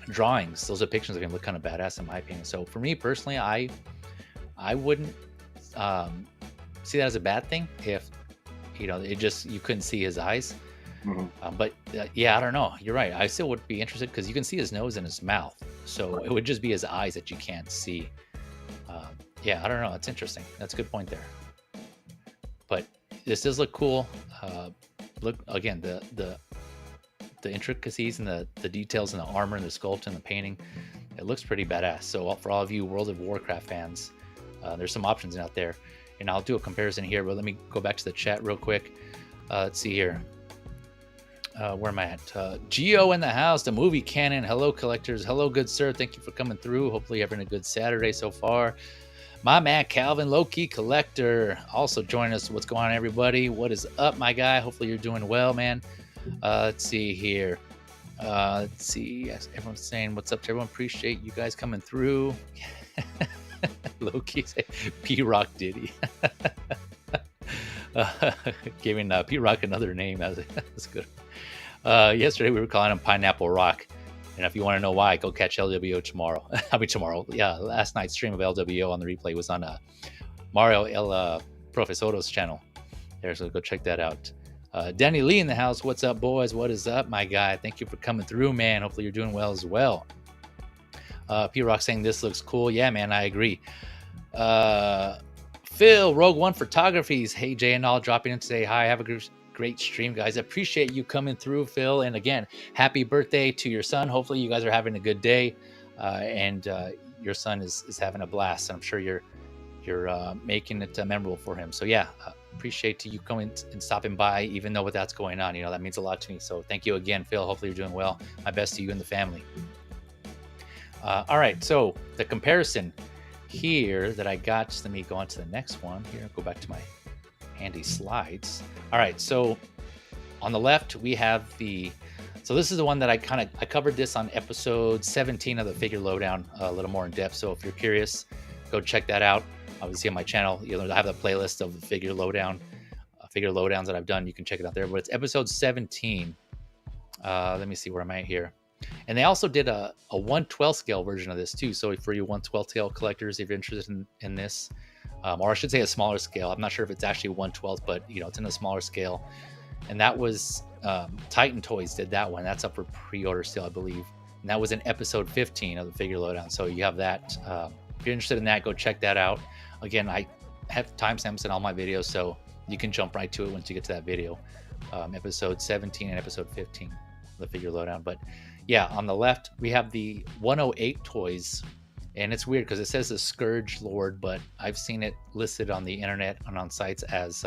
drawings, those depictions of him look kind of badass in my opinion. So for me personally, I wouldn't see that as a bad thing if it just, you couldn't see his eyes. But yeah, I don't know. You're right. I still would be interested because you can see his nose and his mouth, so it would just be his eyes that you can't see. Yeah, I don't know. It's interesting. That's a good point there. But this does look cool. Look again, the intricacies and the details in the armor and the sculpt and the painting. It looks pretty badass. So for all of you World of Warcraft fans, there's some options out there, and I'll do a comparison here. But let me go back to the chat real quick. Let's see here. Where am I at? Geo in the house, the movie canon. Hello, collectors. Hello, good sir. Thank you for coming through. Hopefully, you're having a good Saturday so far. My man Calvin, low key collector, also joining us. What's going on, everybody? What is up, my guy? Hopefully, you're doing well, man. Let's see here. Let's see. Yes, everyone's saying what's up to everyone. Appreciate you guys coming through. Low key say P-Rock Diddy. Giving P-Rock another name. That's good. Yesterday we were calling him Pineapple Rock, and if you want to know why, go catch LWO tomorrow. Tomorrow. Yeah, last night's stream of LWO on the replay was on Mario El Profesoro's channel. There, so go check that out. Danny Lee in the house. What's up, boys? What is up, my guy? Thank you for coming through, man. Hopefully you're doing well as well. P-Rock saying this looks cool. Yeah, man, I agree. Phil, Rogue One Photographies. Hey, Jay and all, dropping in to say hi. Have a great stream, guys. I appreciate you coming through, Phil. And again, happy birthday to your son. Hopefully you guys are having a good day, and your son is having a blast. I'm sure you're making it memorable for him. So yeah, appreciate you coming and stopping by, even though what that's going on. That means a lot to me. So thank you again, Phil. Hopefully you're doing well. My best to you and the family. All right, so the comparison here that I got, let me go on to the next one here. Go back to my handy slides. All right, so on the left we have so this is the one that I covered this on episode 17 of the Figure Lowdown a little more in depth. So if you're curious, go check that out. Obviously on my channel, I have the playlist of the Figure Lowdowns that I've done. You can check it out there, but it's episode 17. Let me see where I'm at here. And they also did a 1/12 scale version of this too. So for you 1/12 scale collectors, if you're interested in this, or I should say a smaller scale. I'm not sure if it's actually 1/12, but it's in a smaller scale. And that was Titan Toys did that one. That's up for pre-order still, I believe. And that was in episode 15 of the Figure Lowdown. So you have that. If you're interested in that, go check that out. Again, I have timestamps in all my videos, so you can jump right to it once you get to that video. Episode 17 and episode 15 of the Figure Lowdown. But yeah, on the left, we have the 108 toys. And it's weird because it says the Scourge Lord, but I've seen it listed on the internet and on sites as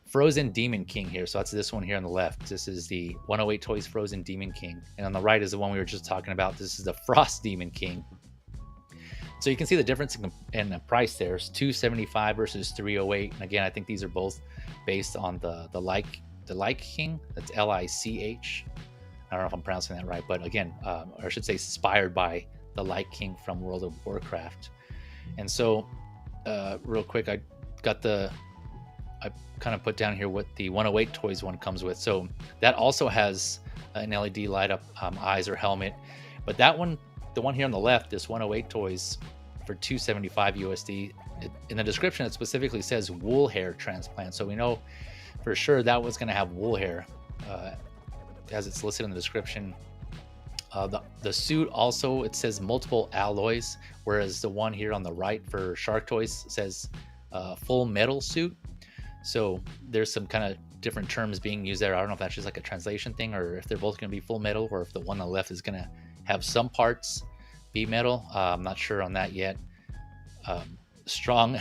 Frozen Demon King here. So that's this one here on the left. This is the 108 Toys Frozen Demon King. And on the right is the one we were just talking about. This is the Frost Demon King. So you can see the difference in the price there. It's $275 versus $308. And again, I think these are both based on the Lich King. That's Lich. I don't know if I'm pronouncing that right, but again, or I should say inspired by the Lich King from World of Warcraft. And so real quick, I kind of put down here what the 108 Toys one comes with. So that also has an LED light up eyes or helmet, but that one, the one here on the left, this 108 Toys for $275 USD, in the description it specifically says wool hair transplant. So we know for sure that was going to have wool hair, as it's listed in the description. The suit also, it says multiple alloys, whereas the one here on the right for Shark Toys says full metal suit. So there's some kind of different terms being used there. I don't know if that's just like a translation thing, or if they're both going to be full metal, or if the one on the left is going to have some parts be metal. I'm not sure on that yet. Strong,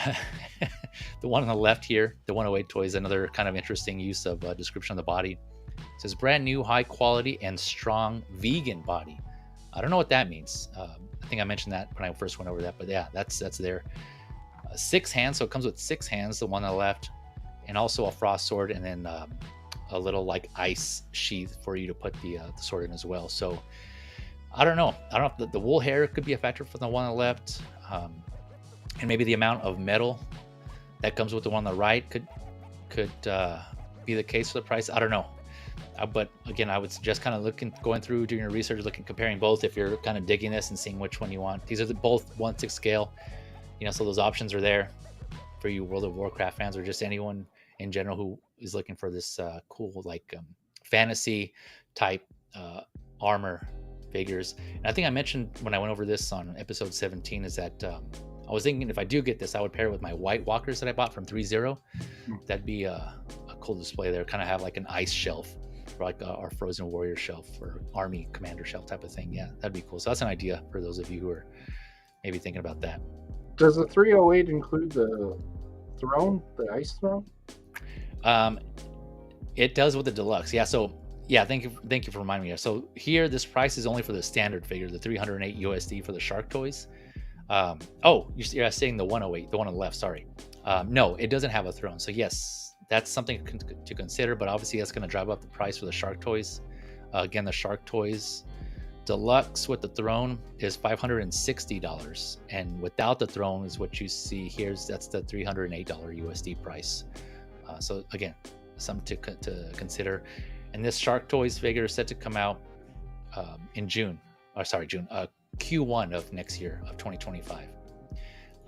the one on the left here, the 108 Toys, another kind of interesting use of description of the body. It says brand new, high quality, and strong vegan body. I don't know what that means. I think I mentioned that when I first went over that, but yeah, that's there. 6 hands, so it comes with 6 hands, the one on the left, and also a frost sword, and then a little like ice sheath for you to put the sword in as well. So I don't know if the wool hair could be a factor for the one on the left, and maybe the amount of metal that comes with the one on the right could be the case for the price. I don't know. But again, I would suggest kind of going through, doing your research, comparing both if you're kind of digging this and seeing which one you want. These are both 1/6 scale, so those options are there for you World of Warcraft fans, or just anyone in general who is looking for this cool fantasy type armor figures. And I think I mentioned when I went over this on episode 17 is that I was thinking if I do get this, I would pair it with my White Walkers that I bought from 3.0. That'd be a cool display there. Kind of have like an ice shelf, or like our Frozen Warrior shelf or Army Commander shelf type of thing. Yeah, that'd be cool. So that's an idea for those of you who are maybe thinking about that. Does the 308 include the throne, the ice throne? It does with the deluxe. Yeah. So yeah, thank you for reminding me. So here, this price is only for the standard figure, the 308 USD for the Shark Toys. You're saying the 108, the one on the left. Sorry. No, it doesn't have a throne. So yes, that's something to consider, but obviously that's going to drive up the price for the Shark Toys. Again, the Shark Toys Deluxe with the throne is $560, and without the throne is what you see here. That's the $308 USD price. So again, something to consider. And this Shark Toys figure is set to come out in June. Q1 of next year, of 2025.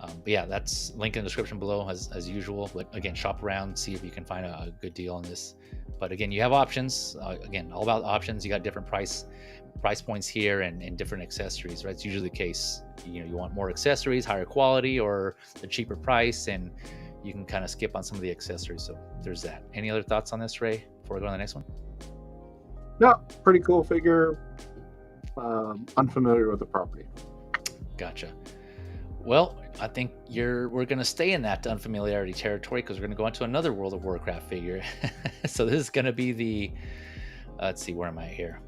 But yeah, that's link in the description below as usual. But again, shop around, see if you can find a good deal on this. But again, you have options. Again, all about options. You got different price points here and different accessories, right? It's usually the case. You want more accessories, higher quality, or the cheaper price, and you can kind of skip on some of the accessories. So there's that. Any other thoughts on this, Ray, before we go on the next one? No, pretty cool figure. Unfamiliar with the property. Gotcha. Well, I think we're going to stay in that unfamiliarity territory because we're going to go into another World of Warcraft figure. So this is going to be the, let's see, where am I here?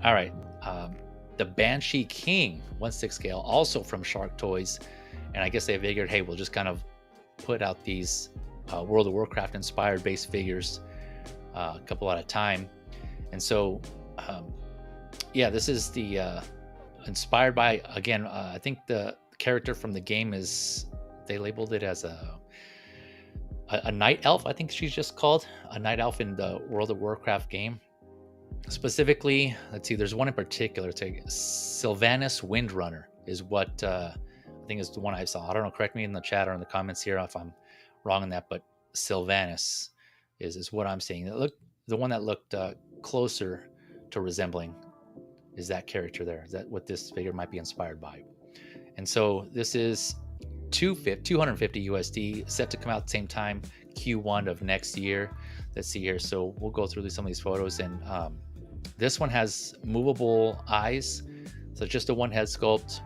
All right. The Banshee King 1/6 scale, also from Shark Toys. And I guess they figured, hey, we'll just kind of put out these World of Warcraft inspired base figures a couple at a time. And so, yeah, this is the inspired by, again, I think the character from the game is, they labeled it as a night elf. I think she's just called a night elf in the World of Warcraft game. Specifically, let's see, there's one in particular. It's a Sylvanas Windrunner is what I think is the one I saw. I don't know, correct me in the chat or in the comments here if I'm wrong on that, but Sylvanas is what I'm seeing. The one that looked closer to resembling is that character there. Is that what this figure might be inspired by? And so this is $250 USD, set to come out at the same time, Q1 of next year. Let's see here. So we'll go through some of these photos, and this one has movable eyes. So just a one head sculpt,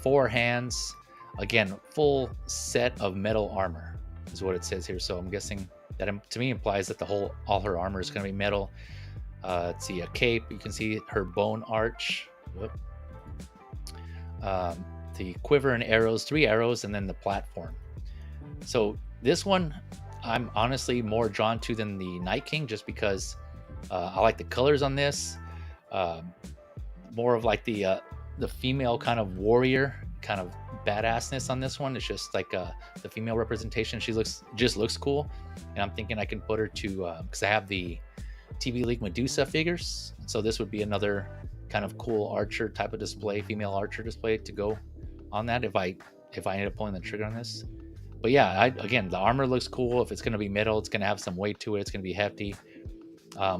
4 hands. Again, full set of metal armor is what it says here. So I'm guessing that to me implies that all her armor is going to be metal. Let's see, a cape. You can see her bone arch. Whoop. The quiver and arrows, 3 arrows, and then the platform. So this one I'm honestly more drawn to than the Night King, just because I like the colors on this. More of like the female kind of warrior kind of badassness on this one. It's just like the female representation. She just looks cool, and I'm thinking I can put her to because I have the TV League Medusa figures, so this would be another kind of cool archer type of display, female archer display to go on that if I ended up pulling the trigger on this. But yeah, again, the armor looks cool. If it's going to be metal, it's going to have some weight to it. It's going to be hefty.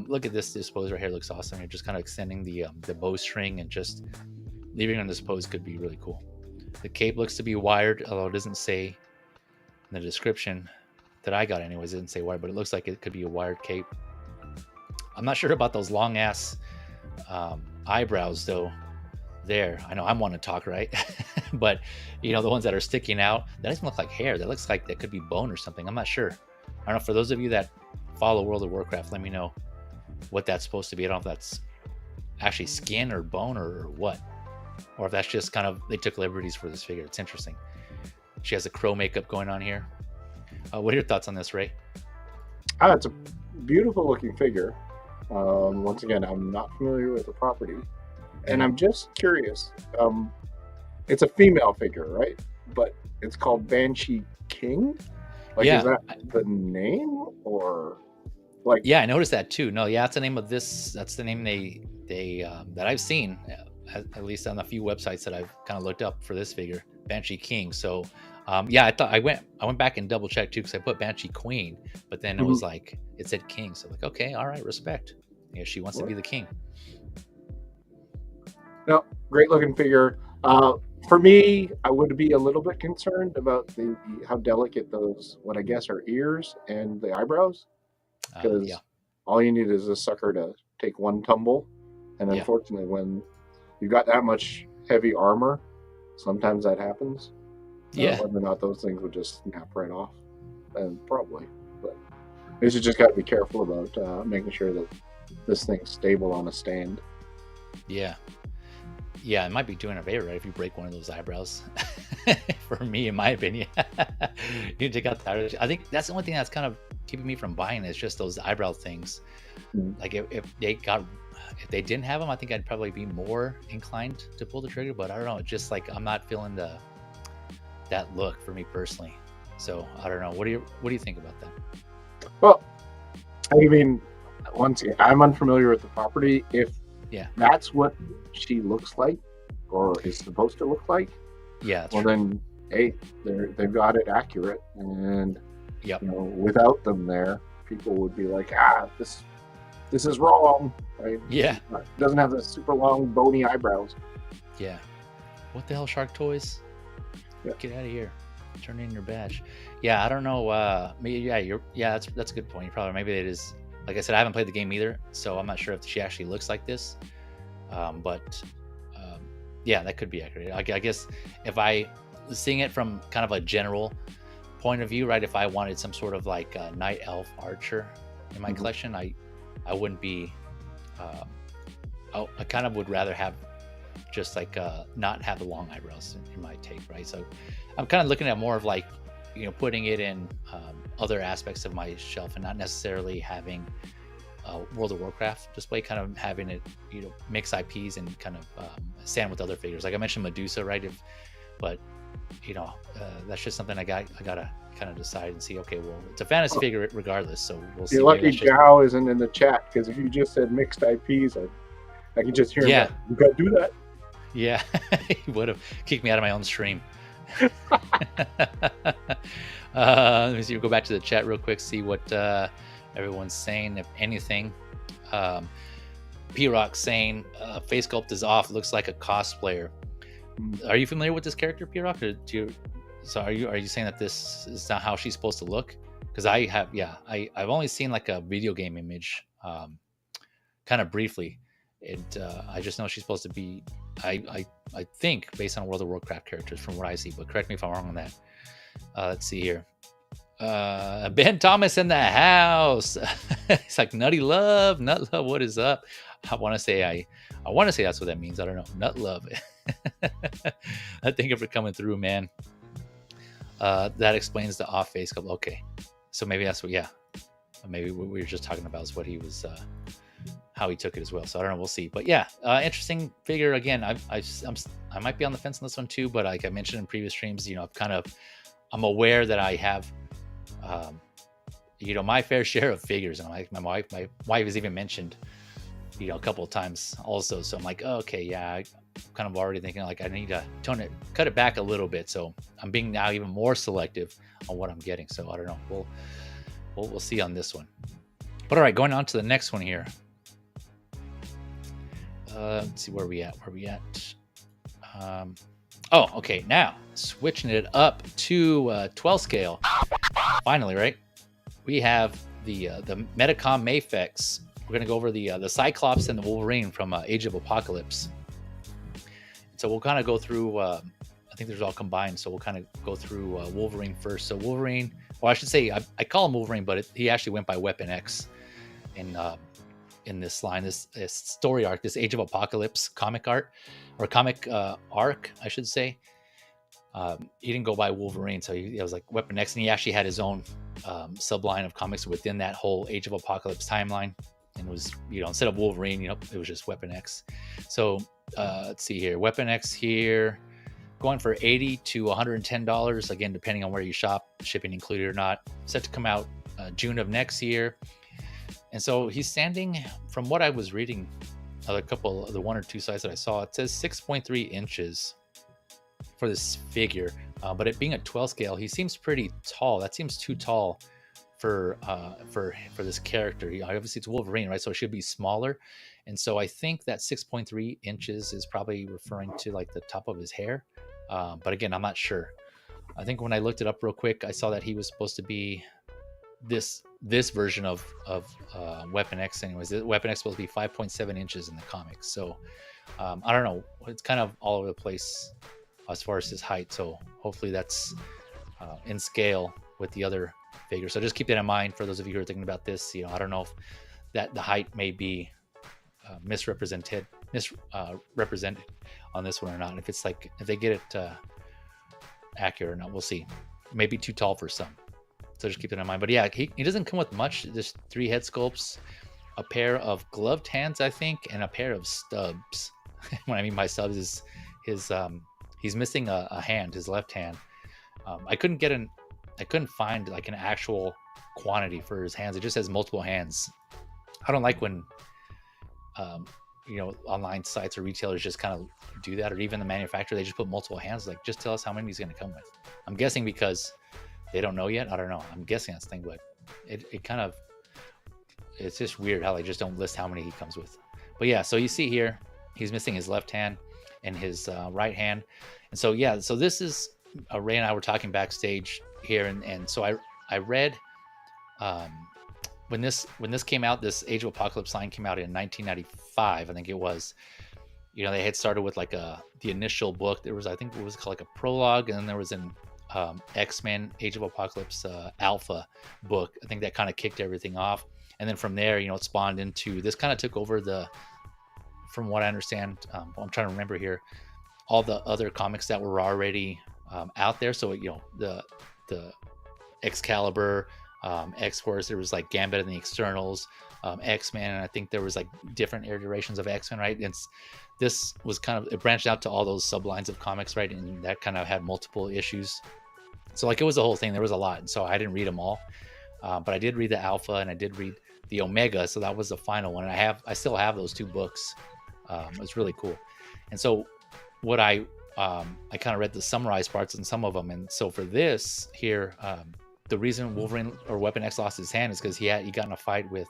Look at this pose right here. Looks awesome. You're just kind of extending the bowstring and just leaving it on this pose could be really cool. The cape looks to be wired, although it doesn't say in the description that I got anyways. It didn't say wired, but it looks like it could be a wired cape. I'm not sure about those long ass eyebrows though. There, I know I'm one to talk, right? But the ones that are sticking out, that doesn't look like hair. That looks like that could be bone or something. I'm not sure. I don't know. For those of you that follow World of Warcraft, let me know what that's supposed to be. I don't know if that's actually skin or bone or what, or if that's just kind of they took liberties for this figure. It's interesting. She has a crow makeup going on here. What are your thoughts on this, Ray? It's a beautiful looking figure. Once again, I'm not familiar with the property. And I'm just curious. It's a female figure, right? But it's called Banshee King. Yeah. Is that the name or like? Yeah, I noticed that too. No, yeah, that's the name of this. That's the name they that I've seen, at least on a few websites that I've kind of looked up for this figure, Banshee King. So, yeah, I thought I went back and double checked too because I put Banshee Queen, but then it was like it said King. So like, okay, all right, respect. Yeah, she wants to be the king. No, great looking figure. For me, I would be a little bit concerned about how delicate those, what I guess are ears and the eyebrows, because all you need is a sucker to take one tumble, and unfortunately, when you got that much heavy armor, sometimes that happens. Whether or not those things would just snap right off, and probably, but you just got to be careful about making sure that this thing's stable on a stand. Yeah, it might be doing a favor, right? If you break one of those eyebrows. For me, in my opinion, you need to take out the eyebrows. I think that's the only thing that's kind of keeping me from buying is just those eyebrow things. Like if they didn't have them, I think I'd probably be more inclined to pull the trigger. But I don't know, it's just like I'm not feeling that look for me personally. So I don't know. What do you think about that? Well, I mean, once again, I'm unfamiliar with the property. If that's what she looks like or is supposed to look like, well then hey, they've got it accurate, and Yep. without them there, people would be like, this is wrong. Right? Yeah. It doesn't have the super long bony eyebrows. Yeah. What the hell, Shark Toys? Yeah. Get out of here. Turn in your badge. Yeah, I don't know. Maybe, yeah, that's a good point. Maybe it is. Like I said, I haven't played the game either, so I'm not sure if she actually looks like this. But yeah, that could be accurate. I guess if I was seeing it from kind of a general point of view, right? If I wanted some sort of like a night elf archer in my collection, I wouldn't be. I kind of would rather have just like not have the long eyebrows in my take, right? So I'm kind of looking at more of like putting it in other aspects of my shelf and not necessarily having World of Warcraft display, kind of having it mix IPs and kind of stand with other figures. Like I mentioned Medusa, right? But that's just something I gotta kind of decide and see. Okay, well, it's a fantasy figure regardless, so we'll see. You're lucky Jao isn't in the chat, because if you just said mixed IPs, I can just hear him. Yeah, you gotta do that. Yeah, he would have kicked me out of my own stream. Let me see. We'll go back to the chat real quick, see what everyone's saying, if anything. P-Rock saying face sculpt is off, looks like a cosplayer. Are you familiar with this character, P-Rock? Or are you saying that this is not how she's supposed to look? Because I've only seen like a video game image, kind of briefly. I just know she's supposed to be, I think, based on World of Warcraft characters from what I see, but correct me if I'm wrong on that. Let's see here. Ben Thomas in the house. It's like Nut Love, what is up? I want to say that's what that means. I don't know. Nut Love. I thank you for coming through, man. That explains the off face. Okay, so maybe that's what. Yeah, maybe what we were just talking about is what he was. How he took it as well. So I don't know. We'll see. But yeah, interesting figure. Again, I might be on the fence on this one too. But like I mentioned in previous streams, I'm aware that I have, my fair share of figures, and my wife has even mentioned, a couple of times also. So I'm like, okay, yeah, I'm kind of already thinking like I need to cut it back a little bit. So I'm being now even more selective on what I'm getting. So I don't know. We'll see on this one. But all right, going on to the next one here. Let's see where we at. Okay. Now switching it up to 12 scale. Finally, right? We have the Medicom MAFEX. We're gonna go over the Cyclops and the Wolverine from Age of Apocalypse. So we'll kind of go through. I think there's all combined. So we'll kind of go through Wolverine first. So Wolverine, or I should say, I call him Wolverine, but he actually went by Weapon X in this line, this story arc, this Age of Apocalypse comic art, or comic arc, I should say. He didn't go by Wolverine, so he was like Weapon X, and he actually had his own subline of comics within that whole Age of Apocalypse timeline, and was, instead of Wolverine, it was just Weapon X. So let's see here, Weapon X here, going for $80 to $110, again, depending on where you shop, shipping included or not. Set to come out June of next year. And so he's standing, from what I was reading, a couple of the one or two sites that I saw, it says 6.3 inches for this figure. But it being a 12 scale, he seems pretty tall. That seems too tall for this character. Obviously it's Wolverine, right? So it should be smaller. And so I think that 6.3 inches is probably referring to like the top of his hair. But again, I'm not sure. I think when I looked it up real quick, I saw that he was supposed to be this version of Weapon X. Anyways, Weapon X is supposed to be 5.7 inches in the comics. So I don't know. It's kind of all over the place as far as his height. So hopefully that's in scale with the other figures. So just keep that in mind for those of you who are thinking about this. I don't know if that the height may be misrepresented on this one or not. If it's like, if they get it accurate or not, we'll see. Maybe too tall for some. So just keep that in mind. But yeah, he doesn't come with much. Just 3 head sculpts, a pair of gloved hands, I think, and a pair of stubs. What I mean by stubs is his he's missing a hand, his left hand. I couldn't find like an actual quantity for his hands. It just says multiple hands. I don't like when online sites or retailers just kind of do that, or even the manufacturer, they just put multiple hands, like, just tell us how many he's going to come with. I'm guessing because they don't know yet. I don't know. I'm guessing that's the thing, but it kind of, it's just weird how they just don't list how many he comes with. But yeah, so you see here, he's missing his left hand and his right hand. And so, yeah, so this is, Ray and I were talking backstage here. And so I read, when this came out, this Age of Apocalypse line came out in 1995, I think it was. They had started with like the initial book. There was, I think it was called like a prologue, and then there was an X-Men Age of Apocalypse Alpha book. I think that kind of kicked everything off. And then from there, it spawned into, this kind of took over from what I understand, I'm trying to remember here, all the other comics that were already out there. So, the Excalibur, X-Force, there was like Gambit and the Externals, X-Men, and I think there was like different iterations of X-Men, right? This was kind of, it branched out to all those sublines of comics, right? And that kind of had multiple issues. So like, it was a whole thing. There was a lot. And so I didn't read them all, but I did read the Alpha and I did read the Omega. So that was the final one. And I still have those two books. It's really cool. And so what I kind of read the summarized parts in some of them. And so for this here, the reason Wolverine or Weapon X lost his hand is because he got in a fight with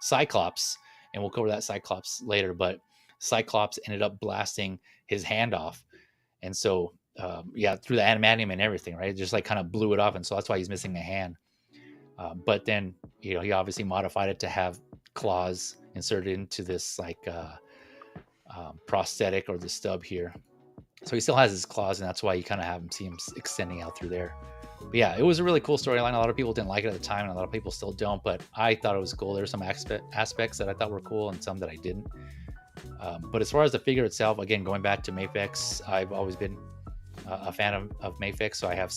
Cyclops, and we'll cover that Cyclops later. But Cyclops ended up blasting his hand off, and so through the adamantium and everything, right? It just like kind of blew it off, and so that's why he's missing a hand. But then he obviously modified it to have claws inserted into this like prosthetic or the stub here. So he still has his claws, and that's why you kind of see him extending out through there. But yeah, it was a really cool storyline. A lot of people didn't like it at the time, and a lot of people still don't, but I thought it was cool. There were some aspects that I thought were cool and some that I didn't. But as far as the figure itself, again, going back to MAFEX, I've always been a fan of MAFEX, so I have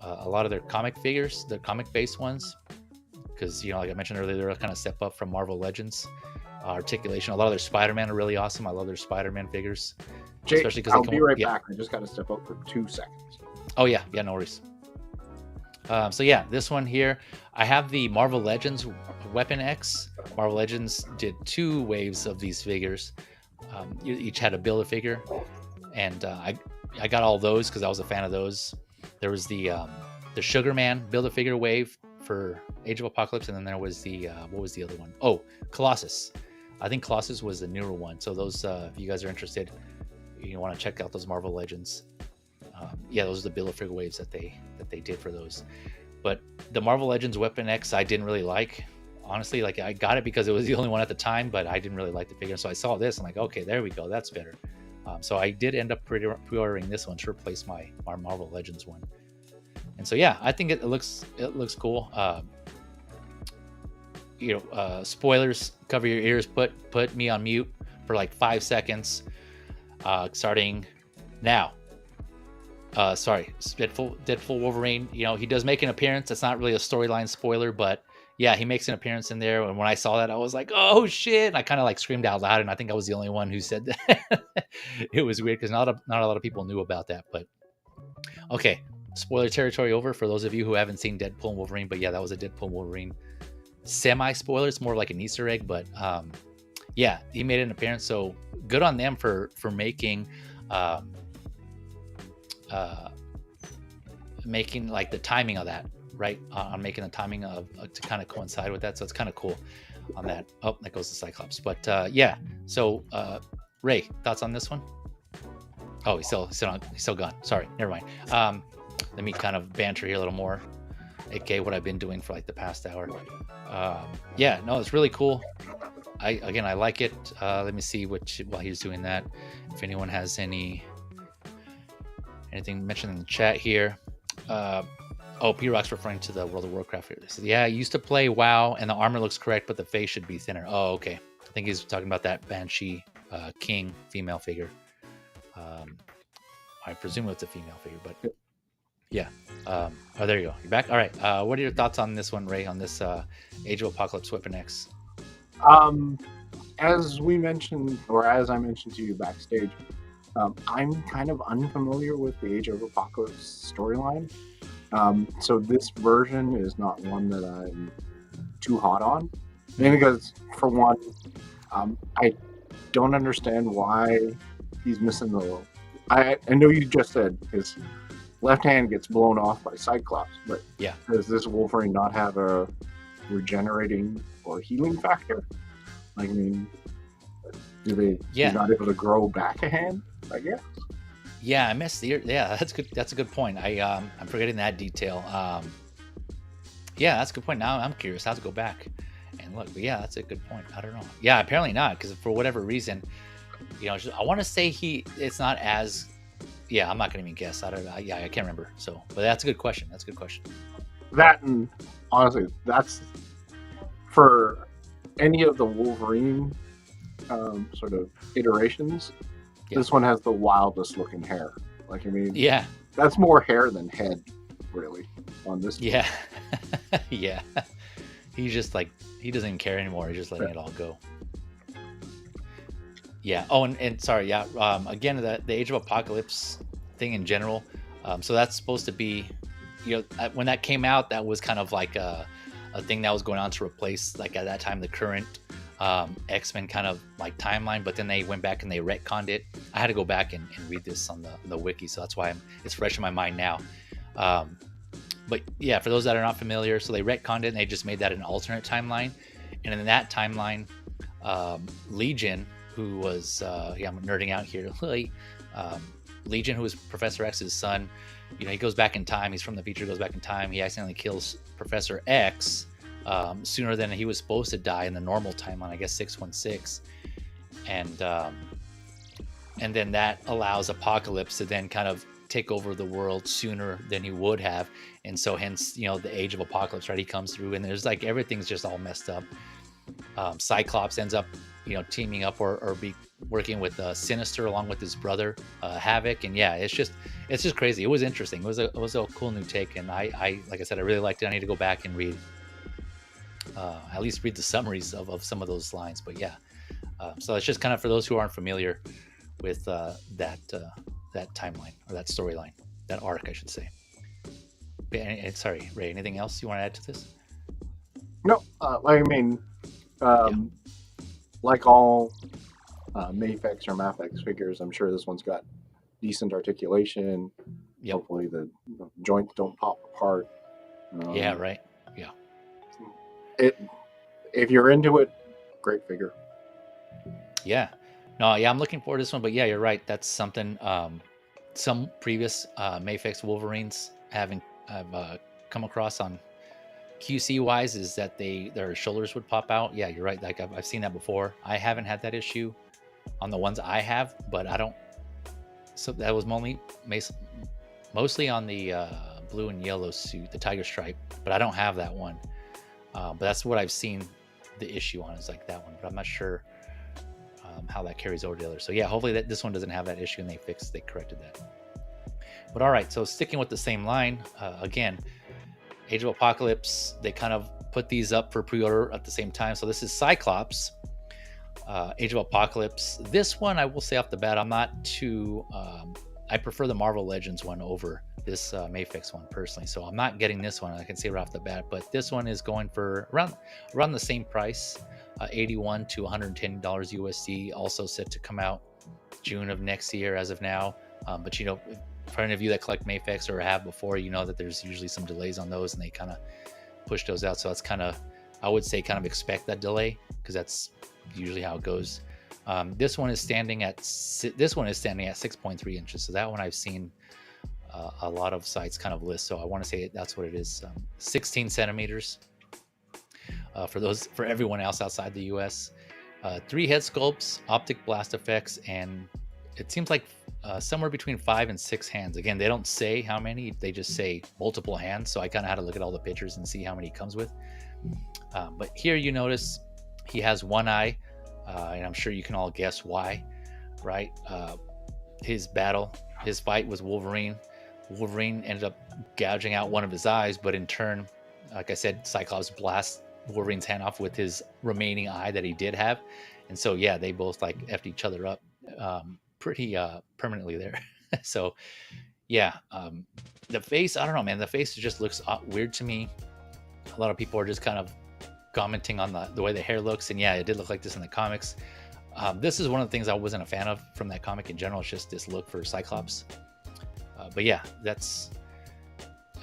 a lot of their comic figures, the comic-based ones, because, like I mentioned earlier, they're a kind of step up from Marvel Legends. Articulation, a lot of their Spider-Man are really awesome. I love their Spider-Man figures. Jake, especially because I'll be right back. I just got to step up for 2 seconds. Oh, yeah, no worries. So yeah, this one here, I have the Marvel Legends Weapon X. Marvel Legends did 2 waves of these figures. Each had a Build-A-Figure, and I got all those because I was a fan of those. There was the Sugar Man Build-A-Figure wave for Age of Apocalypse, and then there was the what was the other one? Oh, Colossus. I think Colossus was the newer one. So those, if you guys are interested, you want to check out those Marvel Legends. Those are the Build-A-Figure waves that they did for those. But the Marvel Legends Weapon X, I didn't really like. Honestly, like, I got it because it was the only one at the time, but I didn't really like the figure. So I saw this, I'm like, okay, there we go, that's better. So I did end up pre-ordering this one to replace my Marvel Legends one. And so yeah, I think it looks cool. Spoilers, cover your ears. Put me on mute for like 5 seconds, starting now. Sorry, Deadpool Wolverine. He does make an appearance. It's not really a storyline spoiler, but yeah, he makes an appearance in there. And when I saw that, I was like, "Oh shit!" And I kind of like screamed out loud, and I think I was the only one who said that. It was weird because not a lot of people knew about that. But okay, spoiler territory over for those of you who haven't seen Deadpool and Wolverine. But yeah, that was a Deadpool Wolverine semi-spoiler. It's more like an Easter egg, but yeah, he made an appearance. So good on them for making making like the timing of that right, on making the timing of to kind of coincide with that. So it's kind of cool on that. Oh, that goes to Cyclops. But yeah, so Ray, thoughts on this one? Oh, he's still gone. Sorry, never mind. Let me kind of banter here a little more, aka what I've been doing for like the past hour. Yeah, no, it's really cool. I like it. Let me see while he's doing that, if anyone has anything mentioned in the chat here. P-Rock's referring to the World of Warcraft here. So, yeah, I used to play WoW, and the armor looks correct, but the face should be thinner. Oh, okay. I think he's talking about that Banshee King female figure. I presume it's a female figure, but yeah. There you go. You're back? All right. What are your thoughts on this one, Ray, on this Age of Apocalypse Weapon X? As we mentioned, or as I mentioned to you backstage, I'm kind of unfamiliar with the Age of Apocalypse storyline. So this version is not one that I'm too hot on. Mainly because, for one, I don't understand why he's missing the. I know you just said his left hand gets blown off by Cyclops, but Yeah. does this Wolverine not have a regenerating or healing factor? Like, I mean, Yeah. he's not able to grow back a hand? I guess. Yeah, I missed the. Yeah, that's good. That's a good point. I'm forgetting that detail. Yeah, that's a good point. Now I'm curious. I have to go back and look. But yeah, that's a good point. I don't know. Yeah, apparently not, because for whatever reason, I want to say it's not as. Yeah, I'm not gonna even guess. I don't. Yeah, I can't remember. So, but that's a good question. That's a good question. That, and honestly, that's for any of the Wolverine sort of iterations. Yeah. This one has the wildest looking hair. Like, I mean, Yeah, that's more hair than head, really, on this. yeah, yeah. He's just like, he doesn't even care anymore. He's just letting it all go. Yeah. Oh, and sorry. Yeah. Again, the Age of Apocalypse thing in general. So that's supposed to be, when that came out, that was kind of like a thing that was going on to replace, like at that time, the current X-Men kind of like timeline. But then they went back and they retconned it. I had to go back and read this on the wiki, so that's why it's fresh in my mind now. But yeah, for those that are not familiar, so they retconned it and they just made that an alternate timeline. And in that timeline, Legion, who was I'm nerding out here. Legion, who was Professor X's son, he goes back in time. He's from the future, goes back in time. He accidentally kills Professor X sooner than he was supposed to die in the normal timeline, I guess 616. And then that allows Apocalypse to then kind of take over the world sooner than he would have. And so hence, the Age of Apocalypse, right? He comes through and there's like, everything's just all messed up. Cyclops ends up, teaming up or be working with Sinister along with his brother Havoc, and yeah, it's just crazy. It was interesting. It was a cool new take, and I like I said, I really liked it. I need to go back and read at least read the summaries of some of those lines. But yeah, so it's just kind of for those who aren't familiar with that timeline or that storyline, that arc, I should say. But, sorry, Ray, anything else you want to add to this? No, like all MAFEX or MAFEX figures, I'm sure this one's got decent articulation. Yep. Hopefully the joints don't pop apart. Yeah, right. Yeah. If you're into it, great figure. Yeah. No, yeah, I'm looking forward to this one, but yeah, you're right. That's something some previous MAFEX Wolverines have come across on QC wise, is that their shoulders would pop out. Yeah, you're right. Like I've seen that before. I haven't had that issue on the ones I have, but I don't. So that was mostly on the blue and yellow suit, the tiger stripe, but I don't have that one. But that's what I've seen the issue on, is like that one, but I'm not sure how that carries over to the other. So yeah, hopefully that this one doesn't have that issue and they corrected that. But all right, so sticking with the same line, again, Age of Apocalypse, they kind of put these up for pre-order at the same time. So this is Cyclops, Age of Apocalypse. This one, I will say off the bat, I'm not too... I prefer the Marvel Legends one over this MAFEX one personally. So I'm not getting this one, I can say right off the bat. But this one is going for around the same price, $81 to $110 USD. Also set to come out June of next year as of now. But for any of you that collect MAFEX or have before, that there's usually some delays on those, and they kind of push those out. So that's kind of, I would say, kind of expect that delay, because that's usually how it goes. This one is standing at 6.3 inches. So that one I've seen a lot of sites kind of list. So I want to say that's what it is. 16 centimeters for everyone else outside the US. 3 head sculpts, optic blast effects, and it seems like somewhere between 5 and 6 hands. Again, they don't say how many, they just say multiple hands. So I kind of had to look at all the pictures and see how many he comes with. But here you notice he has one eye, and I'm sure you can all guess why, right? His fight was Wolverine. Wolverine ended up gouging out one of his eyes, but in turn, like I said, Cyclops blasts Wolverine's hand off with his remaining eye that he did have. And so, yeah, they both like effed each other up pretty permanently there. So yeah, the face, I don't know, man, the face just looks weird to me. A lot of people are just kind of commenting on the way the hair looks, and yeah, it did look like this in the comics. This is one of the things I wasn't a fan of from that comic in general. It's just this look for Cyclops. But yeah, that's.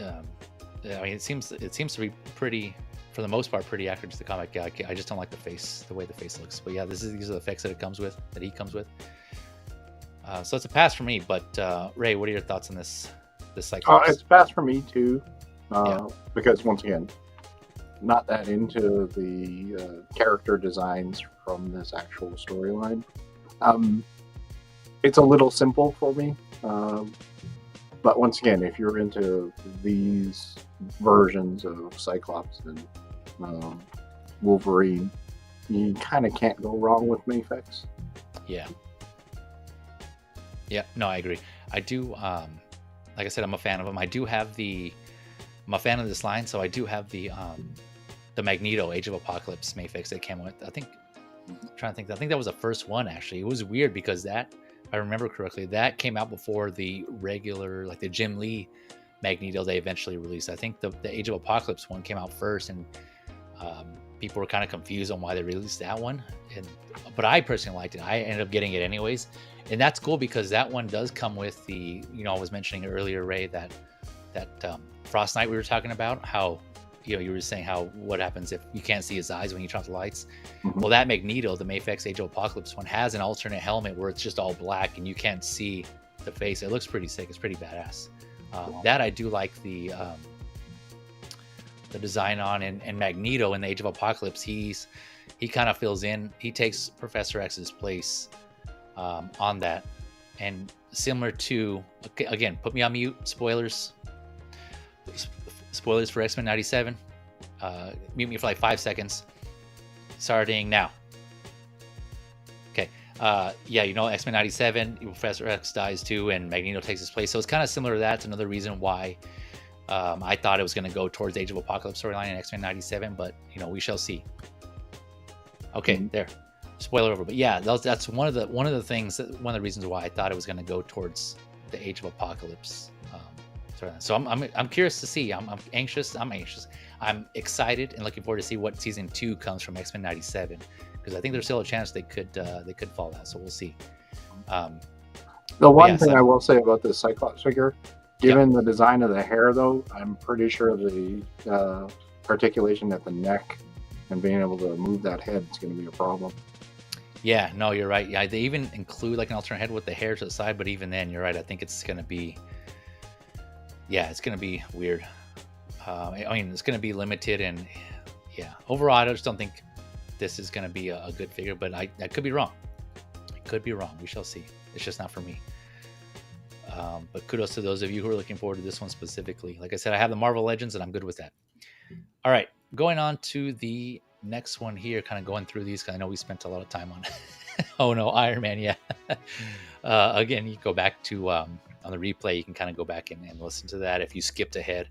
I mean, it seems to be pretty, for the most part, pretty accurate to the comic. Yeah, I just don't like the way the face looks. But yeah, these are the effects that he comes with. So it's a pass for me. But Ray, what are your thoughts on this Cyclops? It's a pass for me too, Yeah. because once again, not that into the character designs from this actual storyline. It's a little simple for me. But once again, if you're into these versions of Cyclops and Wolverine, you kind of can't go wrong with MAFEX. Yeah. Yeah, no, I agree. I do, like I said, I'm a fan of them. I'm a fan of this line, so I do have the Magneto Age of Apocalypse MAFEX that came with. I think that was the first one, actually. It was weird because that, if I remember correctly, that came out before the regular, like the Jim Lee Magneto they eventually released. I think the Age of Apocalypse one came out first, and people were kind of confused on why they released that one. But I personally liked it. I ended up getting it anyways, and that's cool because that one does come with the, I was mentioning earlier, Ray, that Frost Knight we were talking about, how you were saying what happens if you can't see his eyes when you turn off the lights. Mm-hmm. Well, that Magneto, the MAFEX Age of Apocalypse one, has an alternate helmet where it's just all black and you can't see the face. It looks pretty sick. It's pretty badass. That I do like the design on, and Magneto in the Age of Apocalypse, he kind of fills in. He takes Professor X's place on that, and similar to, again, put me on mute. Spoilers for X-Men 97. Mute me for like 5 seconds. Starting now. Okay. X-Men 97, Professor X dies too, and Magneto takes his place. So it's kind of similar to that. It's another reason why I thought it was going to go towards Age of Apocalypse storyline in X-Men 97, but we shall see. Okay, there. Spoiler over. But yeah, that's one of the things, one of the reasons why I thought it was going to go towards the Age of Apocalypse. So I'm curious to see. I'm anxious. I'm excited and looking forward to see what season 2 comes from X-Men 97, because I think there's still a chance they could fall out. So we'll see. The one thing I will say about this Cyclops figure, given the design of the hair, though, I'm pretty sure the articulation at the neck and being able to move that head is going to be a problem. Yeah, no, you're right. Yeah, they even include like an alternate head with the hair to the side, but even then, you're right. I think it's going to be. Yeah, it's going to be weird. It's going to be limited, and overall, I just don't think this is going to be a good figure, but I could be wrong. We shall see. It's just not for me. But kudos to those of you who are looking forward to this one specifically. Like I said, I have the Marvel Legends, and I'm good with that. All right, going on to the next one here, kind of going through these, because I know we spent a lot of time on Hono Iron Man, yeah. Again, you go back to... on the replay, you can kind of go back and listen to that if you skipped ahead,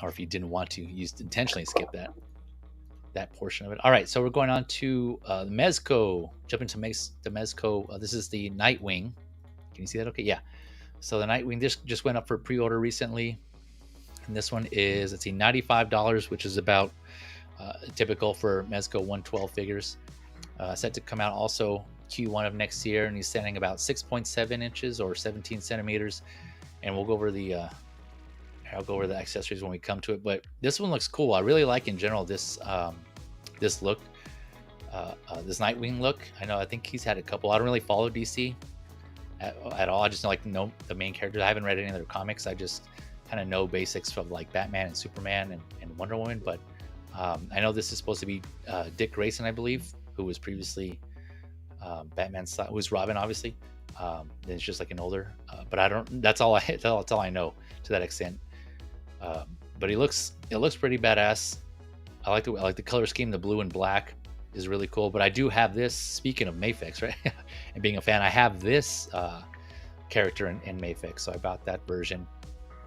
or if you didn't want to, you intentionally skip that portion of it. All right, so we're going on to the Mezco. Jump into the Mezco. This is the Nightwing. Can you see that? Okay, yeah. So the Nightwing just went up for pre-order recently, and this one is, let's see, $95, which is about typical for Mezco 112 figures. Set to come out also Q1 of next year, and he's standing about 6.7 inches or 17 centimeters. And we'll go over I'll go over the accessories when we come to it. But this one looks cool. I really like in general this look, this Nightwing look. I think he's had a couple. I don't really follow DC at all. I just know the main characters. I haven't read any of their comics. I just kind of know basics from like Batman and Superman and Wonder Woman. But I know this is supposed to be Dick Grayson, I believe, who was previously Batman's, who was Robin, obviously. Then it's just like an older, but I don't. That's all I know to that extent. But it looks pretty badass. I like the color scheme. The blue and black is really cool. But I do have this. Speaking of MAFEX, right, and being a fan, I have this character in MAFEX, so I bought that version.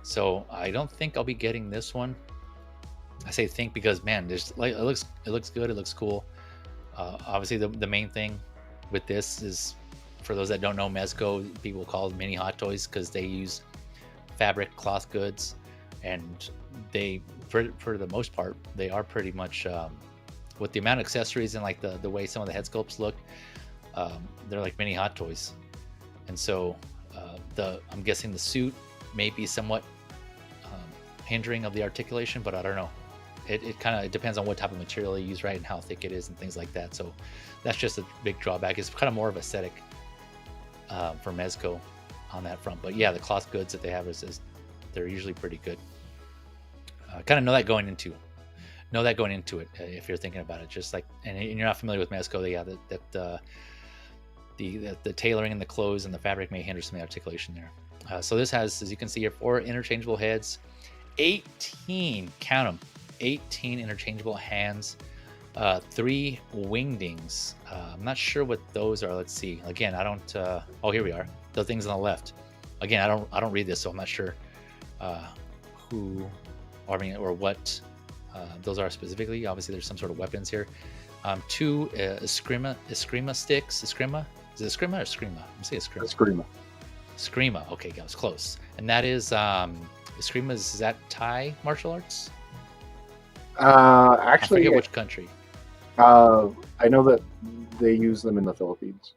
So I don't think I'll be getting this one. I say think because, man, there's like it looks good. It looks cool. Obviously, the main thing with this is, for those that don't know, Mezco, people call it mini hot toys because they use fabric cloth goods. and they, for the most part, they are pretty much with the amount of accessories and like the way some of the head sculpts look, they're like mini Hot Toys. And so I'm guessing the suit may be somewhat hindering of the articulation, but I don't know. It kind of depends on what type of material they use, right, and how thick it is and things like that. So that's just a big drawback. It's kind of more of aesthetic for Mezco on that front. But yeah, the cloth goods that they have is they're usually pretty good. Kind of know that going into it if you're thinking about it. Just like, and you're not familiar with Mezco, yeah, the tailoring and the clothes and the fabric may hinder some of the articulation there. So this has, as you can see here, 4 interchangeable heads, 18, count them, 18 interchangeable hands, 3 wingdings. I'm not sure what those are. Let's see. Again, I don't. Oh, here we are. The things on the left. Again, I don't read this, so I'm not sure who, or what those are specifically. Obviously, there's some sort of weapons here. 2 Eskrima sticks. Eskrima? Is it Eskrima or Screama? I'm saying Eskrima. Screama. Okay, that was close. And that is Eskrima. Is that Thai martial arts? Actually, I forget which country. I know that they use them in the Philippines.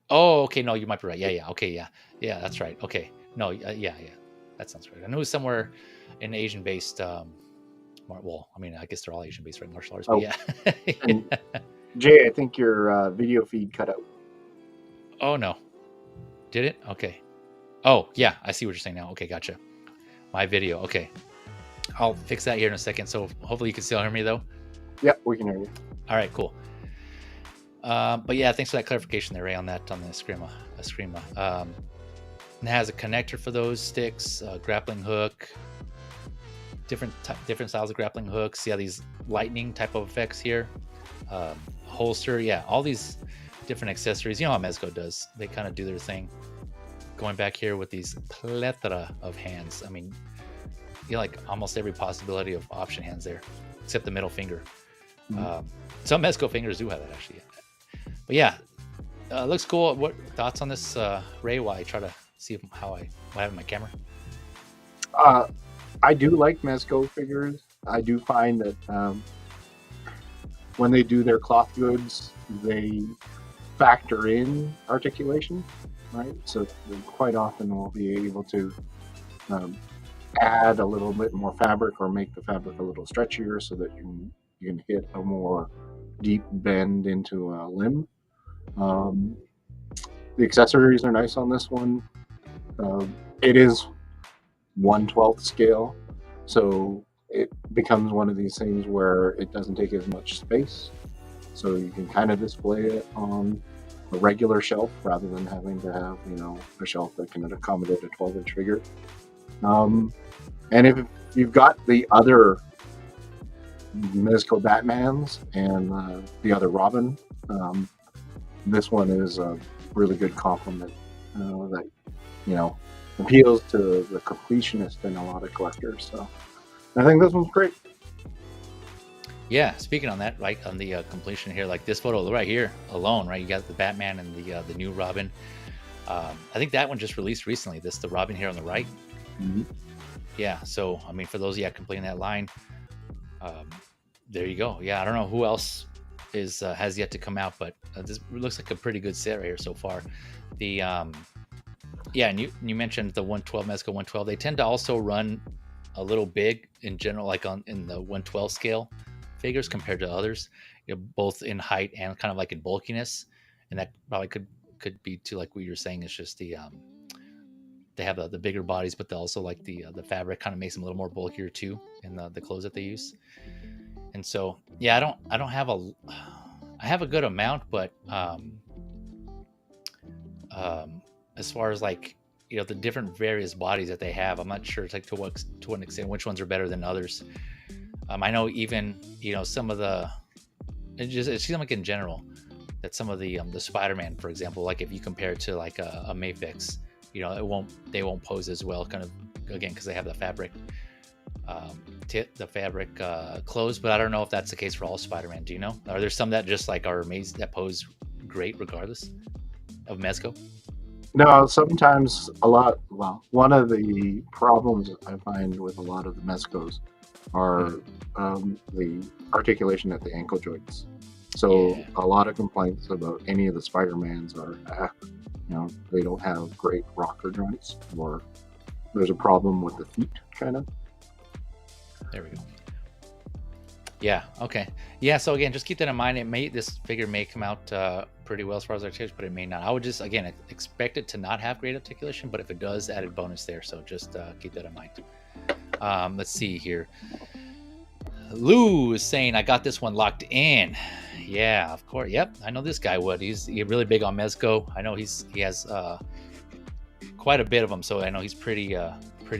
Oh, okay. No, you might be right. Yeah. Okay, yeah. That's right. Okay. No, yeah. That sounds right. I know it was somewhere in Asian-based. Well, I mean, I guess they're all Asian-based, right? Martial arts. But yeah. And Jay, I think your video feed cut out. Oh no, did it? Okay. Oh yeah, I see what you're saying now. Okay, gotcha. My video. Okay, I'll fix that here in a second. So hopefully you can still hear me though. Yep, we can hear you. All right, cool. But yeah, thanks for that clarification there, Ray, on that, on the Eskrima. It has a connector for those sticks, grappling hook, different styles of grappling hooks. Yeah, these lightning type of effects here. Holster, yeah, all these different accessories. You know how Mezco does. They kind of do their thing. Going back here with these plethora of hands. I mean, you know, like almost every possibility of option hands there, except the middle finger. Mm-hmm. Some Mezco fingers do have that actually. But yeah, looks cool. What thoughts on this, Ray? While I try to see what I have in my camera. I do like Mezco figures. I do find that when they do their cloth goods, they factor in articulation, right? So quite often we'll be able to add a little bit more fabric or make the fabric a little stretchier so that you can hit a more deep bend into a limb. The accessories are nice on this one. It is 1/12 scale, so it becomes one of these things where it doesn't take as much space. So you can kind of display it on a regular shelf rather than having to have, a shelf that can accommodate a 12-inch figure. And if you've got the other Mezco Batmans and the other Robin, this one is a really good complement that, appeals to the completionist and a lot of collectors. So I think this one's great. Yeah, speaking on that, right, on the completion here, like this photo right here alone, right, you got the Batman and the new Robin. I think that one just released recently, the Robin here on the right. Mm-hmm. Yeah, so I mean, for those completing that line, there you go. Yeah, I don't know who else has yet to come out, but this looks like a pretty good set right here so far. The yeah, and you mentioned the 112 Mezco 112. They tend to also run a little big in general, like in the 112 scale figures compared to others, both in height and kind of like in bulkiness, and that probably could be to like what you're saying. It's just they have the bigger bodies, but they also like the fabric kind of makes them a little more bulkier too in the clothes that they use. And so yeah, I don't have I have a good amount, but as far as like the different various bodies that they have, I'm not sure like to what extent which ones are better than others. I know even some of it seems like in general that some of the Spider-Man, for example, like if you compare it to like a MAFEX, they won't pose as well, kind of again because they have the fabric clothes. But I don't know if that's the case for all Spider-Man. Do you know? Are there some that just like are amazing that pose great regardless of Mezco? No, sometimes one of the problems I find with a lot of the Mezcos are the articulation at the ankle joints. So Yeah. a lot of complaints about any of the Spider-Mans are, they don't have great rocker joints, or there's a problem with the feet, kind of. There we go. Yeah. Okay. Yeah. So again, just keep that in mind. This figure may come out pretty well as far as articulation, but it may not. I would just again expect it to not have great articulation, but if it does, added bonus there. So just keep that in mind. Let's see here. Lou is saying, I got this one locked in. Yeah, of course. Yep, I know this guy would. He's really big on Mezco. I know he has quite a bit of them, so I know he's pretty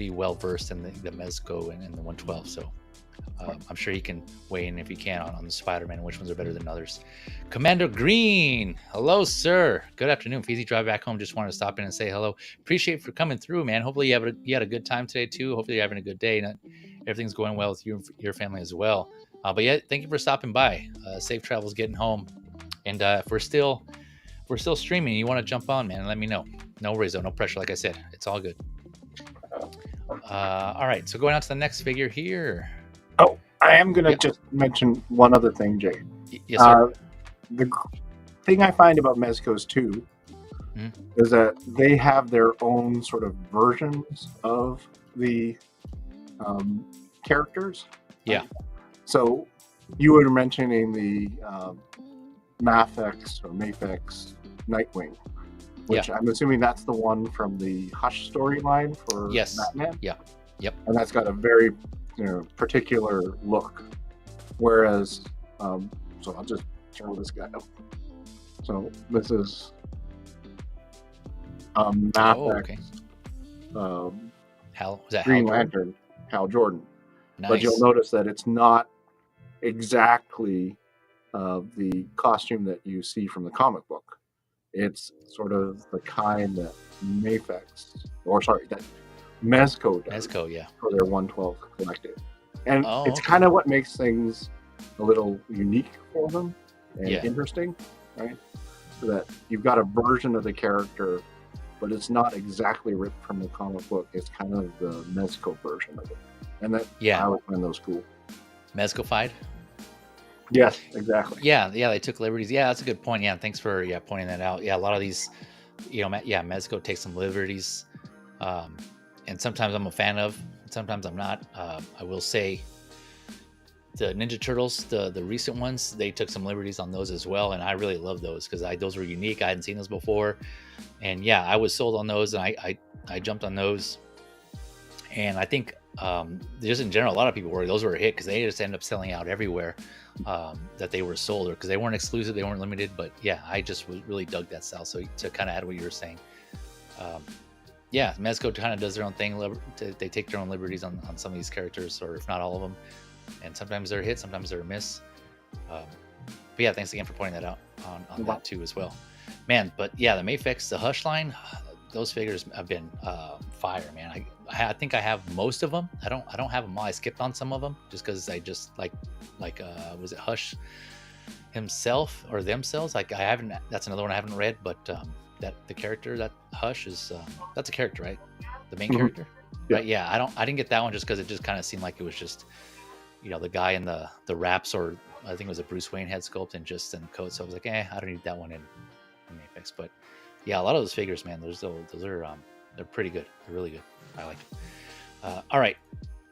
well versed in the Mezco and the 112. So I'm sure he can weigh in if he can on the Spider-Man, which ones are better than others. Commander Green, hello, sir. Good afternoon. Feezy drive back home. Just wanted to stop in and say hello. Appreciate for coming through, man. Hopefully you had a good time today too. Hopefully you're having a good day and everything's going well with you and your family as well. But yeah, thank you for stopping by. Safe travels getting home. And if we're still streaming, you want to jump on, man, let me know. No worries though, no pressure. Like I said, it's all good. All right, so going on to the next figure here. Oh, I am going to just mention one other thing, Jay. Yes, sir. The thing I find about Mezcos too is that they have their own sort of versions of the characters. Yeah. So you were mentioning the MAFEX Nightwing, which I'm assuming that's the one from the Hush storyline for Batman. Yeah. Yep. And that's got a very particular look. Whereas, so I'll just show this guy up. So this is MAFEX Green Lantern, Hal Jordan. Nice. But you'll notice that it's not exactly the costume that you see from the comic book. It's sort of the kind that that Mezco does for their 112 collective. And it's kind of what makes things a little unique for them and interesting, right? So that you've got a version of the character, but it's not exactly ripped from the comic book. It's kind of the Mezco version of it. And that I would find those cool. Mezco-fied? Yes, exactly. Yeah, they took liberties. Yeah, that's a good point. Yeah, thanks for pointing that out. Yeah, a lot of these, Mezco takes some liberties, and sometimes I'm a fan of, sometimes I'm not. I will say, the Ninja Turtles, the recent ones, they took some liberties on those as well, and I really love those because those were unique. I hadn't seen those before, and I was sold on those, and I jumped on those, and I think just in general, a lot of people those were a hit because they just ended up selling out everywhere that they were sold, or because they weren't exclusive, they weren't limited. But I just really dug that style. So to kind of add what you were saying, Mezco kind of does their own thing. They take their own liberties on some of these characters, or if not all of them. And sometimes they're a hit, sometimes they're a miss. But thanks again for pointing that out on that too as well, man. But the MAFEX, the Hush line, those figures have been fire, man. I think I have most of them. I don't have them all. I skipped on some of them just because I just like was it Hush himself or themselves? Like I haven't. That's another one I haven't read. But that the character that Hush is that's a character, right? The main character. Yeah. But I didn't get that one just because it just kind of seemed like it was just the guy in the wraps, or I think it was a Bruce Wayne head sculpt and just in the coat. So I was like, I don't need that one in MAFEX. But a lot of those figures, man, those are they're pretty good. They're really good. I like it. All right,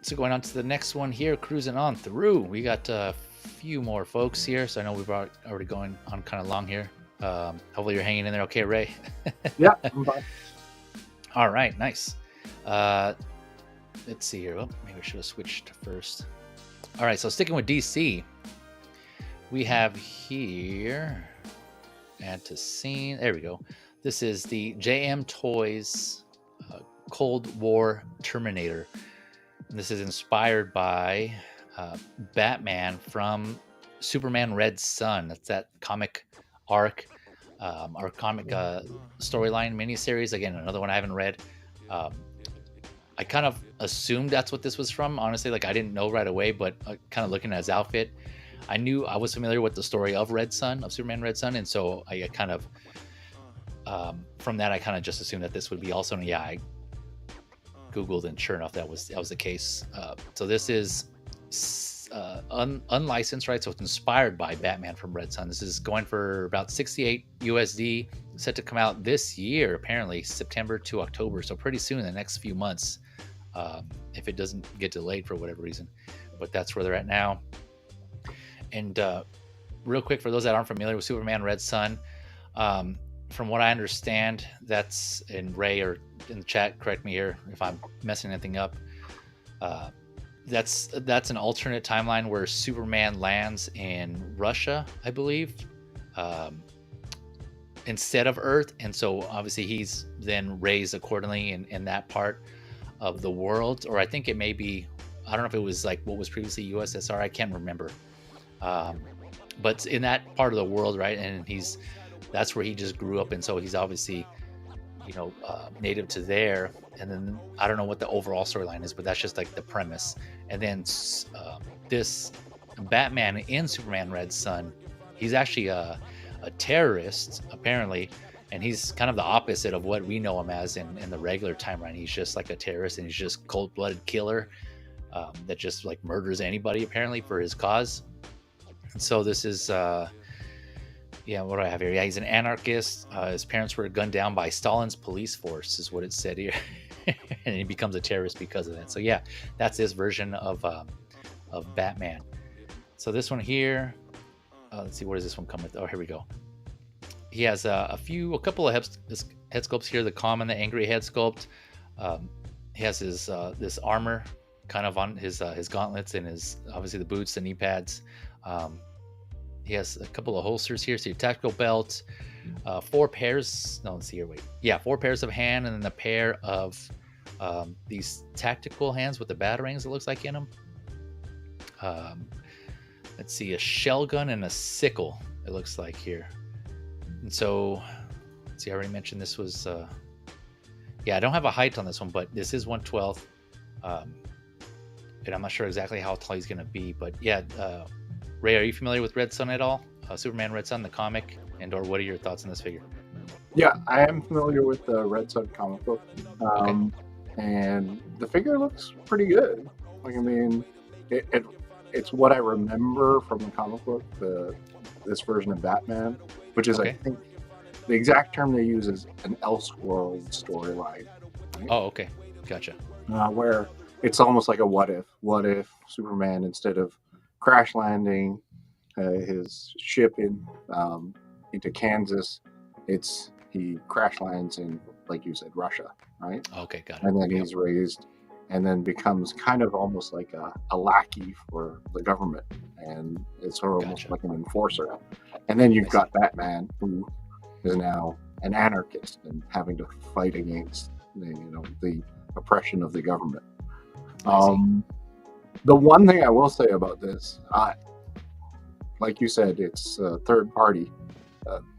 so going on to the next one here, cruising on through. We got a few more folks here, so I know we've already going on kind of long here. Hopefully you're hanging in there, okay, Ray? Yeah, I'm fine. All right, nice. Let's see here. Oh, maybe I should have switched first. All right, so sticking with DC, we have here, add to scene. There we go. This is the JMToys Cold War Terminator. And this is inspired by Batman from Superman Red Sun. That's that comic arc, our comic storyline miniseries. Again, another one I haven't read. I kind of assumed that's what this was from. Honestly, I didn't know right away, but kind of looking at his outfit, I was familiar with the story of Red Sun, of Superman Red Sun, and so I kind of from that, I kind of just assumed that this would be also, and yeah, I Googled, and sure enough, that was the case. So this is unlicensed, right? So it's inspired by Batman from Red Sun. This is going for about 68 USD, set to come out this year, apparently September to October. So pretty soon, in the next few months, if it doesn't get delayed for whatever reason. But that's where they're at now. And real quick, for those that aren't familiar with Superman Red Sun, from what I understand, that's, and Ray or in the chat, correct me here if I'm messing anything up. That's an alternate timeline where Superman lands in Russia, I believe, instead of Earth, and so obviously he's then raised accordingly in that part of the world. Or I think it may be, I don't know if it was like what was previously USSR. I can't remember, but in that part of the world, right? And that's where he just grew up, and so he's obviously, native to there. And then I don't know what the overall storyline is, but that's just like the premise. And then this Batman in Superman Red Sun, he's actually a terrorist apparently, and he's kind of the opposite of what we know him as in the regular timeline. He's just like a terrorist, and he's just cold-blooded killer that just like murders anybody apparently for his cause. And so this is what do I have here? Yeah, he's an anarchist. His parents were gunned down by Stalin's police force, is what it said here. And he becomes a terrorist because of that. So yeah, that's his version of Batman. So this one here, let's see, what does this one come with? Oh, here we go. He has a couple of head sculpts here, the calm and the angry head sculpt. He has his this armor kind of on his gauntlets, and his obviously the boots, the knee pads. He has a couple of holsters here. So your tactical belt, 4 pairs. No, let's see here. Wait. Yeah, 4 pairs of hand, and then a pair of these tactical hands with the batarangs, it looks like, in them. Let's see, a shell gun and a sickle, it looks like here. And so, let's see, I already mentioned this was, I don't have a height on this one, but this is 1/12. And I'm not sure exactly how tall he's going to be, but yeah, Ray, are you familiar with Red Sun at all? Superman Red Sun, the comic, or what are your thoughts on this figure? Yeah, I am familiar with the Red Sun comic book, and the figure looks pretty good. Like, I mean, it's what I remember from the comic book, this version of Batman, which is, I think, the exact term they use is an Elseworld storyline. Right? Oh, okay, gotcha. Where it's almost like a what if Superman, instead of crash landing his ship into Kansas, he crash lands in, like you said, Russia, right? Okay, got it. And then he's raised, and then becomes kind of almost like a lackey for the government, and it's sort of almost like an enforcer. And then you've got Batman, who is now an anarchist and having to fight against the oppression of the government. The one thing I will say about this, like you said, it's third party.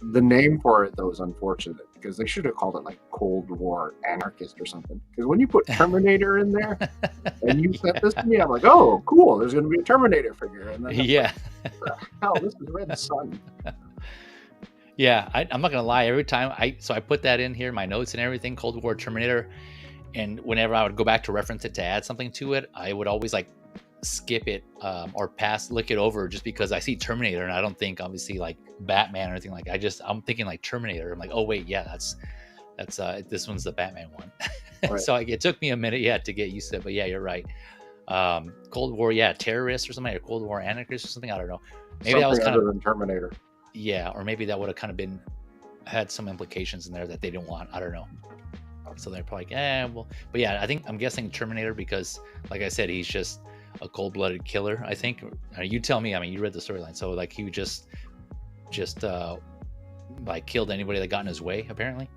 The name for it, though, is unfortunate, because they should have called it like Cold War Anarchist or something. Because when you put Terminator in there, and you sent this to me, I'm like, oh, cool, there's going to be a Terminator figure. And then like, what the hell, this is Red Sun. Yeah, I'm not going to lie. Every time I put that in here, my notes and everything, Cold War Terminator, and whenever I would go back to reference it to add something to it, I would always like skip it or look it over, just because I see Terminator and I don't think obviously like Batman or anything. Like I'm thinking like Terminator. I'm like, oh wait, yeah, that's this one's the Batman one. Right. So it took me a minute to get used to it, but yeah, you're right. Cold War, terrorist or something, or Cold War anarchist or something, I don't know, maybe that was kind of Terminator. Yeah, or maybe that would have kind of had some implications in there that they didn't want, I don't know. So they're probably like, but yeah, I'm guessing Terminator, because like I said, he's just a cold-blooded killer, I think. You tell me. I mean, you read the storyline, so like he would just like killed anybody that got in his way, apparently.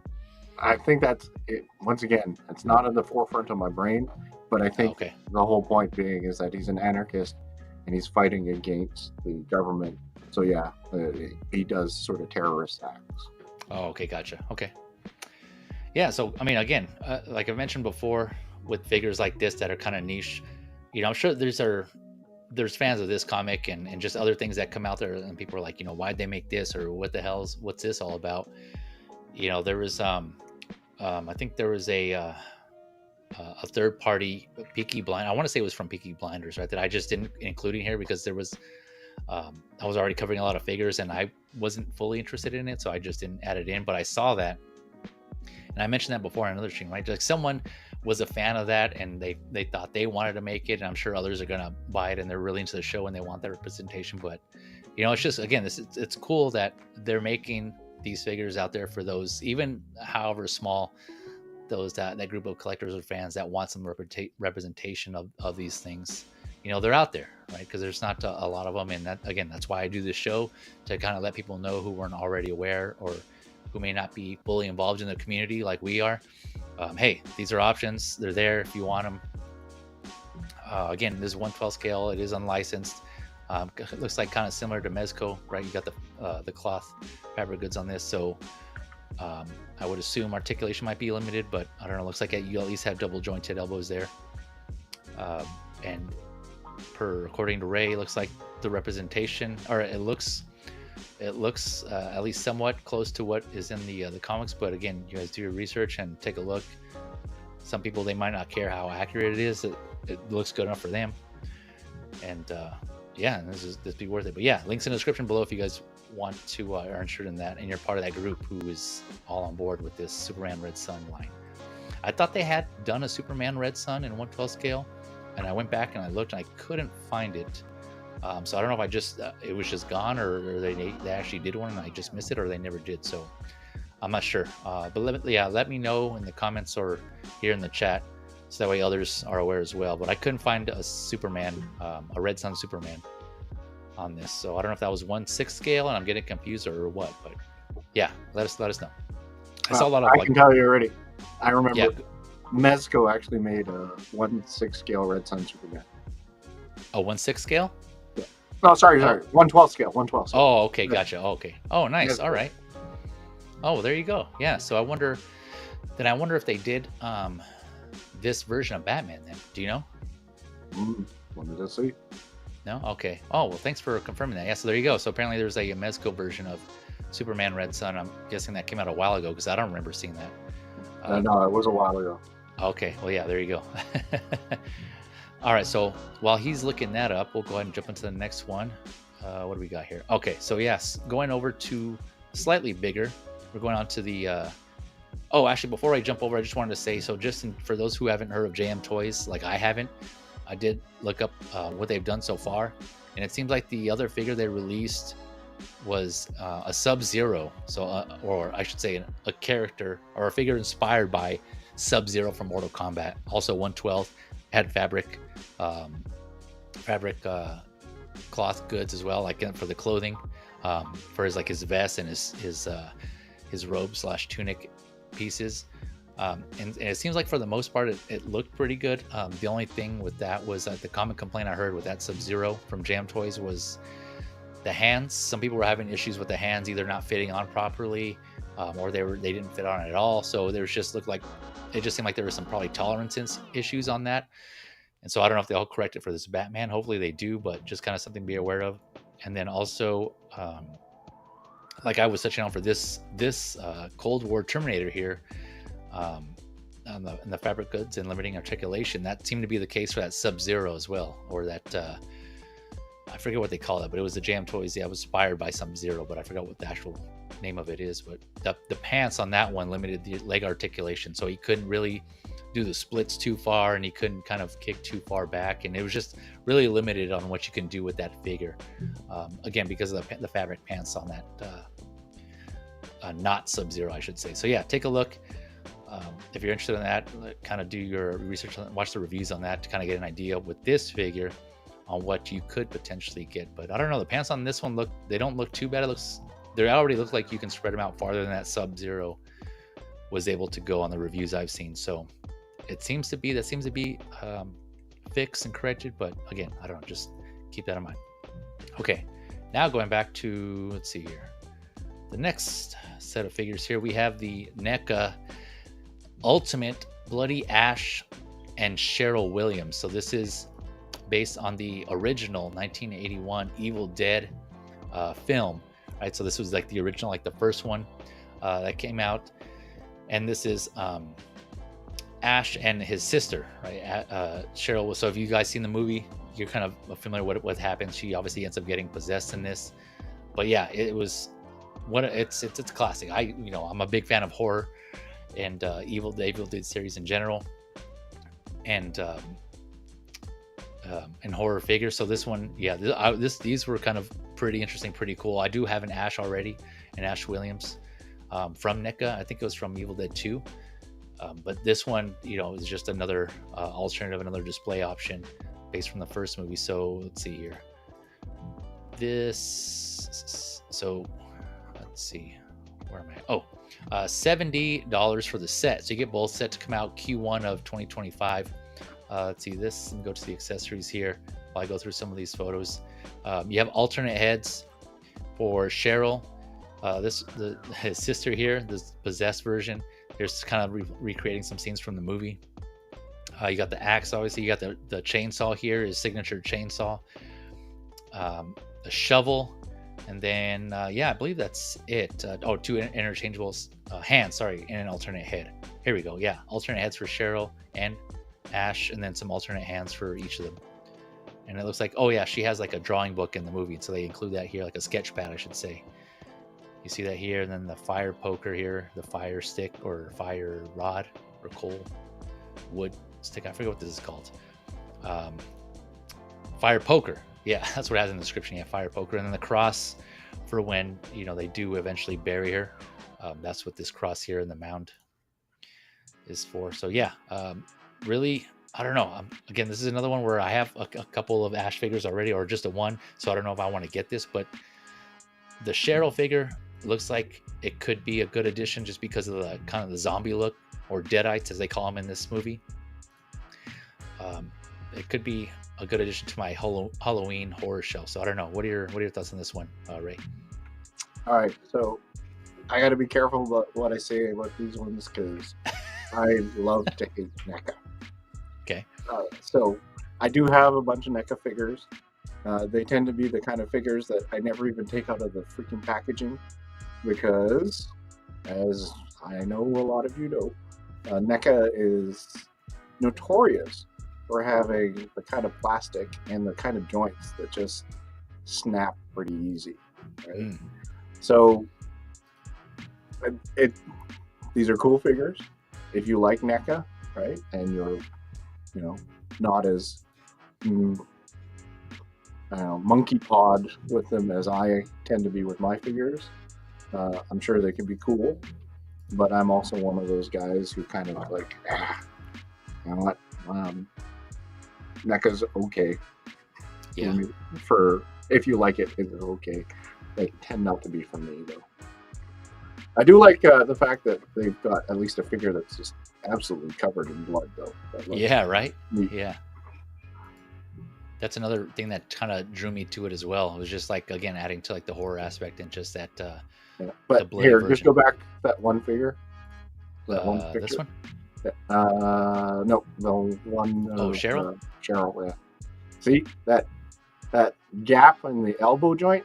I think that's it. Once again, it's not in the forefront of my brain, but I think the whole point being is that he's an anarchist and he's fighting against the government. So yeah, he does sort of terrorist acts. Oh, okay, gotcha. Okay. Yeah, so I mean, again, like I mentioned before, with figures like this that are kind of niche, I'm sure there's fans of this comic and just other things that come out there, and people are like, why'd they make this, or what's this all about? there was I think there was a third party Peaky Blind. I want to say it was from Peaky Blinders, right? That I just didn't include in here because there was I was already covering a lot of figures and I wasn't fully interested in it, so I just didn't add it in. But I saw that, and I mentioned that before on another stream, right? Like someone was a fan of that and they thought they wanted to make it, and I'm sure others are gonna buy it and they're really into the show and they want that representation. But it's just, again, it's cool that they're making these figures out there for those, even however small, those that group of collectors or fans that want some representation of these things. They're out there, right? Because there's not a lot of them, and that's why I do this show, to kind of let people know who weren't already aware or who may not be fully involved in the community like we are. Hey, these are options. They're there if you want them. Again, this is 1/12 scale. It is unlicensed. It looks like kind of similar to Mezco, right? You got the cloth fabric goods on this, so I would assume articulation might be limited, but I don't know. It looks like you at least have double jointed elbows there. And according to Ray, it looks like the representation, or it looks at least somewhat close to what is in the comics. But again, you guys do your research and take a look. Some people, they might not care how accurate it is. It looks good enough for them. And this be worth it. But yeah, links in the description below if you guys want to are interested in that and you're part of that group who is all on board with this Superman Red Sun line. I thought they had done a Superman Red Sun in 1/12 scale, and I went back and I looked and I couldn't find it. So I don't know if it was just gone, or they actually did one and I just missed it, or they never did. So I'm not sure. But let me know in the comments or here in the chat, so that way others are aware as well. But I couldn't find a Superman, a Red Sun Superman on this. So I don't know if that was 1/6 scale and I'm getting confused or what. But yeah, let us know. I saw a lot of. I can tell you already. I remember Mezco actually made a 1/6 scale Red Sun Superman. A 1/6 scale? Yeah. No, sorry. 1/12 scale. 1/12 scale. Oh, okay, gotcha. Oh, okay. Oh, nice. Mezco. All right. Oh, there you go. Yeah. So I wonder if they did this version of Batman then. Do you know? When did I see? No? Okay. Oh, well, thanks for confirming that. Yeah, so there you go. So apparently there's a Mezco version of Superman Red Sun. I'm guessing that came out a while ago because I don't remember seeing that. No, it was a while ago. Okay. Well, yeah, there you go. All right. So while he's looking that up, we'll go ahead and jump into the next one. What do we got here? Okay. So yes, going over to slightly bigger. We're going on to the... actually, before I jump over, I just wanted to say, so for those who haven't heard of JMToys, like I haven't, I did look up what they've done so far, and it seems like the other figure they released was a Sub-Zero, or I should say a character or a figure inspired by Sub-Zero from Mortal Kombat. Also 1/12, had fabric cloth goods as well, like for the clothing, for his vest and his robe / tunic pieces. And it seems like for the most part it looked pretty good. The only thing with that was that the common complaint I heard with that Sub-Zero from JMToys was the hands. Some people were having issues with the hands either not fitting on properly, or they didn't fit on at all. So it just seemed like there was some probably tolerance issues on that. And so I don't know if they'll correct it for this Batman. Hopefully they do, but just kind of something to be aware of. And then also, like I was touching on for this Cold War Terminator here, in the fabric goods and limiting articulation, that seemed to be the case for that Sub-Zero as well, or that I forget what they call it, but it was the JMToys. Yeah, it was inspired by Sub-Zero, but I forgot what the actual name of it is. But the pants on that one limited the leg articulation, so he couldn't really do the splits too far, and he couldn't kind of kick too far back, and it was just really limited on what you can do with that figure. Again, because of the fabric pants on that not Sub-Zero, I should say. So yeah, take a look. If you're interested in that, kind of do your research on, watch the reviews on that to kind of get an idea with this figure on what you could potentially get. But I don't know, the pants on this one they don't look too bad. They already look like you can spread them out farther than that Sub-Zero was able to go on the reviews I've seen. So that seems to be fixed and corrected. But again, I don't know, just keep that in mind. Okay, now going back to, let's see here, the next set of figures here, we have the NECA Ultimate Bloody Ash and Cheryl Williams. So this is based on the original 1981 Evil Dead film, right? So this was like the original, like the first one. that came out, and this is Ash and his sister, right? Cheryl. So, if you guys seen the movie, you're kind of familiar with what happens. She obviously ends up getting possessed in this, but yeah, it was it's a classic. I'm a big fan of horror and the Evil Dead series in general, and horror figures. So this one, yeah, these were kind of pretty interesting, pretty cool. I do have an Ash already, an Ash Williams from NECA. I think it was from Evil Dead 2. But this one, is just another alternative, another display option based from the first movie. So let's see here. So let's see. Where am I? Oh, $70 for the set. So you get both set to come out Q1 of 2025. Let's see this and go to the accessories here while I go through some of these photos. You have alternate heads for Cheryl. His sister here, this possessed version. There's kind of recreating some scenes from the movie. You got the axe, obviously. You got the chainsaw here, his signature chainsaw. A shovel. And then, I believe that's it. Two interchangeable hands, sorry, and an alternate head. Here we go. Yeah, alternate heads for Cheryl and Ash, and then some alternate hands for each of them. And it looks like, she has like a drawing book in the movie, and so they include that here, like a sketch pad, I should say. You see that here, and then the fire poker here, the fire stick or fire rod or coal wood stick. I forget what this is called. Fire poker. Yeah, that's what it has in the description. Yeah, fire poker. And then the cross for when, they do eventually bury her. That's what this cross here in the mound is for. So yeah, really, I don't know. Again, this is another one where I have a couple of Ash figures already, or just a one. So I don't know if I want to get this, but the Cheryl figure looks like it could be a good addition just because of the kind of the zombie look, or deadites as they call them in this movie. It could be a good addition to my Halloween horror shelf. So I don't know. What are your thoughts on this one, Ray? All right, so I got to be careful about what I say about these ones because I love to hate NECA. Okay. So I do have a bunch of NECA figures. They tend to be the kind of figures that I never even take out of the freaking packaging because, as I know a lot of you know, NECA is notorious for having the kind of plastic and the kind of joints that just snap pretty easy, right? So these are cool figures. If you like NECA, right, and you're, not as monkey pod with them as I tend to be with my figures, I'm sure they can be cool. But I'm also one of those guys who kind of like, you know what? NECA's okay. Yeah. For if you like it, it's okay. They tend not to be for me though. I do like the fact that they've got at least a figure that's just absolutely covered in blood though. Yeah, right? Neat. Yeah. That's another thing that kind of drew me to it as well. It was just like, again, adding to like the horror aspect and just that. Yeah. But here, version. Just go back to that one figure. That one picture. This one? No, the one. Cheryl. Cheryl. Yeah. See that gap in the elbow joint?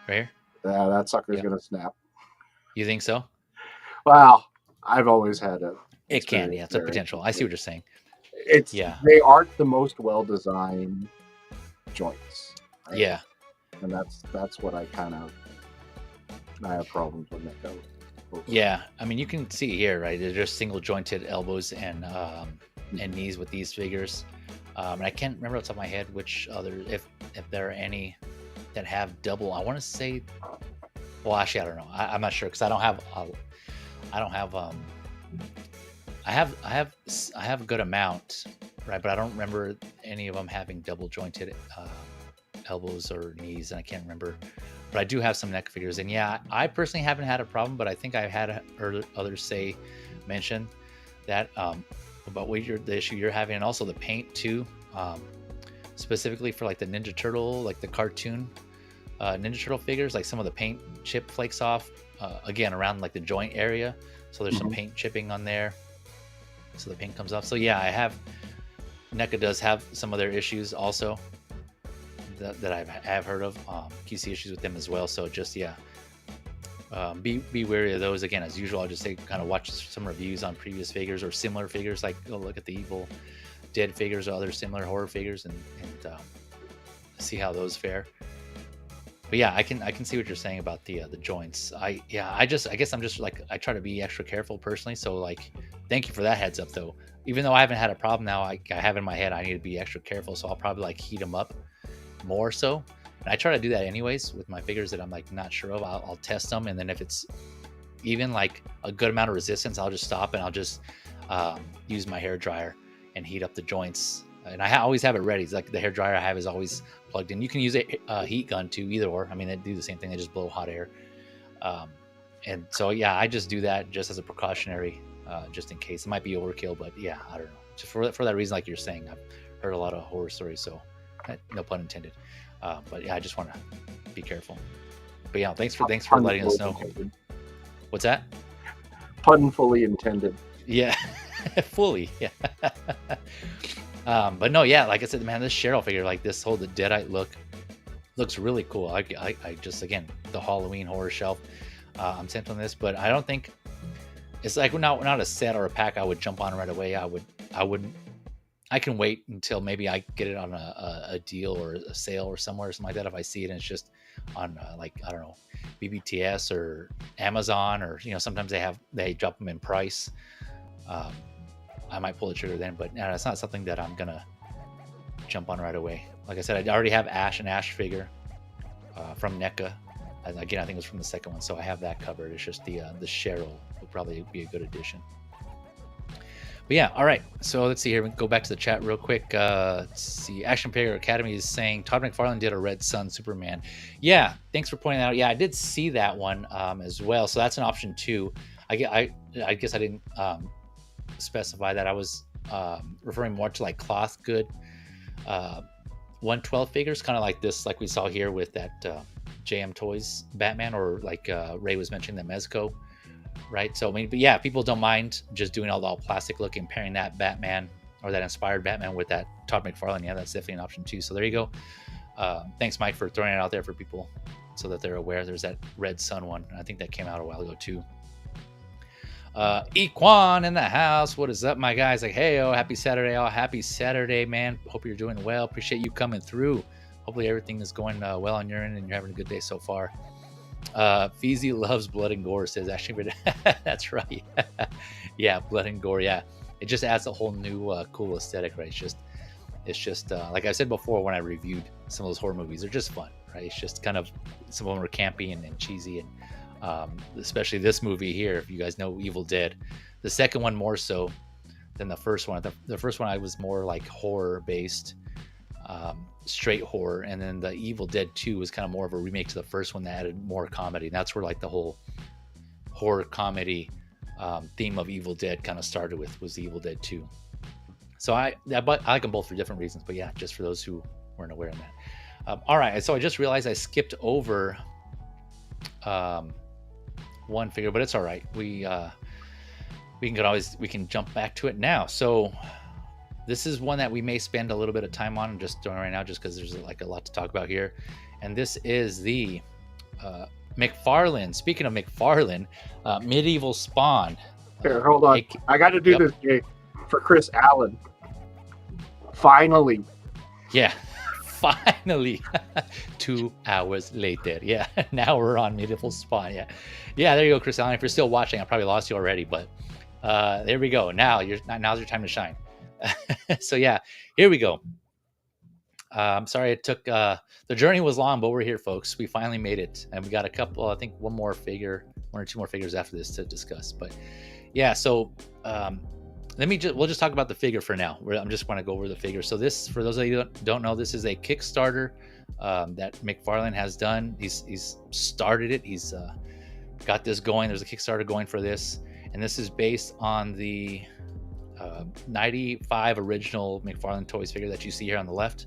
Right here. That sucker's gonna snap. You think so? Well, I've always had it. It can, yeah. It's a potential. I see what you're saying. They aren't the most well designed joints. Right? Yeah. And that's what I have problems with that. Yeah, I mean, you can see here, right? They're just single jointed elbows and knees with these figures. And I can't remember off the top of my head which other, if there are any that have double. I want to say, well, actually, I don't know. I'm not sure because I have a good amount, right? But I don't remember any of them having double jointed elbows or knees, and I can't remember. But I do have some NECA figures, and yeah, I personally haven't had a problem, but I think I've heard others mention that about the issue you're having, and also the paint too, specifically for like the Ninja Turtle, like the cartoon Ninja Turtle figures, like some of the paint chip flakes off, again around like the joint area, so there's some paint chipping on there, so the paint comes off. So yeah, NECA does have some of their issues also that I have heard of, QC issues with them as well. So just be wary of those. Again, as usual, I'll just say kind of watch some reviews on previous figures or similar figures, like go look at the Evil Dead figures or other similar horror figures, and see how those fare. But yeah, I can see what you're saying about the joints. I guess I'm just like, I try to be extra careful personally. So like, thank you for that heads up though. Even though I haven't had a problem now, I have in my head I need to be extra careful. So I'll probably like heat them up more so. And I try to do that anyways with my figures that I'm like not sure of. I'll test them, and then if it's even like a good amount of resistance, I'll just stop and I'll just use my hair dryer and heat up the joints. And I always have it ready. It's like the hair dryer I have is always plugged in. You can use a heat gun too, either or. I mean, they do the same thing. They just blow hot air. And so yeah, I just do that just as a precautionary, just in case. It might be overkill, but yeah, I don't know. Just for that reason, like you're saying, I've heard a lot of horror stories, so no pun intended. But yeah, I just want to be careful. But yeah, thanks for letting us know. Intended. What's that? Pun fully intended. Yeah, fully. Yeah. But no, yeah, like I said, man, this Cheryl figure, like this whole the Deadite look, looks really cool. I just, again, the Halloween horror shelf. I'm sent on this, but I don't think it's like not a set or a pack I would jump on right away. I can wait until maybe I get it on a deal or a sale or somewhere or something like that. If I see it and it's just on like, I don't know, BBTS or Amazon, or sometimes they drop them in price. I might pull the trigger then, but no, it's not something that I'm gonna jump on right away. Like I said, I already have an Ash figure from NECA. Again, I think it was from the second one, so I have that covered. It's just the Cheryl would probably be a good addition. But yeah, all right. So let's see here. We can go back to the chat real quick. Let's see. Action Figure Academy is saying Todd McFarlane did a Red Sun Superman. Yeah, thanks for pointing that out. Yeah, I did see that one as well. So that's an option too. I guess I didn't specify that. I was referring more to like cloth good 112 figures, kind of like this, like we saw here with that JMToys Batman, or like Ray was mentioning the Mezco. Right, so I mean, but yeah, people don't mind just doing all plastic look and pairing that Batman or that inspired Batman with that Todd McFarlane. Yeah, that's definitely an option too. So there you go. Thanks, Mike, for throwing it out there for people so that they're aware. There's that Red Sun one. I think that came out a while ago too. Equan in the house. What is up, my guys? Like, hey, happy Saturday, happy Saturday, man. Hope you're doing well. Appreciate you coming through. Hopefully everything is going well on your end and you're having a good day so far. Feezy loves blood and gore, says actually. That's right. Yeah, blood and gore. Yeah, it just adds a whole new cool aesthetic, right? It's just like I said before when I reviewed some of those horror movies, they're just fun, right? It's just kind of, some of them are campy and cheesy, and especially this movie here. If you guys know Evil Dead, the second one more so than the first one. The first one I was more like horror based. Straight horror, and then the Evil Dead 2 was kind of more of a remake to the first one that added more comedy, and that's where like the whole horror comedy theme of Evil Dead kind of started with, was the Evil Dead 2. So I like them both for different reasons, but yeah, just for those who weren't aware of that. All right, so I just realized I skipped over one figure, but it's all right. We can jump back to it now. So this is one that we may spend a little bit of time on. I'm just doing it right now just because there's like a lot to talk about here. And this is the McFarlane. Speaking of McFarlane, Medieval Spawn. Here, hold on. I got to do this, Jay, for Chris Allen. Finally. Yeah, finally. 2 hours later. Yeah, now we're on Medieval Spawn. Yeah, there you go, Chris Allen. If you're still watching, I probably lost you already, but there we go. Now's your time to shine. So yeah, here we go. I'm sorry it took, the journey was long, but we're here, folks. We finally made it, and we got a couple, I think one or two more figures after this to discuss. But yeah, so we'll just talk about the figure for now. I'm just want to go over the figure. So this, for those of you who don't know, this is a Kickstarter that McFarlane has done. He's started it. He's got this going. There's a Kickstarter going for this, and this is based on the 95 original McFarlane Toys figure that you see here on the left.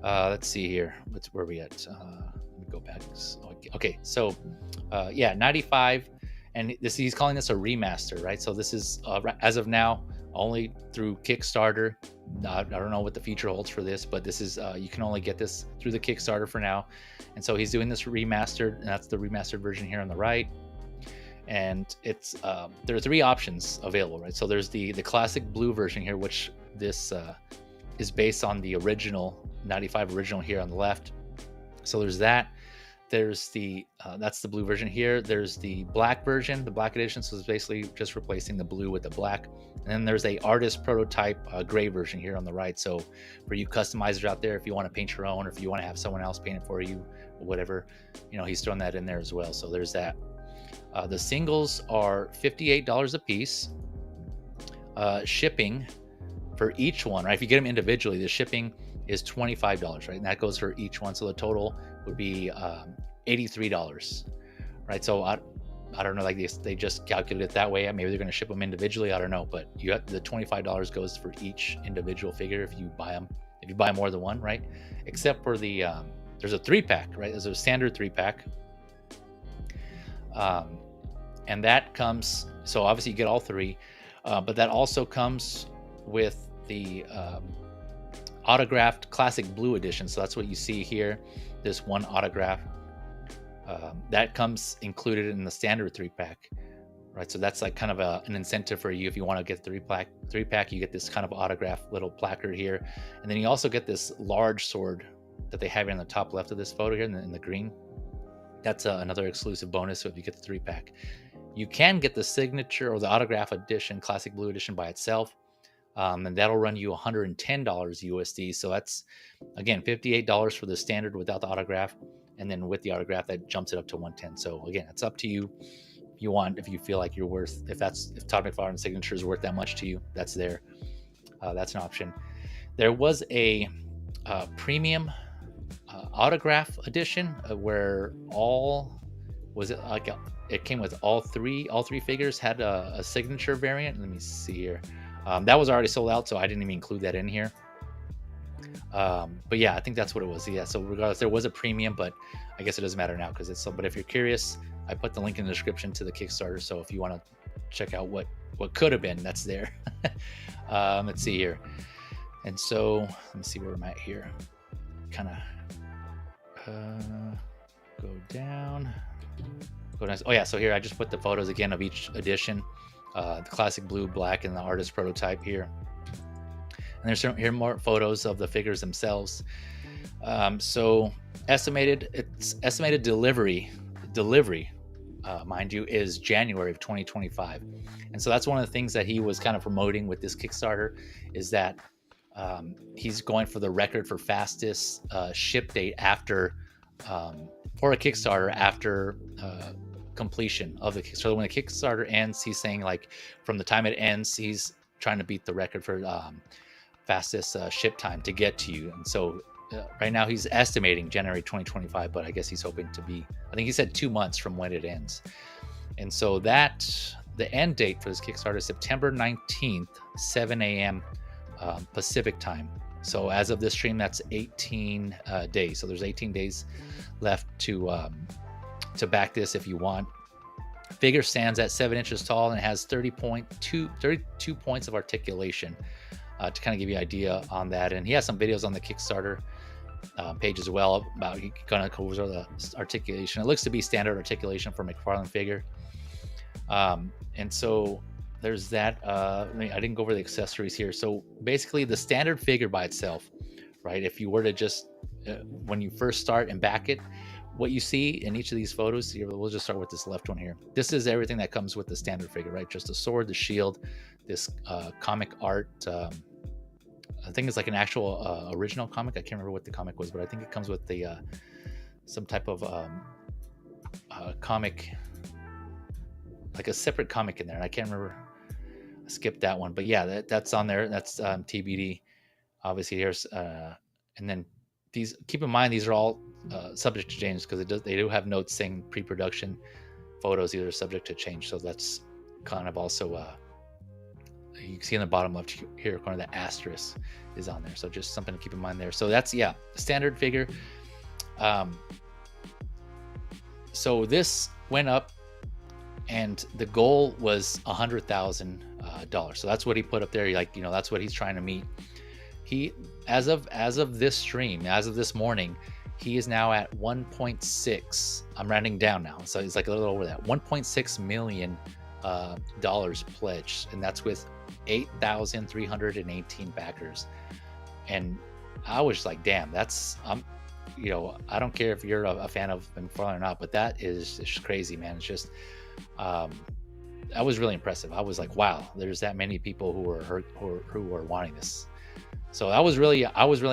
Let's see here. Where are we at? Let me go back. Okay, so yeah, 95, and he's calling this a remaster, right? So this is as of now only through Kickstarter. I don't know what the future holds for this, but this is you can only get this through the Kickstarter for now. And so he's doing this remastered, and that's the remastered version here on the right. And it's there are 3 options available, right? So there's the classic blue version here, which this is based on the original 95 original here on the left. So there's that. There's the that's the blue version here. There's the black version, the black edition. So it's basically just replacing the blue with the black. And then there's a artist prototype gray version here on the right. So for you customizers out there, if you want to paint your own, or if you want to have someone else paint it for you, or whatever, you know, he's thrown that in there as well. So there's that. The singles are $58 a piece. Shipping for each one, right? If you get them individually, the shipping is $25, right? And that goes for each one. So the total would be $83, right? So I don't know, like they just calculated it that way. Maybe they're going to ship them individually. I don't know, but you have the $25 goes for each individual figure if you buy them. If you buy more than one, right? Except for the there's a 3-pack, right? There's a standard 3-pack. And that comes, so obviously you get all 3, but that also comes with the autographed classic blue edition. So that's what you see here, this one autograph that comes included in the standard 3-pack, right? So that's like kind of an incentive for you. If you want to get 3-pack, you get this kind of autograph little placard here, and then you also get this large sword that they have here in the top left of this photo here in the green. That's another exclusive bonus. So if you get the 3-pack, you can get the signature or the autograph edition, classic blue edition by itself. And that'll run you $110 USD. So that's, again, $58 for the standard without the autograph. And then with the autograph, that jumps it up to $110. So again, it's up to you. If you feel like you're worth, if Todd McFarlane signature is worth that much to you, that's there. That's an option. There was a premium autograph edition where it came with all three figures had a signature variant. Let me see here. That was already sold out, so I didn't even include that in here. But yeah, I think that's what it was. Yeah, so regardless, there was a premium, but I guess it doesn't matter now because it's so. But if you're curious, I put the link in the description to the Kickstarter. So if you want to check out what could have been, that's there. Let's see here. And so let me see where I'm at here. Kind of go down. Oh yeah, so here I just put the photos again of each edition. The classic blue, black, and the artist prototype here. And there's here more photos of the figures themselves. So its estimated delivery, mind you, is January of 2025. And so that's one of the things that he was kind of promoting with this Kickstarter, is that he's going for the record for fastest ship date after for a Kickstarter after completion of the Kickstarter. When the Kickstarter ends, he's saying like from the time it ends, he's trying to beat the record for fastest ship time to get to you. And so right now he's estimating January 2025, but I guess he's hoping to be, I think he said 2 months from when it ends. And so that the end date for this Kickstarter is September 19th, 7 a.m. Pacific time. So as of this stream, that's 18 days. So there's 18 days left to back this if you want. Figure stands at 7 inches tall and it has 32 points of articulation to kind of give you an idea on that. And he has some videos on the Kickstarter page as well about he kind of covers the articulation. It looks to be standard articulation for McFarlane figure. And so there's that. I didn't go over the accessories here. So basically the standard figure by itself, right? If you were to just, when you first start and back it, what you see in each of these photos here, we'll just start with this left one here. This is everything that comes with the standard figure, right? Just the sword, the shield, this comic art. I think it's like an actual original comic. I can't remember what the comic was, but I think it comes with the some type of comic, like a separate comic in there. And I can't remember. I skipped that one, but yeah, that's on there. That's TBD. Obviously, here's and then these. Keep in mind these are all subject to change because they do have notes saying pre-production photos either subject to change. So that's kind of also you can see in the bottom left here corner that asterisk is on there. So just something to keep in mind there. So that's standard figure. So this went up and the goal was 100,000 dollars. So that's what he put up there. Like, that's what he's trying to meet. He, as of this stream, as of this morning, he is now at 1.6. I'm rounding down now, so he's like a little over that. 1.6 million dollars pledged, and that's with 8,318 backers. And I was like, damn, that's I don't care if you're a fan of McFarlane or not, but that is just crazy, man. It's just that was really impressive. I was like, wow, there's that many people who are wanting this. So I was really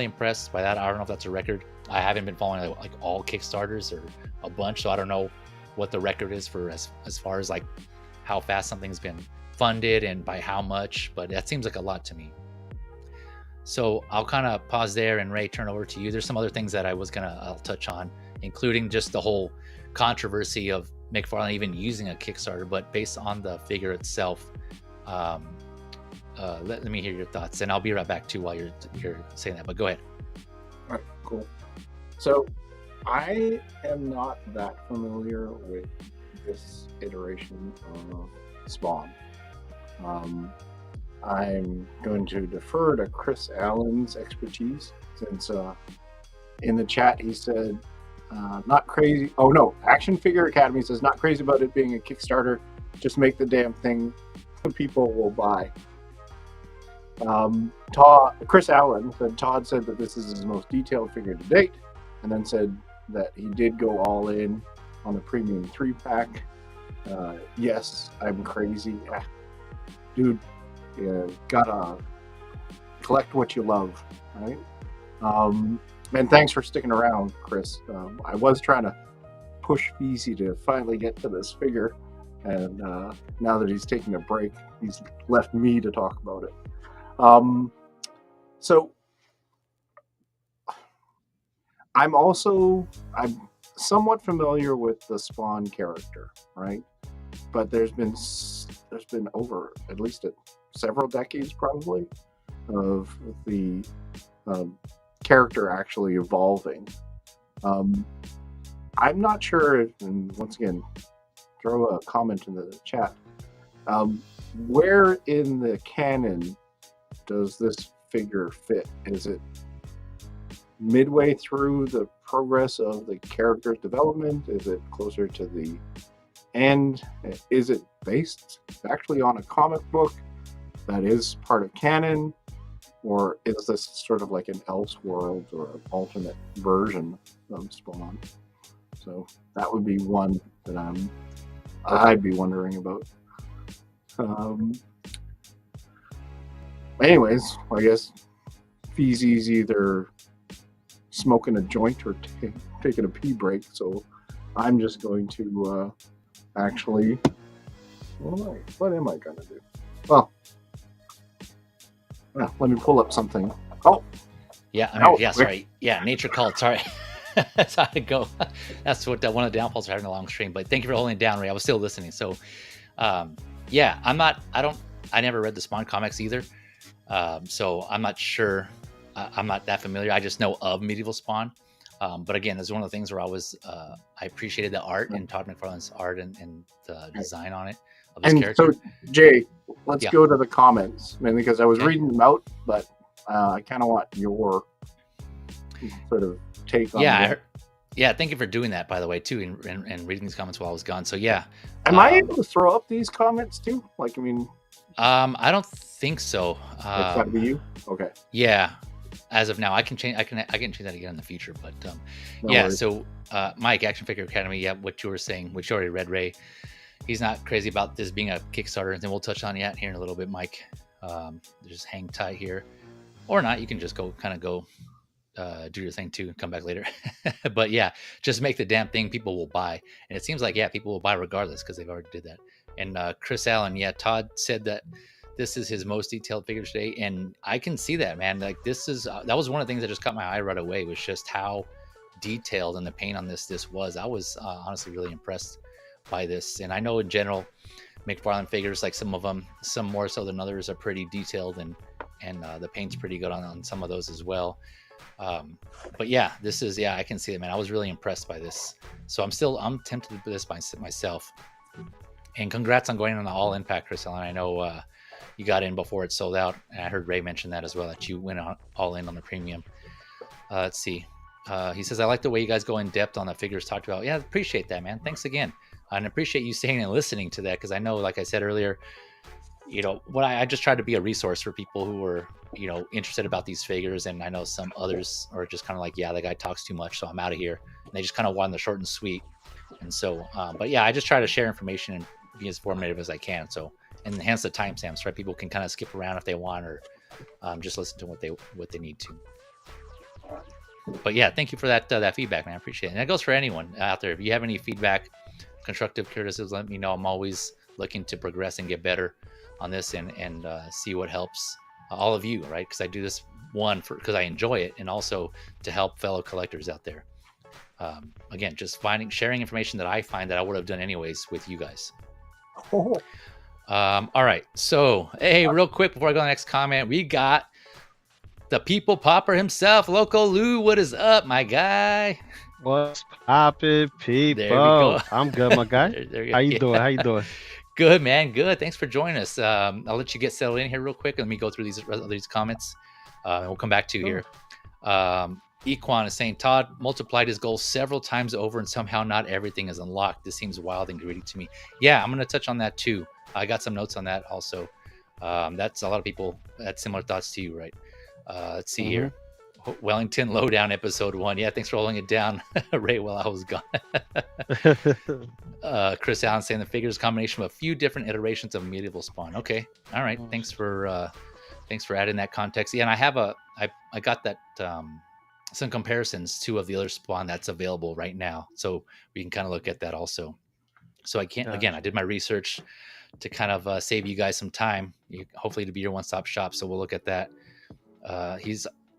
impressed by that. I don't know if that's a record. I haven't been following like all Kickstarters or a bunch, so I don't know what the record is for as far as like how fast something's been funded and by how much, but that seems like a lot to me. So I'll kind of pause there, and Ray, turn over to you. There's some other things that I'll touch on, including just the whole controversy of McFarlane even using a Kickstarter, but based on the figure itself. Let me hear your thoughts, and I'll be right back too while you're saying that, but go ahead. All right, cool. So I am not that familiar with this iteration of Spawn. I'm going to defer to Chris Allen's expertise, since in the chat he said not crazy. Oh no, Action Figure Academy says not crazy about it being a Kickstarter, just make the damn thing people will buy. Chris Allen said Todd said that this is his most detailed figure to date, and then said that he did go all in on the premium 3-pack. Yes, I'm crazy. Dude, you gotta collect what you love, right? And thanks for sticking around, Chris. I was trying to push Feezy to finally get to this figure, and now that he's taking a break, he's left me to talk about it. So I'm somewhat familiar with the Spawn character, right? But there's been over at least several decades probably of the character actually evolving. I'm not sure, and once again, throw a comment in the chat. Where in the canon does this figure fit? Is it midway through the progress of the character's development? Is it closer to the end? Is it based actually on a comic book that is part of canon? Or is this sort of like an Elseworlds or an alternate version of Spawn? So that would be one that I'd be wondering about. Anyways, I guess Feezy's either smoking a joint or taking a pee break, so I'm just going to actually. What am I gonna do? Well, let me pull up something. Oh, yeah, sorry. Yeah, nature called. Sorry, that's how to go. That's what one of the downfalls of having a long stream. But thank you for holding it down, Ray. I was still listening. So, yeah, I never read the Spawn comics either. So I'm not sure. I'm not that familiar. I just know of Medieval Spawn. But again, it's one of the things where I appreciated the art and Todd McFarlane's art and the design on it of this character. So, Jay, let's go to the comments, mainly because I was reading them out, but I kind of want your sort of take on it. Yeah, thank you for doing that, by the way, too, and reading these comments while I was gone. So, yeah. Am I able to throw up these comments, too? Like, I mean... I don't think so. It's got to be you? Okay. Yeah. As of now, I can change that again in the future, but no worries. So Mike, Action Figure Academy, what you were saying, which you already read, Ray, he's not crazy about this being a Kickstarter, and then we'll touch on that here in a little bit, Mike. Just hang tight here, or not. You can just go do your thing too and come back later. But yeah, just make the damn thing people will buy, and it seems like people will buy regardless because they've already did that. And Chris Allen, Todd said that this is his most detailed figure today, and I can see that, man. Like that was one of the things that just caught my eye right away, was just how detailed and the paint on this was. I was honestly really impressed by this, and I know in general McFarlane figures, like some of them, some more so than others, are pretty detailed, and the paint's pretty good on some of those as well. But yeah, this is I can see it, man. I was really impressed by this, so I'm tempted to do this by myself. And congrats on going on the all impact, Chris Allen. I know you got in before it sold out. And I heard Ray mention that as well, that you went all in on the premium. Let's see. He says, I like the way you guys go in depth on the figures talked about. Yeah, appreciate that, man. Thanks again. And appreciate you staying and listening to that, because I know, like I said earlier, what I just tried to be a resource for people who were, interested about these figures. And I know some others are just kind of like, yeah, the guy talks too much, so I'm out of here. And they just kind of want the short and sweet. And so, but yeah, I just try to share information and be as informative as I can. So, and enhance the timestamps, right? People can kind of skip around if they want, or just listen to what they need to. But yeah, thank you for that feedback, man. I appreciate it. And that goes for anyone out there. If you have any feedback, constructive criticism, let me know. I'm always looking to progress and get better on this, and see what helps all of you, right? Because I do this because I enjoy it, and also to help fellow collectors out there. Again, just sharing information that I find that I would have done anyways with you guys. Oh. All right. So, hey, real quick before I go to the next comment, we got the people popper himself, Loco Lou. What is up, my guy? What's poppin', people? There we go. I'm good, my guy. How you doing? How you doing? Good, man. Good. Thanks for joining us. I'll let you get settled in here real quick. Let me go through these comments. And we'll come back to you here. Equan is saying, Todd multiplied his goal several times over, and somehow not everything is unlocked. This seems wild and greedy to me. Yeah, I'm going to touch on that too. I got some notes on that also. That's a lot of people had similar thoughts to you, right? Let's see here. Wellington Lowdown episode 1. Yeah, thanks for holding it down, Ray, while I was gone. Chris Allen saying the figure is a combination of a few different iterations of medieval spawn. Okay, all right. Thanks for adding that context. Yeah, and I got that some comparisons too of the other spawn that's available right now, so we can kind of look at that also. So I did my research to kind of save you guys some time, hopefully to be your one-stop shop. So we'll look at that.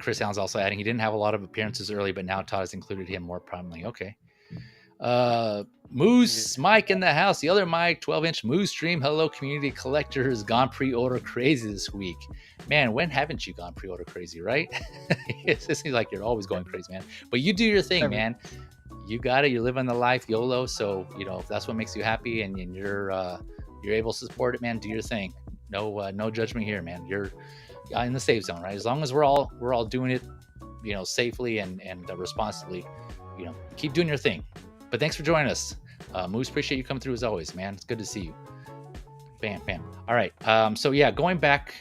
Chris Allen's also adding, he didn't have a lot of appearances early, but now Todd has included him more prominently. Okay. Moose Mike in the house. The other Mike, 12-inch Moose Stream. Hello, community collector, has gone pre-order crazy this week. Man, when haven't you gone pre-order crazy, right? It seems like you're always going crazy, man. But you do your thing, man. You got it. You're living the life, YOLO. So, if that's what makes you happy and you're able to support it, man, do your thing. No judgment here, man. You're in the safe zone, right? As long as we're all doing it, safely and responsibly, keep doing your thing. But thanks for joining us, Moose. Appreciate you coming through as always, man. It's good to see you. Bam. All right. So yeah, going back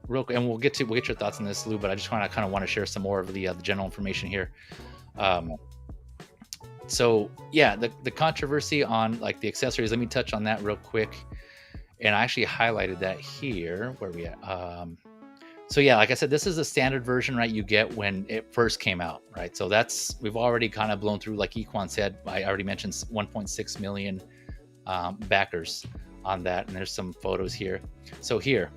real quick, and we'll get your thoughts on this, Lou. But I just want to share some more of the general information here. So yeah, the controversy on like the accessories. Let me touch on that real quick. And I actually highlighted that here. Where we at? So yeah, like I said, this is the standard version, right? You get when it first came out, right? So we've already kind of blown through, like Equan said. I already mentioned 1.6 million backers on that, and there's some photos here. So here,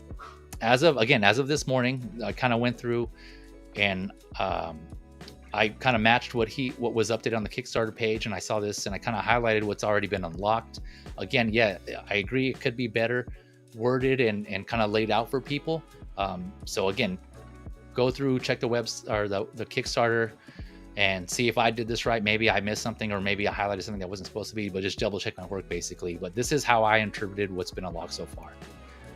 as of this morning, I kind of went through and I kind of matched what was updated on the Kickstarter page, and I saw this, and I kind of highlighted what's already been unlocked. Again, yeah, I agree it could be better worded and kind of laid out for people. So again, go through, check the or the Kickstarter, and see if I did this right. Maybe I missed something, or maybe I highlighted something that wasn't supposed to be. But just double check my work basically. But this is how I interpreted what's been unlocked so far.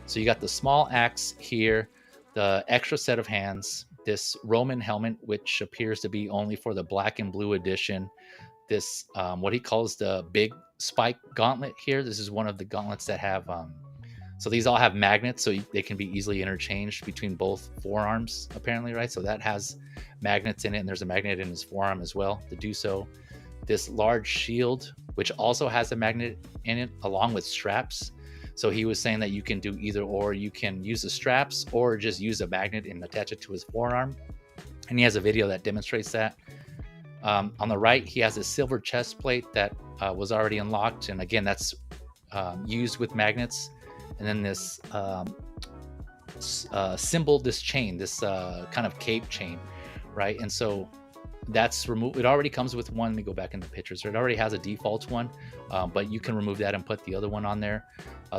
So you got the small axe here, the extra set of hands, this Roman helmet, which appears to be only for the black and blue edition. This, what he calls the big spike gauntlet here. This is one of the gauntlets that have, so these all have magnets, so they can be easily interchanged between both forearms, apparently, right? So that has magnets in it, and there's a magnet in his forearm as well to do so. This large shield, which also has a magnet in it, along with straps. So he was saying that you can do either or. You can use the straps or just use a magnet and attach it to his forearm. And he has a video that demonstrates that. On the right, he has a silver chest plate that was already unlocked. And again, that's used with magnets. And then this symbol, this chain, this kind of cape chain, right? And so that's removed. It already comes with one. Let me go back in the pictures. It already has a default one, but you can remove that and put the other one on there.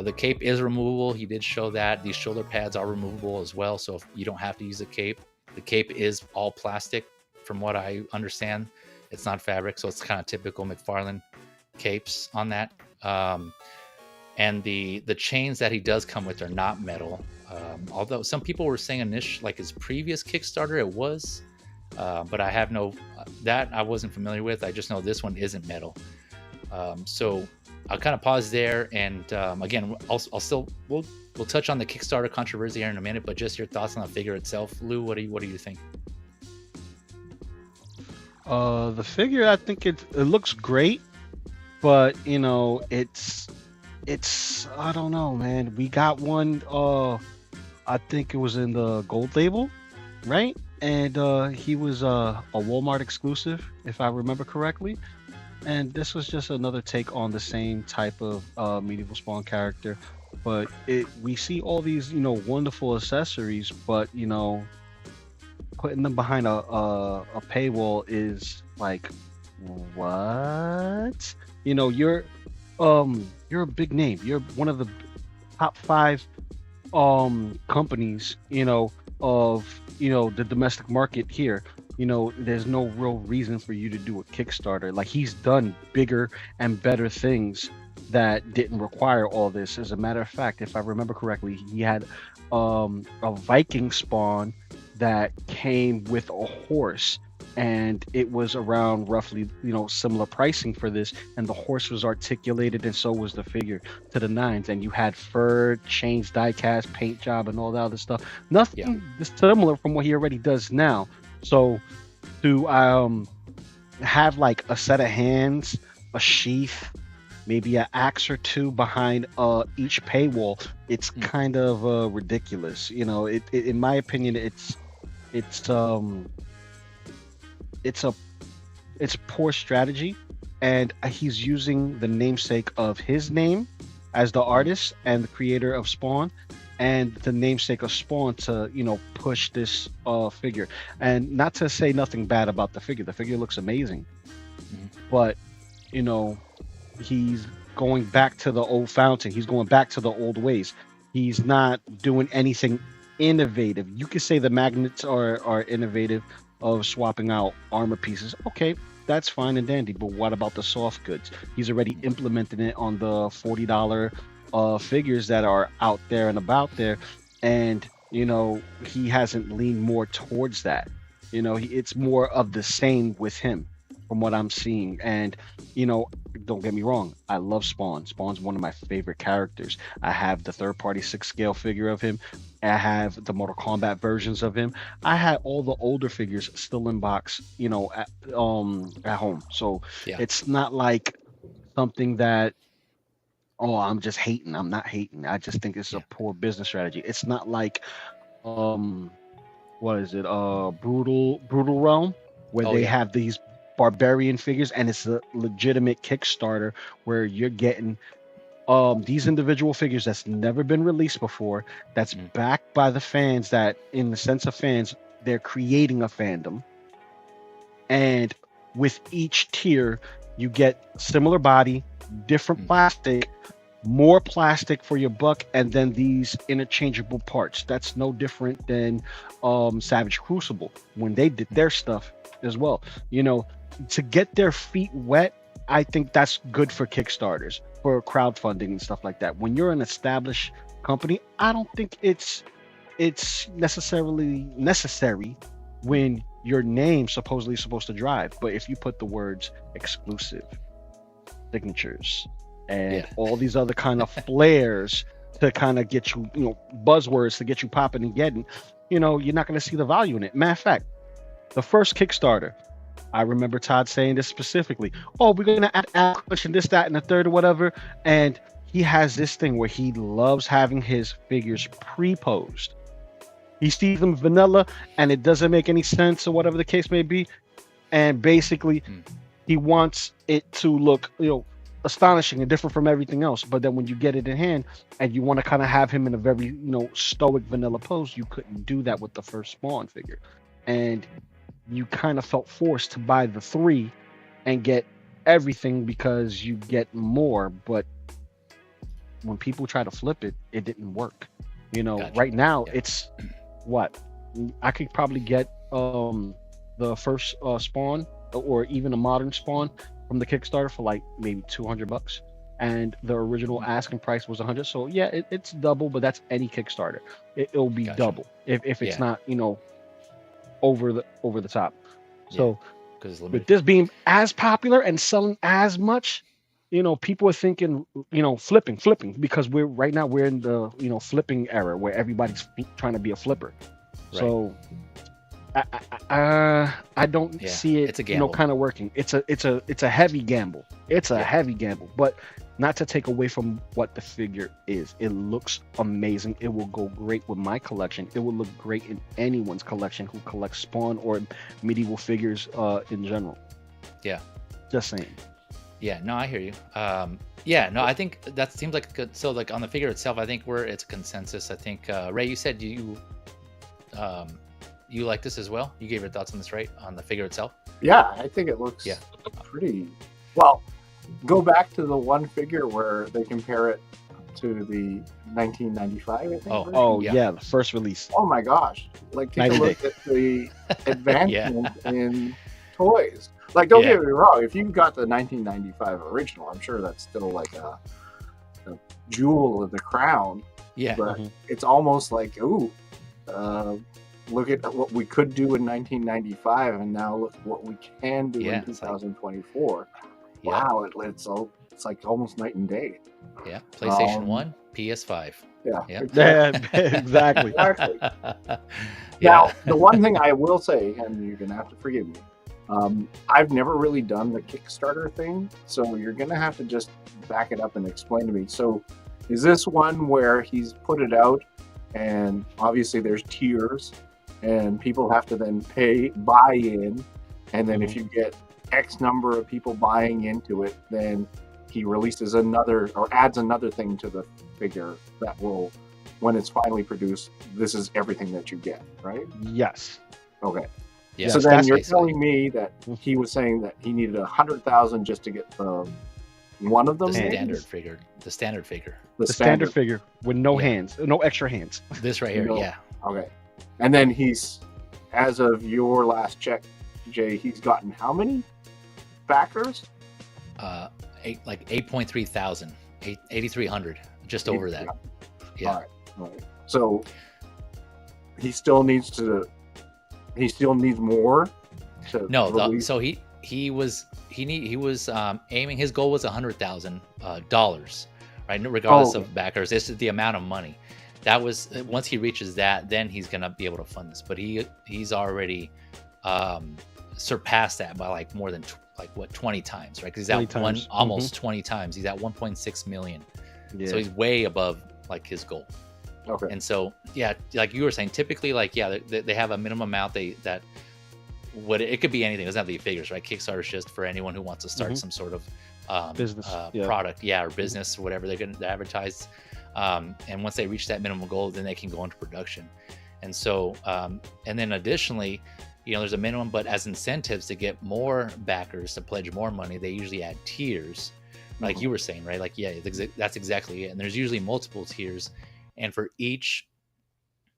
The cape is removable. He did show that. These shoulder pads are removable as well, so if you don't have to use a cape. The cape is all plastic, from what I understand. It's not fabric, so it's kind of typical McFarlane capes on that. and the chains that he does come with are not metal. Although some people were saying like his previous Kickstarter it was, but I have no that I wasn't familiar with. I just know this one isn't metal. So I'll kind of pause there, and again, I'll still we'll touch on the Kickstarter controversy here in a minute, but just your thoughts on the figure itself, Lou. What do you think? The figure, I think it looks great, but it's I don't know, man. We got one. I think it was in the gold label, right? And he was a Walmart exclusive, if I remember correctly. And this was just another take on the same type of medieval Spawn character, but we see all these wonderful accessories, but putting them behind a paywall is like, what? You're a big name. You're one of the top 5 companies of the domestic market here. There's no real reason for you to do a Kickstarter. Like, he's done bigger and better things that didn't require all this. As a matter of fact, if I remember correctly, he had a Viking spawn that came with a horse, and it was around roughly similar pricing for this, and the horse was articulated and so was the figure to the nines, and you had fur, chains, die cast, paint job, and all that other stuff. Nothing similar from what he already does now. So to have like a set of hands, a sheath, maybe an axe or two behind each paywall, it's kind of ridiculous. In my opinion, it's poor strategy, and he's using the namesake of his name as the artist and the creator of Spawn, and the namesake of Spawn to push this figure. And not to say nothing bad about the figure looks amazing, but he's going back to the old fountain. He's going back to the old ways. He's not doing anything innovative. You could say the magnets are innovative, of swapping out armor pieces. Okay, that's fine and dandy, but what about the soft goods? He's already implemented it on the $40 figures that are out there and about there, and he hasn't leaned more towards that. It's more of the same with him from what I'm seeing. And don't get me wrong, I love Spawn. Spawn's one of my favorite characters. I have the third-party 6-scale figure of him. I have the Mortal Kombat versions of him. I had all the older figures still in box, at home. So it's not like something that, I'm just hating. I'm not hating. I just think it's a poor business strategy. It's not like, what is it? Brutal Realm, where they have these barbarian figures, and it's a legitimate Kickstarter where you're getting these individual figures that's never been released before, that's backed by the fans, that in the sense of fans, they're creating a fandom. And with each tier, you get similar body, different plastic, more plastic for your buck, and then these interchangeable parts. That's no different than Savage Crucible when they did their stuff as well. To get their feet wet, I think that's good for Kickstarters, for crowdfunding and stuff like that. When you're an established company, I don't think it's necessarily necessary when your name's supposedly supposed to drive. But if you put the words exclusive, signatures, and all these other kind of flares to kind of get you, buzzwords to get you popping and getting, you're not going to see the value in it. Matter of fact, the first Kickstarter, I remember Todd saying this specifically. Oh, we're going to add punch and this, that, and the third or whatever. And he has this thing where he loves having his figures pre-posed. He sees them vanilla and it doesn't make any sense or whatever the case may be. And basically, he wants it to look, astonishing and different from everything else. But then when you get it in hand and you want to kind of have him in a very, stoic vanilla pose, you couldn't do that with the first Spawn figure. And you kind of felt forced to buy the 3 and get everything because you get more. But when people try to flip it, it didn't work. Gotcha. Right now it's what I could probably get the first Spawn or even a modern Spawn from the Kickstarter for like maybe $200. and the original asking price was 100. So yeah, it's double, but that's any Kickstarter. It'll be Gotcha. double if it's Yeah. not, you know, over the top. So because with this being as popular and selling as much, you know, people are thinking, you know, flipping because we're in the, you know, flipping era where everybody's trying to be a flipper. Right. So I don't see it, it's a you know, gamble. kind of working. It's a heavy gamble. It's a heavy gamble, but not to take away from what the figure is. It looks amazing. It will go great with my collection. It will look great in anyone's collection who collects Spawn or medieval figures in general. Yeah. Just saying. Yeah, no, I hear you. Yeah, no, I think that seems like a good, so like on the figure itself, I think it's a consensus. I think Ray, you said you like this as well. You gave your thoughts on this, right? On the figure itself. Yeah, I think it looks pretty well. Go back to the one figure where they compare it to the 1995. I think. Oh yeah, the first release. Oh my gosh! Like take a look at the advancement in toys. Like don't get me wrong, if you got the 1995 original, I'm sure that's still like a jewel of the crown. Yeah, but it's almost like look at what we could do in 1995, and now look what we can do in 2024. Wow, it's like almost night and day. Yeah, PlayStation 1, PS5. Yeah, exactly. Now, the one thing I will say, and you're gonna have to forgive me, I've never really done the Kickstarter thing, so you're gonna have to just back it up and explain to me. So, is this one where he's put it out, and obviously there's tiers, and people have to then buy in, and then if you get X number of people buying into it, then he releases another or adds another thing to the figure that will, when it's finally produced, this is everything that you get, right? Yes. Okay. Yeah. So then you're telling me that he was saying that he needed 100,000 just to get one of them. The standard figure. The standard figure with no hands, no extra hands. This right here. Yeah. Okay. And then he's, as of your last check, Jay, he's gotten how many backers? 8.3 thousand, 8,300, just over that. Yeah. All right. So he still needs more to release. So he was aiming, his goal was $100,000, right? Regardless of backers. This is the amount of money. That was, once he reaches that, then he's gonna be able to fund this. But he's already surpassed that by like more than 20 times, right? Because he's at almost 20 times. He's at 1.6 million. So he's way above like his goal. Okay. And so like you were saying, typically they have a minimum amount it could be anything. It doesn't have to be figures, right? Kickstarter's just for anyone who wants to start some sort of business product, or business, or whatever they're going to advertise. And once they reach that minimum goal, then they can go into production. And so, and then additionally, there's a minimum, but as incentives to get more backers to pledge more money, they usually add tiers, like you were saying, right? Like, that's exactly it. And there's usually multiple tiers. And for each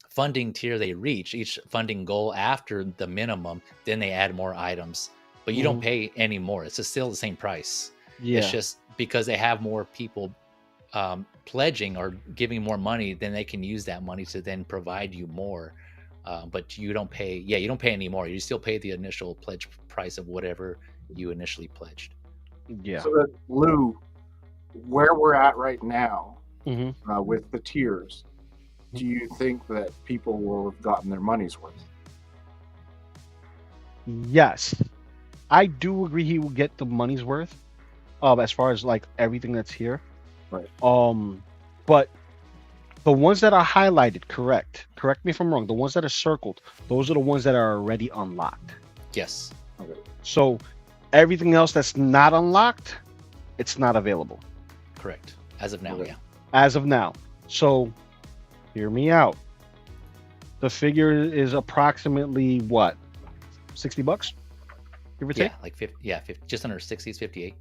funding tier they reach, each funding goal after the minimum, then they add more items. But you don't pay any more. It's still the same price. Yeah. It's just because they have more people pledging or giving more money, then they can use that money to then provide you more. But you don't pay. Yeah, you don't pay any more. You still pay the initial pledge price of whatever you initially pledged. Yeah. So, Lou, where we're at right now with the tiers, do you think that people will have gotten their money's worth? Yes, I do agree he will get the money's worth. As far as like everything that's here, right? But the ones that are highlighted, correct me if I'm wrong, the ones that are circled, those are the ones that are already unlocked. Yes. Okay. So everything else that's not unlocked, it's not available. Correct. As of now, okay. Yeah. As of now. So hear me out. The figure is approximately what? $60? Give or take? Like 50, 50, just under 60 is 58.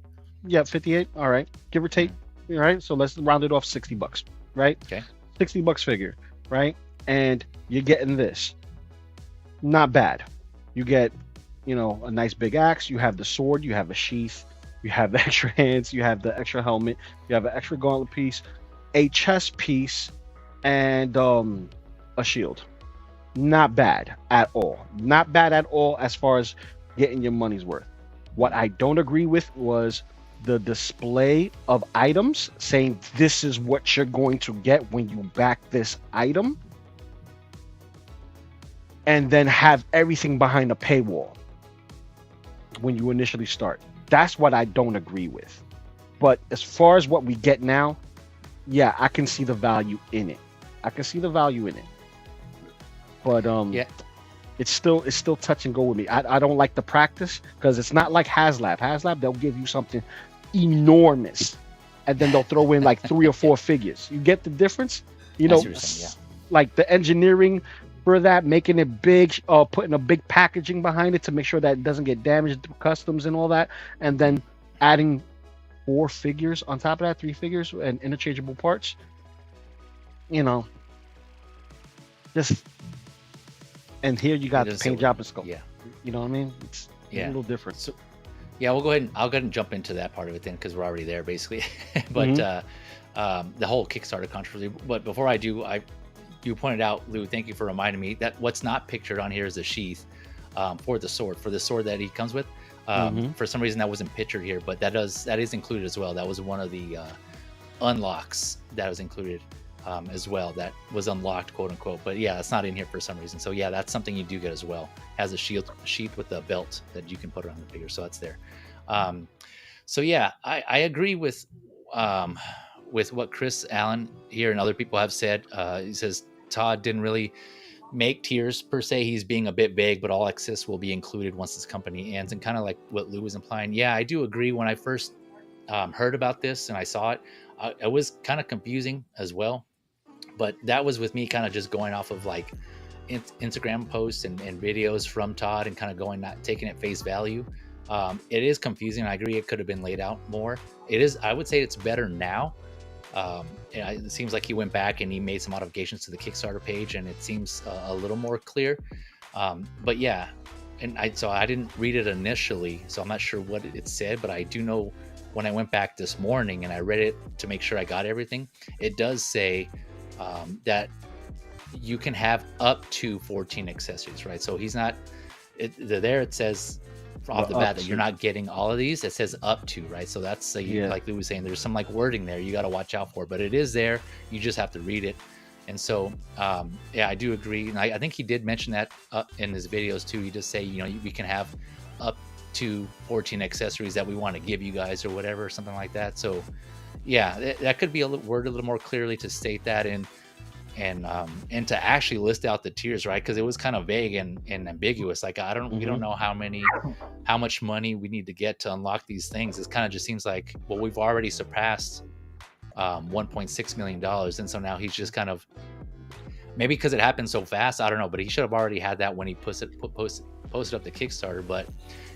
Yeah, 58. All right. Give or take. All right. So let's round it off $60, right? Okay. $60 figure, right? And you're getting this. Not bad. You get, a nice big axe, you have the sword, you have a sheath, You have the extra hands, you have the extra helmet, you have an extra gauntlet piece, a chest piece, and a shield. Not bad at all. Not bad at all as far as getting your money's worth. What I don't agree with was the display of items saying this is what you're going to get when you back this item, and then have everything behind a paywall when you initially start. That's what I don't agree with. But as far as what we get now, yeah, I can see the value in it. But Yeah. it's still touch and go with me. I don't like the practice because it's not like HasLab. HasLab, they'll give you something enormous and then they'll throw in like 3 or 4 figures. You get the difference? You I know, see what you're saying, like the engineering for that, making it big, putting a big packaging behind it to make sure that it doesn't get damaged through customs and all that, and then adding 4 figures on top of that, 3 figures and interchangeable parts. You know, just, and here you got the paint job and sculpt. Yeah. You know what I mean? It's a little different. So, yeah, I'll go ahead and jump into that part of it then, because we're already there basically. But the whole Kickstarter controversy. But before I do, you pointed out, Lou, thank you for reminding me that what's not pictured on here is the sheath for the sword that he comes with. For some reason that wasn't pictured here, but that is included as well. That was one of the unlocks that was included as well. That was unlocked, quote unquote. But yeah, it's not in here for some reason. So yeah, that's something you do get as well. Has a sheath with a belt that you can put around the figure. So that's there. So yeah, I agree with what Chris Allen here and other people have said. He says Todd didn't really make tiers per se. He's being a bit vague, but all access will be included once this company ends. And kind of like what Lou was implying. Yeah, I do agree. When I first heard about this and I saw it, it was kind of confusing as well. But that was with me kind of just going off of like Instagram posts and videos from Todd and kind of not taking it face value. It is confusing. I agree. It could have been laid out more. It is. I would say it's better now. It seems like he went back and he made some modifications to the Kickstarter page, and it seems a little more clear. But yeah, and I didn't read it initially, so I'm not sure what it said, but I do know when I went back this morning and I read it to make sure I got everything, it does say that you can have up to 14 accessories, right? So he's not. It says off the bat that you're not getting all of these. It says up to, right? So that's like Lou was saying, there's some like wording there you got to watch out for, but it is there. You just have to read it. And so yeah, I do agree, and I think he did mention that in his videos too. He just say, we can have up to 14 accessories that we want to give you guys or whatever, something like that. So yeah, that could be worded a little more clearly to state that and to actually list out the tiers, right? Because it was kind of vague and ambiguous. Like we don't know how much money we need to get to unlock these things. It kind of just seems like, well, we've already surpassed $1.6 million, and so now he's just kind of, maybe because it happened so fast, I don't know, but he should have already had that when he posted up the Kickstarter. But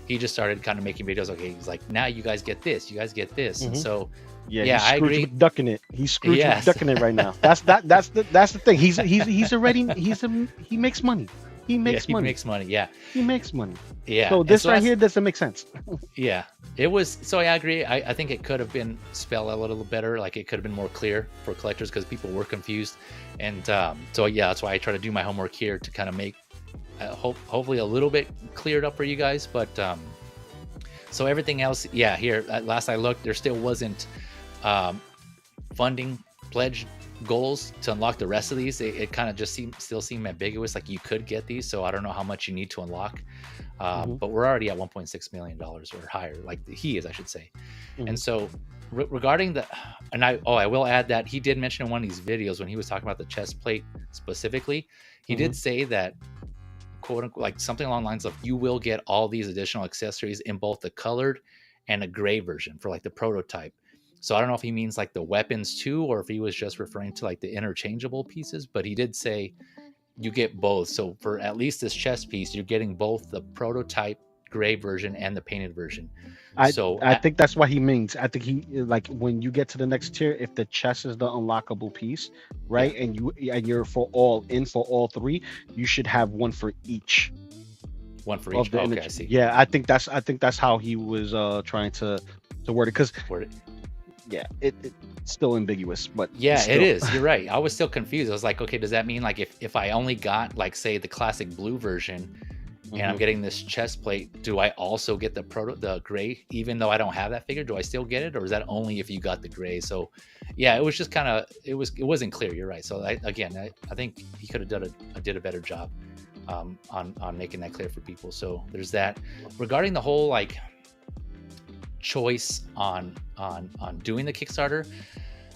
he just started kind of making videos. Okay, he's like, now you guys get this, and so. Yeah, I agree. Ducking it. He's Scrooge ducking it right now. That's the thing. He makes money. He makes money. Yeah. He makes money. Yeah. So this right here doesn't make sense. Yeah. It was. So I agree. I think it could have been spelled out a little better. Like it could have been more clear for collectors because people were confused. And so yeah, that's why I try to do my homework here to kind of make hopefully a little bit cleared up for you guys. But so everything else, yeah. Here, at last I looked, there still wasn't funding pledge goals to unlock the rest of these. It kind of just still seemed ambiguous. Like you could get these, so I don't know how much you need to unlock. But we're already at $1.6 million or higher. Like he is, I should say. And so regarding I will add that he did mention in one of these videos when he was talking about the chest plate specifically, he did say that, quote unquote, like something along the lines of, you will get all these additional accessories in both the colored and a gray version for like the prototype. So I don't know if he means like the weapons too, or if he was just referring to like the interchangeable pieces, but he did say you get both. So for at least this chest piece, you're getting both the prototype gray version and the painted version. I think that's what he means. I think he, like, when you get to the next tier, if the chest is the unlockable piece, right? Yeah. And you're for all 3, you should have one for each. One for each. Okay, I see. Yeah, I think that's how he was trying to to word it, because Word it. yeah, it's still ambiguous, but Yeah, still. it is. You're right. I was still confused. I was like, okay, does that mean like if I only got like say the classic blue version and I'm getting this chest plate, do I also get the gray even though I don't have that figure? Do I still get it, or is that only if you got the gray? So yeah, it was just kind of it wasn't clear. You're right. So I think he could have did a better job on making that clear for people. So there's that. Regarding the whole like choice on doing the Kickstarter,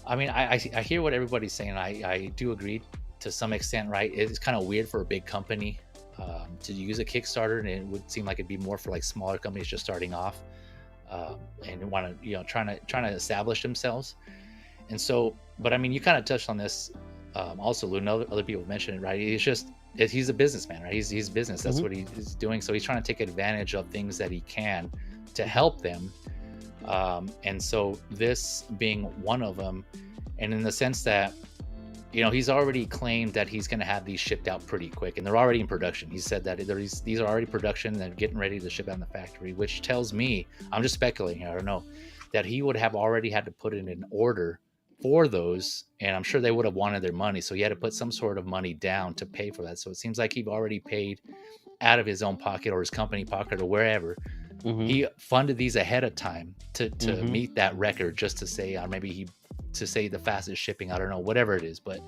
I mean, I hear what everybody's saying. I do agree to some extent, right? It's kind of weird for a big company to use a Kickstarter, and it would seem like it'd be more for like smaller companies just starting off and want to, trying to establish themselves. And so, but I mean, you kind of touched on this also, Lou, and other people mentioned it, right? He's a businessman, right? He's business. That's what he's doing. So he's trying to take advantage of things that he can to help them. And so this being one of them, and in the sense that, he's already claimed that he's going to have these shipped out pretty quick, and they're already in production. He said that these are already production and they're getting ready to ship out in the factory, which tells me, I'm just speculating, I don't know, that he would have already had to put in an order for those, and I'm sure they would have wanted their money. So he had to put some sort of money down to pay for that. So it seems like he already paid out of his own pocket or his company pocket or wherever. He funded these ahead of time to meet that record, just to say, or maybe to say the fastest shipping, I don't know, whatever it is, but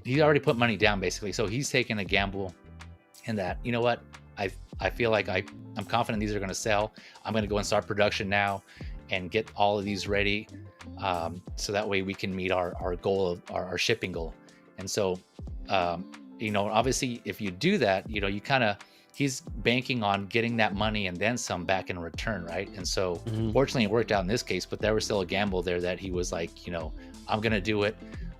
he already put money down basically. So he's taking a gamble in that, you know what, I feel like I'm confident these are going to sell. I'm going to go and start production now and get all of these ready, so that way we can meet our goal of our shipping goal. And so obviously if you do that, he's banking on getting that money and then some back in return, right? And so fortunately it worked out in this case, but there was still a gamble there that he was like, I'm gonna do it,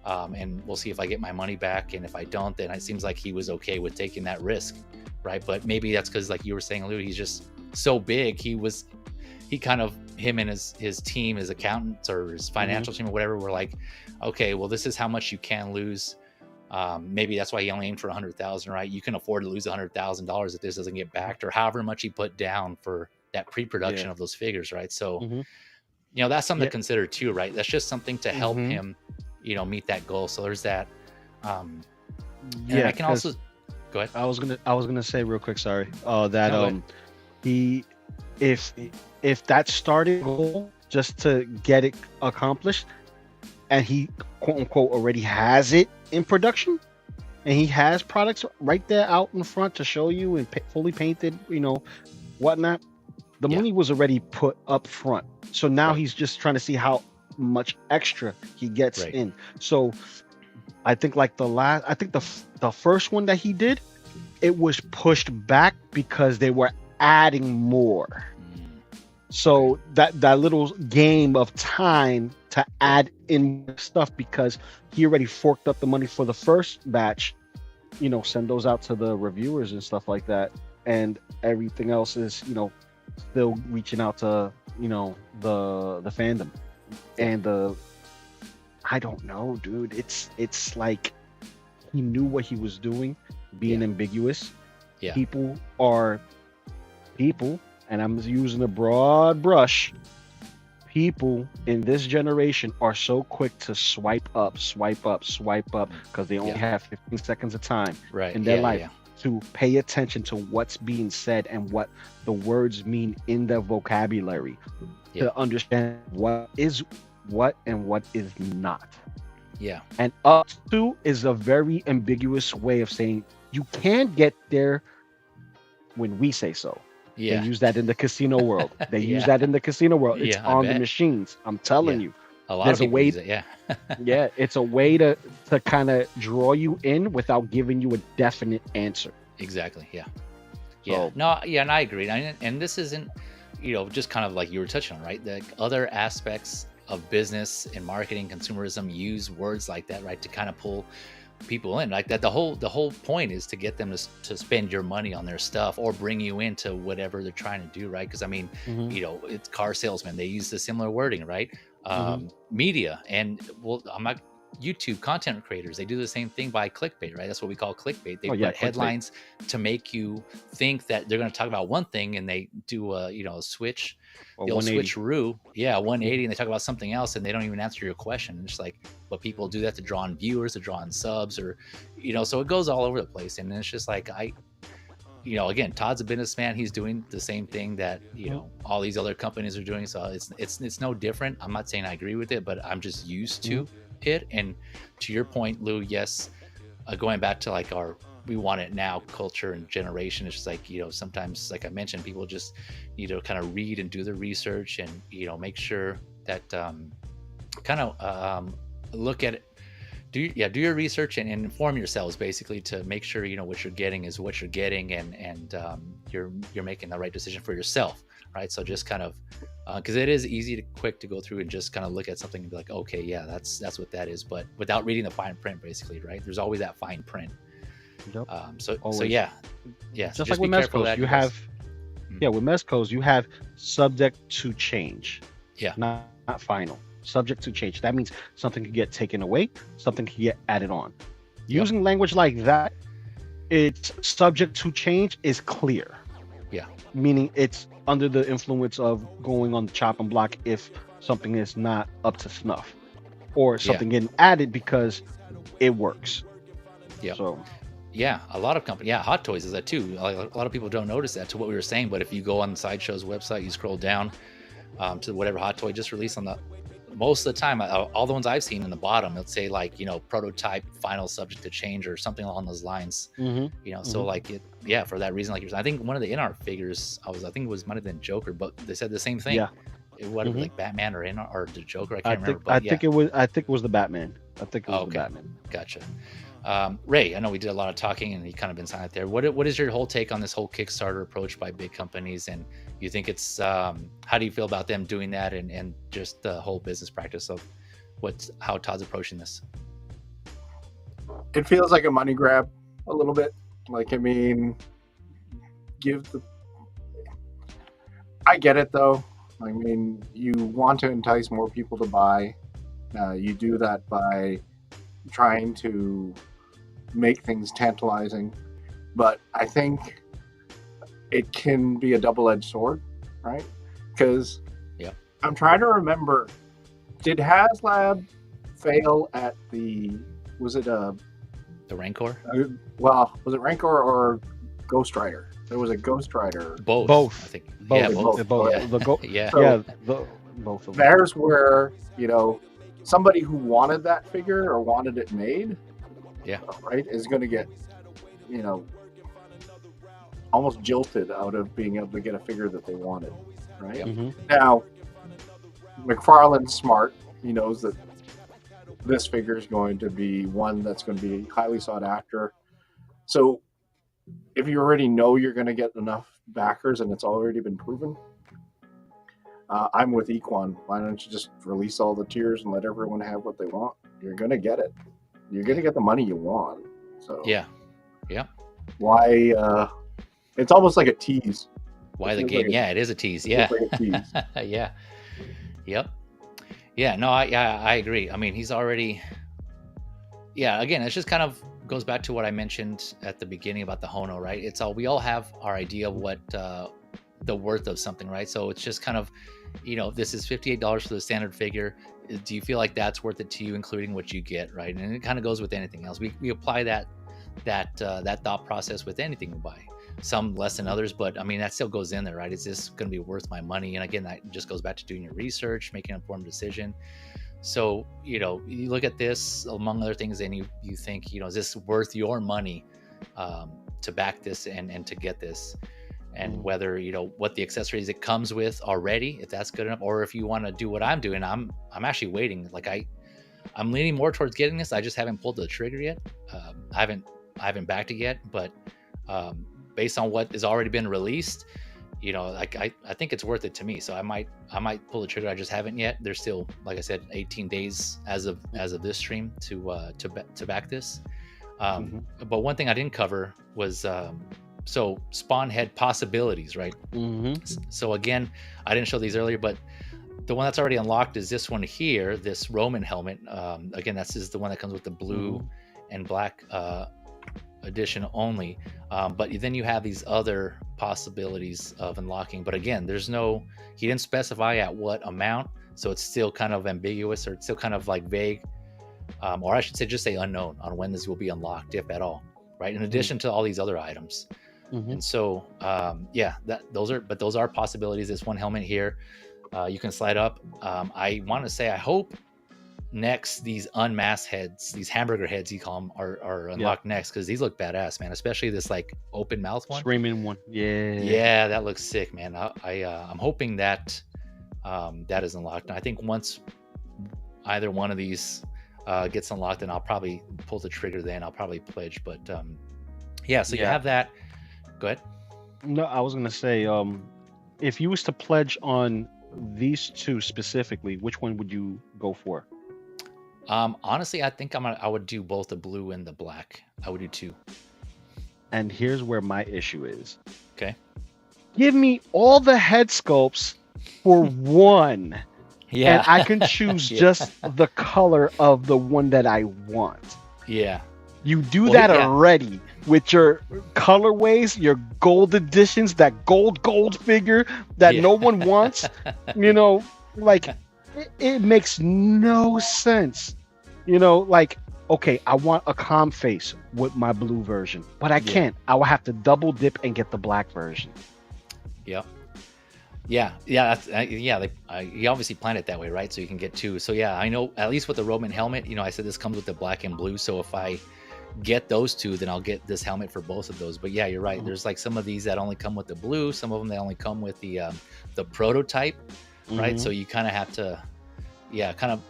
and we'll see if I get my money back, and if I don't, then it seems like he was okay with taking that risk, right? But maybe that's because, like you were saying, Lou, he's just so big. Him and his team, his accountants or his financial team or whatever, were like, okay, well, this is how much you can lose. Maybe that's why he only aimed for 100,000, right? You can afford to lose $100,000 if this doesn't get backed, or however much he put down for that pre-production of those figures, right? So, that's something to consider too, right? That's just something to help him, meet that goal. So there's that. And I can also go ahead. I was gonna say real quick, sorry, that if that starting goal just to get it accomplished, and he quote unquote already has it in production, and he has products right there out in front to show you and fully painted, whatnot, the money was already put up front. So now he's just trying to see how much extra he gets in. So I think like the first one that he did, it was pushed back because they were adding more. So that little game of time to add in stuff, because he already forked up the money for the first batch, send those out to the reviewers and stuff like that, and everything else is still reaching out to the fandom. And I don't know, dude, it's like he knew what he was doing, being ambiguous. People are people, and I'm using a broad brush. People in this generation are so quick to swipe up, because they only have 15 seconds of time in their life to pay attention to what's being said and what the words mean in their vocabulary, to understand what is what and what is not. And up to is a very ambiguous way of saying you can get there when we say so. They use that in the casino world. They use that in the casino world. It's on the machines. I'm telling you. A lot of people use it, it's a way to kind of draw you in without giving you a definite answer. Exactly. And I agree. And this isn't, just kind of like you were touching on, right? The other aspects of business and marketing, consumerism, use words like that, right, to kind of pull people in like that. The whole point is to get them to spend your money on their stuff or bring you into whatever they're trying to do, right? Because I mean, it's car salesmen, they use the similar wording, right? Media, and well, I'm not YouTube content creators, they do the same thing by clickbait, right? That's what we call clickbait. They Oh, yeah, put clickbait. headlines to make you think that they're going to talk about one thing, and they do a a switch, Or the old 180. switcheroo, 180, and they talk about something else, and they don't even answer your question. And it's like, but people do that to draw in viewers, to draw in subs, or so it goes all over the place. And it's just like again, Todd's a businessman. He's doing the same thing that all these other companies are doing. So it's no different. I'm not saying I agree with it, but I'm just used to it. And to your point, Lou, yes, going back to like our we want it now culture and generation, it's just like sometimes, like I mentioned, people just need to kind of read and do the research and make sure that kind of look at it. Do your research and inform yourselves, basically, to make sure what you're getting is what you're getting, and you're making the right decision for yourself, right? So just kind of because it is quick to go through and just kind of look at something and be like, okay, yeah, that's what that is, but without reading the fine print, basically, right? There's always that fine print. Yep. So yeah. Just like with Mezcos, you have with Mezcos you have subject to change. Yeah. Not final. Subject to change. That means something can get taken away, something can get added on. Using language like that, it's subject to change is clear. Yeah. Meaning it's under the influence of going on the chopping block if something is not up to snuff, or something getting added because it works. Yeah. So a lot of companies, Hot Toys is that too. Like, a lot of people don't notice that, to what we were saying, but if you go on Sideshow's website, you scroll down to whatever Hot Toy just released on the, most of the time, all the ones I've seen in the bottom, it'll say like, prototype, final, subject to change, or something along those lines. So like for that reason, like you're saying, I think one of the in-art figures might have been Joker, but they said the same thing. Yeah. Whatever, like Batman or the Joker, I can't remember. But I think it was the Batman. I think it was the Batman. Gotcha. Ray, I know we did a lot of talking and you kind of been silent there. What is your whole take on this whole Kickstarter approach by big companies? And you think it's, how do you feel about them doing that, and just the whole business practice of how Todd's approaching this? It feels like a money grab a little bit. Like, I mean, I get it though. I mean, you want to entice more people to buy. You do that by trying to make things tantalizing, but I think it can be a double-edged sword, right? Because I'm trying to remember, did HasLab fail at was it the Rancor? Was it Rancor or Ghost Rider? There was a Ghost Rider. Both. I think. Both. Both. Yeah. Both of them. There's where somebody who wanted that figure or wanted it made, right, is going to get, almost jilted out of being able to get a figure that they wanted, right? Now, McFarlane's smart. He knows that this figure is going to be one that's going to be highly sought after. So if you already know you're going to get enough backers and it's already been proven, I'm with Equan. Why don't you just release all the tiers and let everyone have what they want? You're going to get it. You're going to get the money you want. So why? It's almost like a tease. Why the game? It is a tease. Yeah. Like a tease. Yep. Yeah. No. I agree. I mean, he's already. Yeah. Again, it's just kind of goes back to what I mentioned at the beginning about the Hono, right? We all have our idea of what the worth of something, right? So it's just kind of, this is $58 for the standard figure. Do you feel like that's worth it to you, including what you get, right? And it kind of goes with anything else. We apply that thought process with anything we buy. Some less than others, but I mean, that still goes in there, right? Is this going to be worth my money? And again, that just goes back to doing your research, making an informed decision. So, you look at this among other things, and you think, is this worth your money to back this and to get this? And whether, what the accessories it comes with already, if that's good enough, or if you want to do what I'm doing, I'm actually waiting. Like I'm leaning more towards getting this. I just haven't pulled the trigger yet. I haven't backed it yet, but based on what has already been released, like I think it's worth it to me. So I might pull the trigger. I just haven't yet. There's still, like I said, 18 days as of this stream to back this. But one thing I didn't cover was so spawn head possibilities, right? So again, I didn't show these earlier, but the one that's already unlocked is this one here, this Roman helmet. Again, this is the one that comes with the blue and black edition only. But then you have these other possibilities of unlocking. But again, he didn't specify at what amount, so it's still kind of ambiguous, or it's still kind of like vague, or I should say just say unknown on when this will be unlocked, if at all, right? In addition to all these other items. And so, those are possibilities. This one helmet here, you can slide up. I want to say, I hope next these unmasked heads, these hamburger heads you call them, are unlocked next, because these look badass, man. Especially this like open mouth one, screaming one. Yeah, that looks sick, man. I'm hoping that that is unlocked. And I think once either one of these gets unlocked, then I'll probably pull the trigger. Then I'll probably pledge. But you have that. Go ahead. No, I was gonna say, if you was to pledge on these two specifically, which one would you go for? Honestly, I think I would do both the blue and the black. I would do two. And here's where my issue is. Okay. Give me all the head sculpts for one. Yeah. And I can choose just the color of the one that I want. Yeah. You do that already with your colorways, your gold editions, that gold figure that no one wants. Like it makes no sense. Like, okay, I want a calm face with my blue version, but I can't. I will have to double dip and get the black version. Yep. Yeah. He obviously planned it that way, right? So you can get two. So yeah, I know at least with the Roman helmet, I said this comes with the black and blue. So if I get those two, then I'll get this helmet for both of those. But yeah, you're right. There's like some of these that only come with the blue. Some of them, they only come with the prototype, right? So you kind of have to,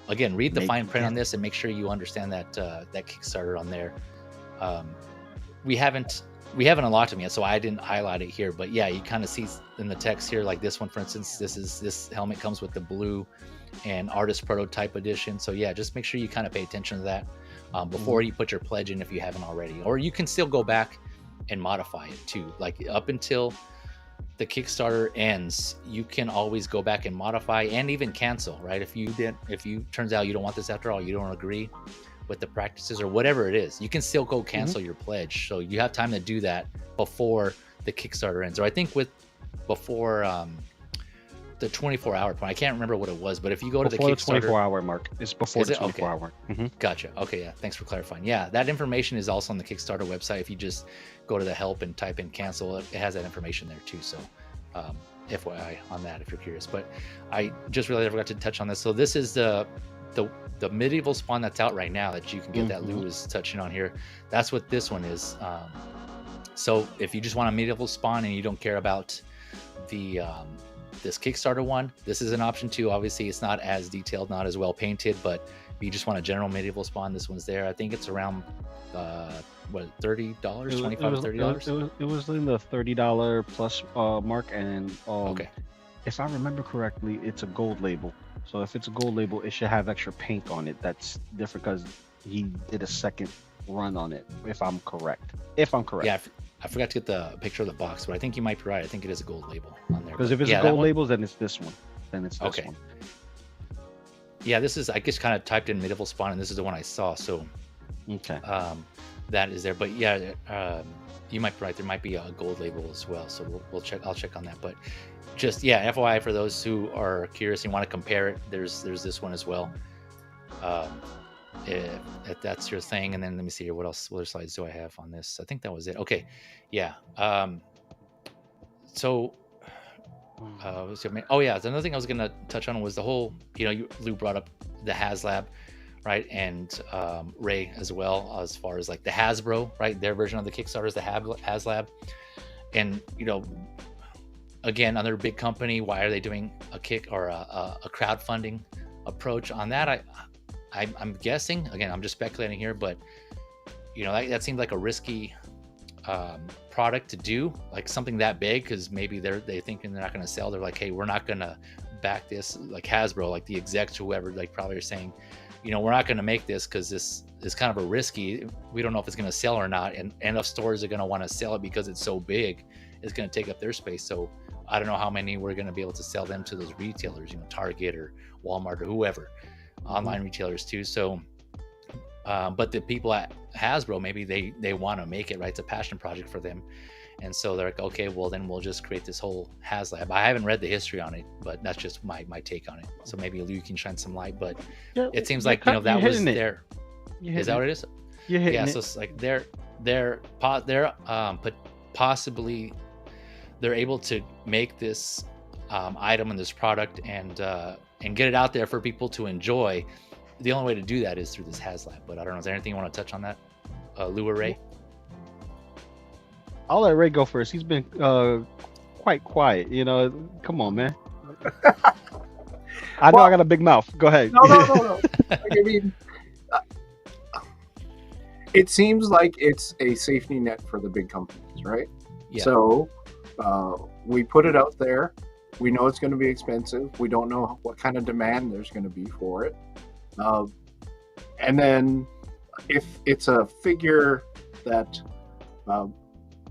again, read the fine print on this and make sure you understand that Kickstarter on there. We haven't unlocked them yet, so I didn't highlight it here. But yeah, you kind of see in the text here, like this one, for instance, this helmet comes with the blue and artist prototype edition. So yeah, just make sure you kind of pay attention to that before you put your pledge in, if you haven't already. Or you can still go back and modify it too. Like up until the Kickstarter ends, you can always go back and modify and even cancel, right? If you turns out you don't want this after all, you don't agree with the practices or whatever it is, you can still go cancel your pledge. So you have time to do that before the Kickstarter ends. Or I think before the 24-hour point. I can't remember what it was, but if you go to the Kickstarter, the 24-hour mark, it's before the 24-hour mark. Gotcha. Okay, yeah. Thanks for clarifying. Yeah, that information is also on the Kickstarter website. If you just go to the help and type in cancel, it has that information there too. So, FYI on that if you're curious. But I just realized I forgot to touch on this. So this is the medieval spawn that's out right now that you can get that Lou is touching on here. That's what this one is. So if you just want a medieval spawn and you don't care about the this Kickstarter one, this is an option too. Obviously it's not as detailed, not as well painted, but if you just want a general medieval spawn, this one's there. I think it's around $30, $25 to $30. It was in the $30 plus mark, and okay, if I remember correctly, it's a gold label. So if it's a gold label, it should have extra paint on it. That's different because he did a second run on it, if I'm correct. Yeah, I forgot to get the picture of the box, but I think you might be right. I think it is a gold label on there. Because if it's a gold label, then it's this one. Okay. Yeah, this is, I just kind of typed in medieval spawn, and this is the one I saw. So okay, that is there. But yeah, you might be right. There might be a gold label as well. So we'll check. I'll check on that. But just FYI for those who are curious and want to compare it, there's this one as well. If that's your thing. And then let me see here, what other slides do I have on this? I think that was it. Okay, yeah. So another thing I was gonna touch on was the whole, Lou brought up the HasLab, right? And Ray as well, as far as like the Hasbro, right? Their version of the Kickstarter is the HasLab. And again, another big company, why are they doing a kick or a crowdfunding approach on that? I'm guessing, again, I'm just speculating here, but that seems like a risky product to do, like something that big, because maybe they thinking they're not going to sell. They're like, hey, we're not going to back this, like Hasbro, like the execs, whoever, like probably are saying, we're not going to make this because this is kind of a risky. We don't know if it's going to sell or not, and enough stores are going to want to sell it because it's so big. It's going to take up their space. So I don't know how many we're going to be able to sell them to those retailers, Target or Walmart or whoever, online retailers too. So, but the people at Hasbro, maybe they want to make it, right? It's a passion project for them. And so they're like, okay, well then we'll just create this whole HasLab. I haven't read the history on it, but that's just my take on it. So maybe Lou can shine some light, but it seems like, that was their, is that what it is? Yeah. So it's like they're possibly they're able to make this item and this product and get it out there for people to enjoy. The only way to do that is through this HasLab. But I don't know, is there anything you want to touch on that, Lou or Ray? I'll let Ray go first. He's been quite quiet. Come on, man. I know I got a big mouth. Go ahead. No. I mean, it seems like it's a safety net for the big companies, right? Yeah. So we put it out there. We know it's going to be expensive. We don't know what kind of demand there's going to be for it. And then if it's a figure that,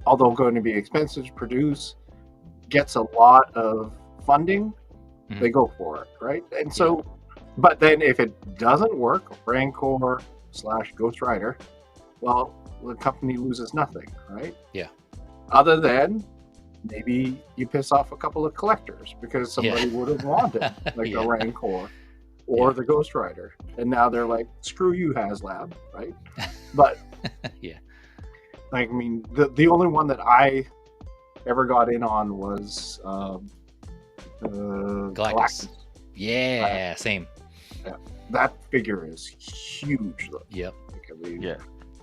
although going to be expensive to produce, gets a lot of funding, they go for it, right? And so, but then if it doesn't work, Rancor/Ghost Rider, well, the company loses nothing, right? Yeah. Other than maybe you piss off a couple of collectors because somebody would have wanted like a Rancor or the Ghost Rider, and now they're like, "Screw you, HasLab," right? But I mean, the only one that I ever got in on was Galactus. Yeah, same. Yeah, that figure is huge, though. Yep.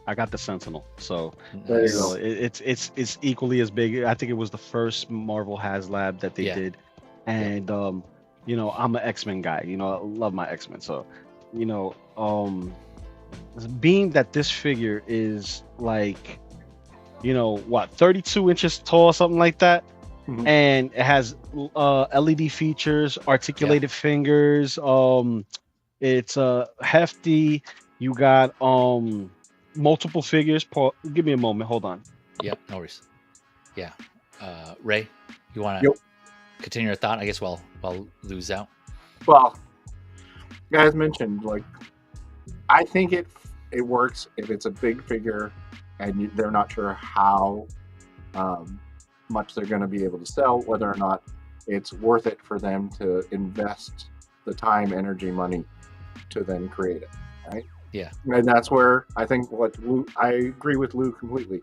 I got the Sentinel, so there you go. It's equally as big. I think it was the first Marvel HasLab that they did, and I'm an X-Men guy. I love my X-Men, so being that this figure is like 32 inches tall, something like that, and it has LED features, articulated fingers. It's hefty. You got multiple figures. Paul, give me a moment. Hold on. Yep, no worries. Yeah. Ray, you want to continue your thought? I guess while Lou's out. Well, guys mentioned, like, I think it works if it's a big figure and they're not sure how much they're going to be able to sell, whether or not it's worth it for them to invest the time, energy, money to then create it, right? Yeah. And that's where I think I agree with Lou completely.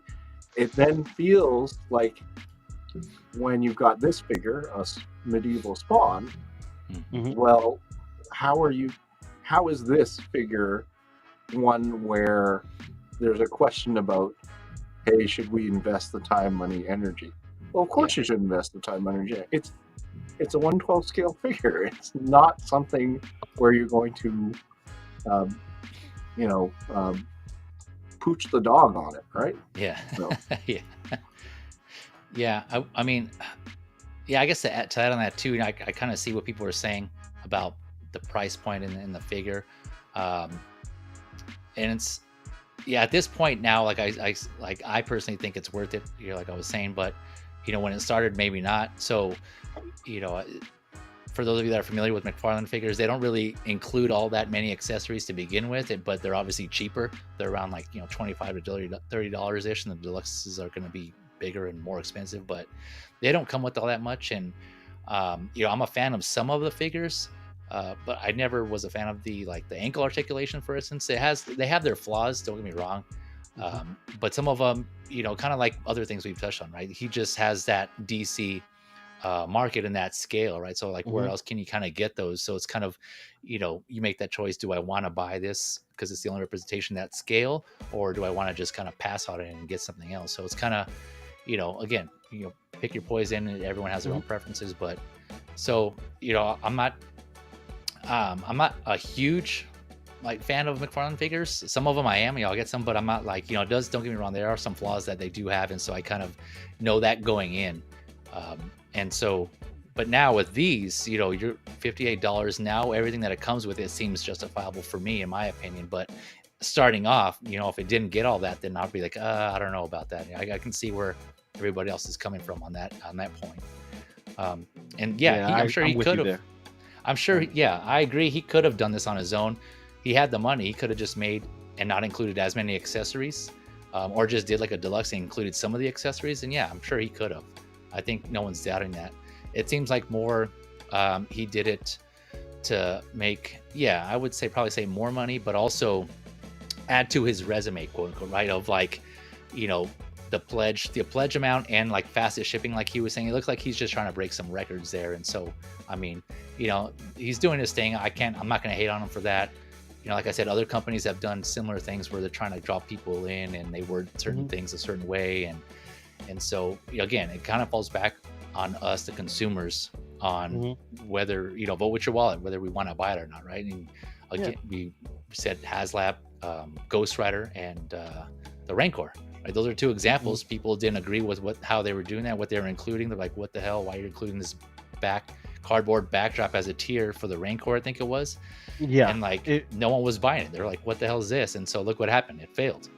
It then feels like when you've got this figure, a medieval Spawn, well, how is this figure one where there's a question about, hey, should we invest the time, money, energy? Well, of course you should invest the time, money, energy. It's a 1/12 scale figure. It's not something where you're going to pooch the dog on it, right? Yeah. So. I mean, I guess to add on that too, I kind of see what people are saying about the price point in the figure, and it's at this point now, like I personally think it's worth it. Like I was saying, but when it started, maybe not. So, for those of you that are familiar with McFarlane figures, they don't really include all that many accessories to begin with, but they're obviously cheaper. They're around like $25 to $30 ish, and the deluxes are going to be bigger and more expensive, but they don't come with all that much. And I'm a fan of some of the figures, but I never was a fan of the ankle articulation, for instance. They have their flaws, don't get me wrong, but some of them, kind of like other things we've touched on, right? He just has that DC market in that scale, right? So where else can you kind of get those? So it's kind of, you make that choice. Do I want to buy this because it's the only representation that scale, or do I want to just kind of pass on it and get something else? So it's kind of, again, pick your poison, and everyone has their own preferences. But so, I'm not a huge fan of McFarlane figures. Some of them I am, I'll get some, but I'm not don't get me wrong, there are some flaws that they do have, and so I kind of know that going in. And so, but now with these, you're $58 now, everything that it comes with, it seems justifiable for me, in my opinion. But starting off, if it didn't get all that, then I'll be like, I don't know about that. I can see where everybody else is coming from on that point. And yeah, I'm sure he could have. I'm sure, yeah, I agree. He could have done this on his own. He had the money. He could have just made and not included as many accessories, or just did like a deluxe and included some of the accessories. And yeah, I'm sure he could have. I think no one's doubting that. It seems like more he did it to make, yeah, I would say probably say more money, but also add to his resume, quote unquote, right? Of like, you know, the pledge amount and like fastest shipping, like he was saying. It looks like he's just trying to break some records there. And so, I mean, you know, he's doing his thing. I'm not going to hate on him for that. You know, like I said, other companies have done similar things where they're trying to draw people in and they word certain things a certain way. And so, again, it kind of falls back on us, the consumers, on whether, you know, vote with your wallet, whether we want to buy it or not, right? And again, we said HasLab, Ghost Rider, and the Rancor. Right? Those are two examples. People didn't agree with how they were doing that, what they were including. They're like, what the hell? Why are you including this cardboard backdrop as a tier for the Rancor, I think it was? Yeah. And like, no one was buying it. They're like, what the hell is this? And so look what happened. It failed.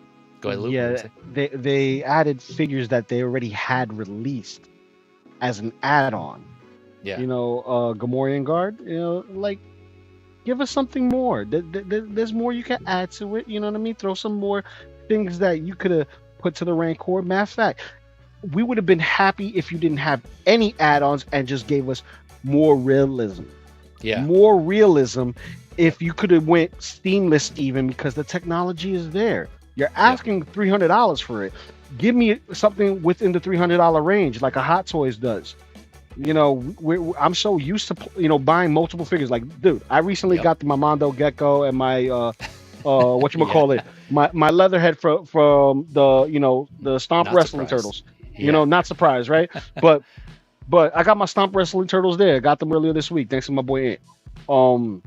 Go ahead, Luke. Yeah, they added figures that they already had released as an add-on. Yeah. You know, Gamorrean Guard, you know, like, give us something more. There's more you can add to it. You know what I mean? Throw some more things that you could have put to the Rancor. Matter of fact, we would have been happy if you didn't have any add-ons and just gave us more realism. Yeah. More realism if you could have went seamless even, because the technology is there. You're asking $300 for it. Give me something within the $300 range, like a Hot Toys does. You know, I'm so used to, you know, buying multiple figures. Like, dude, I recently got my Mondo Gecko and my whatchamacallit, my Leatherhead from the, you know, the Stomp not Wrestling surprised. Turtles. Yeah. You know, not surprised, right? but I got my Stomp Wrestling Turtles there. Got them earlier this week, thanks to my boy Ant.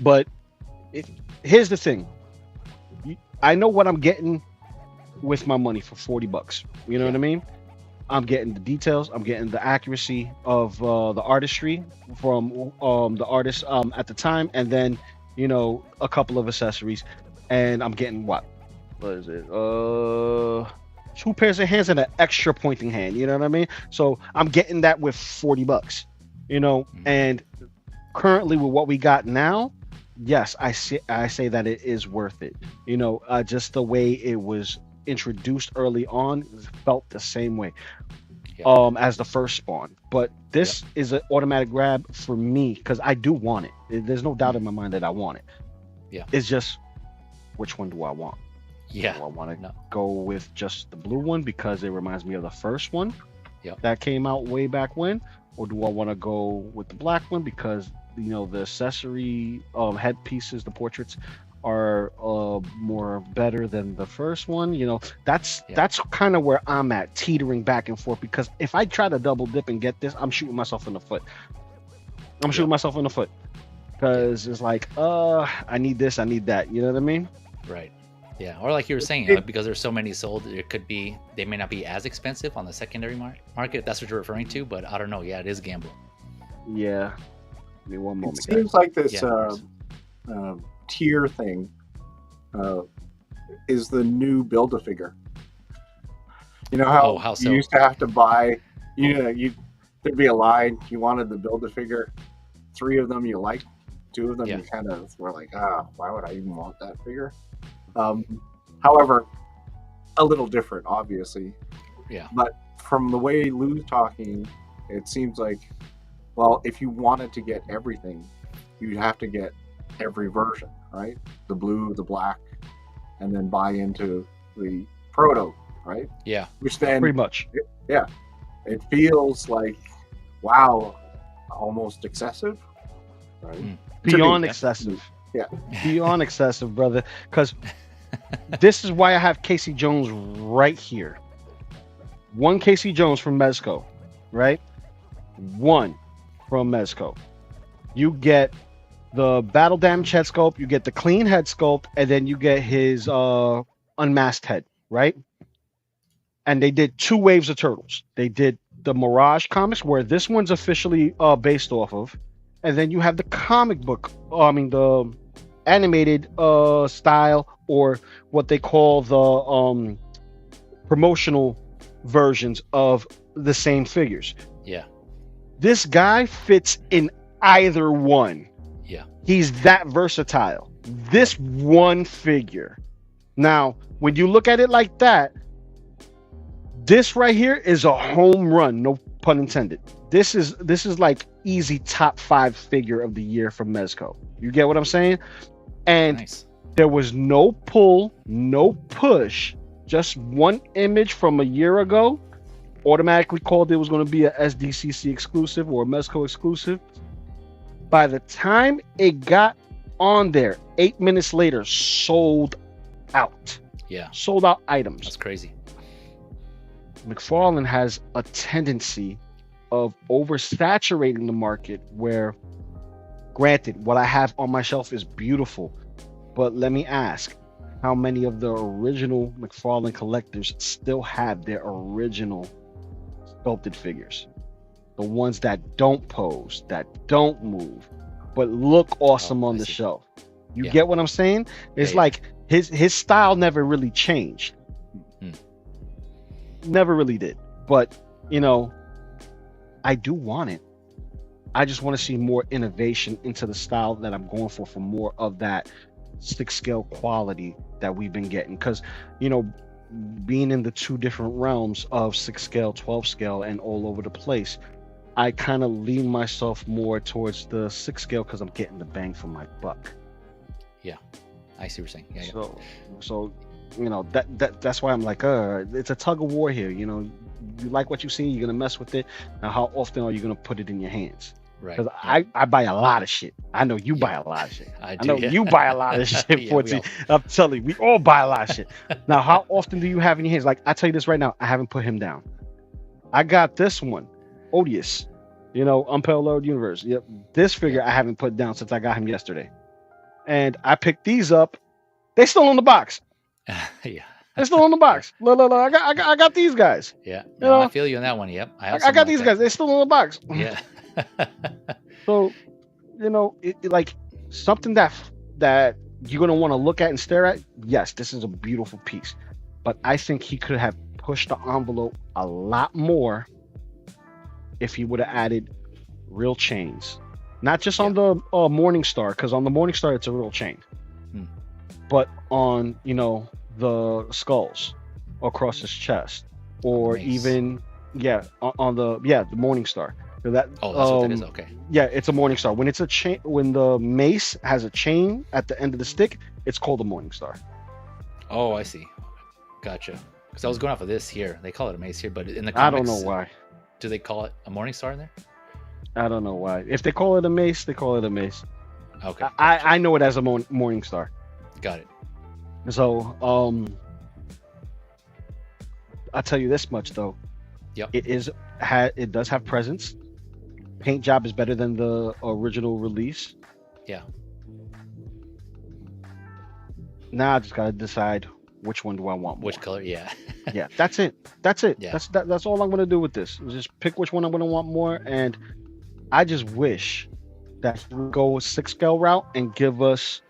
But here's the thing. I know what I'm getting with my money for $40. You know what I mean? I'm getting the details. I'm getting the accuracy of the artistry from the artist at the time, and then, you know, a couple of accessories, and I'm getting what is it? 2 pairs of hands and an extra pointing hand. You know what I mean? So I'm getting that with $40. You know, and currently with what we got now, yes, I say that it is worth it. You know, just the way it was introduced early on felt the same way as the first Spawn. But this is an automatic grab for me because I do want it. There's no doubt in my mind that I want it. Yeah, it's just, which one do I want? Yeah, do I want to go with just the blue one because it reminds me of the first one that came out way back when, or do I want to go with the black one because, you know, the accessory headpieces, the portraits are more better than the first one? You know, that's kind of where I'm at, teetering back and forth, because if I try to double dip and get this, I'm shooting myself in the foot. Because it's like, I need this, I need that. You know what I mean? Right. Yeah. Or like you were saying, because there's so many sold, they may not be as expensive on the secondary market. That's what you're referring to, but I don't know. Yeah, it is a gamble. Yeah. Give me one moment. It seems like this tier thing is the new Build-A-Figure. You know how you used to have to buy, there'd be a line, you wanted the Build-A-Figure, 3 of them you liked, 2 of them you kind of were like, why would I even want that figure? However, a little different, obviously. Yeah. But from the way Lou's talking, it seems like, well, if you wanted to get everything, you'd have to get every version, right? The blue, the black, and then buy into the proto, right? Yeah. Which then pretty much. It feels like, wow, almost excessive, right? Beyond excessive. Yeah. Beyond excessive, brother. Because this is why I have Casey Jones right here. One Casey Jones from Mezco, right? One from Mezco. You get the battle damage head sculpt, you get the clean head sculpt, and then you get his unmasked head, right? And they did 2 waves of Turtles. They did the Mirage comics, where this one's officially based off of, and then you have the comic book, the animated style, or what they call the promotional versions of the same figures. Yeah. This guy fits in either one. Yeah. He's that versatile. This one figure. Now, when you look at it like that, this right here is a home run, no pun intended. This is like easy top 5 figure of the year from Mezco. You get what I'm saying? And Nice. there was no pull, no push, just one image from a year ago. Automatically called it was going to be a SDCC exclusive or a Mezco exclusive. By the time it got on there, 8 minutes later, sold out. Yeah. Sold out items. That's crazy. McFarlane has a tendency of oversaturating the market where, granted, what I have on my shelf is beautiful, but let me ask, how many of the original McFarlane collectors still have their original sculpted figures? The ones that don't pose, that don't move, but look awesome on the shelf. You get what I'm saying? It's like his style never really changed. Never really did. But, you know, I do want it. I just want to see more innovation into the style that I'm going for more of that 6 scale quality that we've been getting. Because, you know, being in the 2 different realms of 6 scale, 12 scale, and all over the place, I kind of lean myself more towards the 6 scale because I'm getting the bang for my buck. Yeah, I see what you're saying. Yeah. So you know, that's why I'm like, it's a tug of war here. You know, you like what you see, you're gonna mess with it. Now, how often are you gonna put it in your hands? Right. Because I buy a lot of shit. I know you buy a lot of shit. I know you buy a lot of shit, 14. I'm telling you, we all buy a lot of shit. Now, how often do you have in your hands? Like, I tell you this right now, I haven't put him down. I got this one, Odious. You know, Unparalleled Universe. Yep. This figure I haven't put down since I got him yesterday. And I picked these up. They still in the box. Yeah. They're still in the box. Look, I got these guys. Yeah. No, I feel you on that one. Yep. I got these guys. They're still in the box. Yeah. So, you know, it like something that you're gonna want to look at and stare at. Yes, this is a beautiful piece, but I think he could have pushed the envelope a lot more if he would have added real chains, not just on the Morningstar, because on the Morningstar it's a real chain, but on, you know, the skulls across his chest, or even on the Morningstar. So that that's what that is. Okay. Yeah, it's a Morningstar. When it's a chain, when the mace has a chain at the end of the stick, it's called a Morningstar. Oh, I see. Gotcha. Because I was going off of this here. They call it a mace here, but in the comics, I don't know why. Do they call it a Morningstar in there? I don't know why. If they call it a mace, they call it a mace. Okay. I know it as a Morningstar. Got it. So, I'll tell you this much though. Yep. It does have presence. Paint job is better than the original release. Yeah. Now I just gotta decide which one do I want more. Which color? Yeah. Yeah, that's it. Yeah. That's all I'm gonna do with this. Just pick which one I'm gonna want more, and I just wish that he would go 6 scale route and give us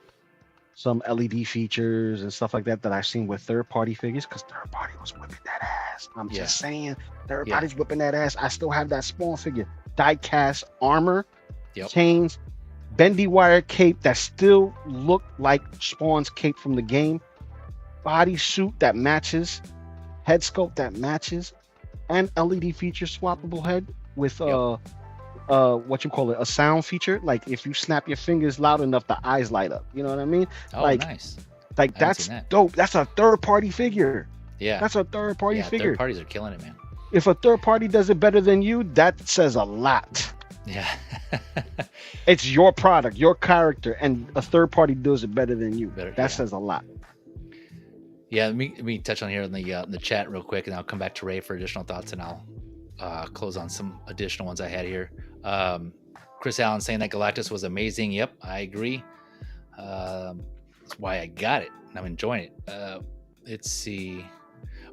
some LED features and stuff like that I've seen with third-party figures, because third-party was whipping that ass. I'm just saying, third-party's whipping that ass. I still have that Spawn figure, die-cast armor, chains, bendy wire cape that still look like Spawn's cape from the game, body suit that matches, head sculpt that matches, and LED feature swappable head with what you call it, a sound feature. Like if you snap your fingers loud enough, the eyes light up. You know what I mean? Oh, like, nice. Like that's dope. That's a third party figure. Yeah. That's a third party figure. Third parties are killing it, man. If a third party does it better than you, that says a lot. Yeah. It's your product, your character, and a third party does it better than you. That says a lot. Yeah, let me touch on here in the chat real quick, and I'll come back to Ray for additional thoughts, and I'll close on some additional ones I had here. Chris Allen saying that Galactus was amazing. Yep, I agree. That's why I got it. I'm enjoying it. Let's see.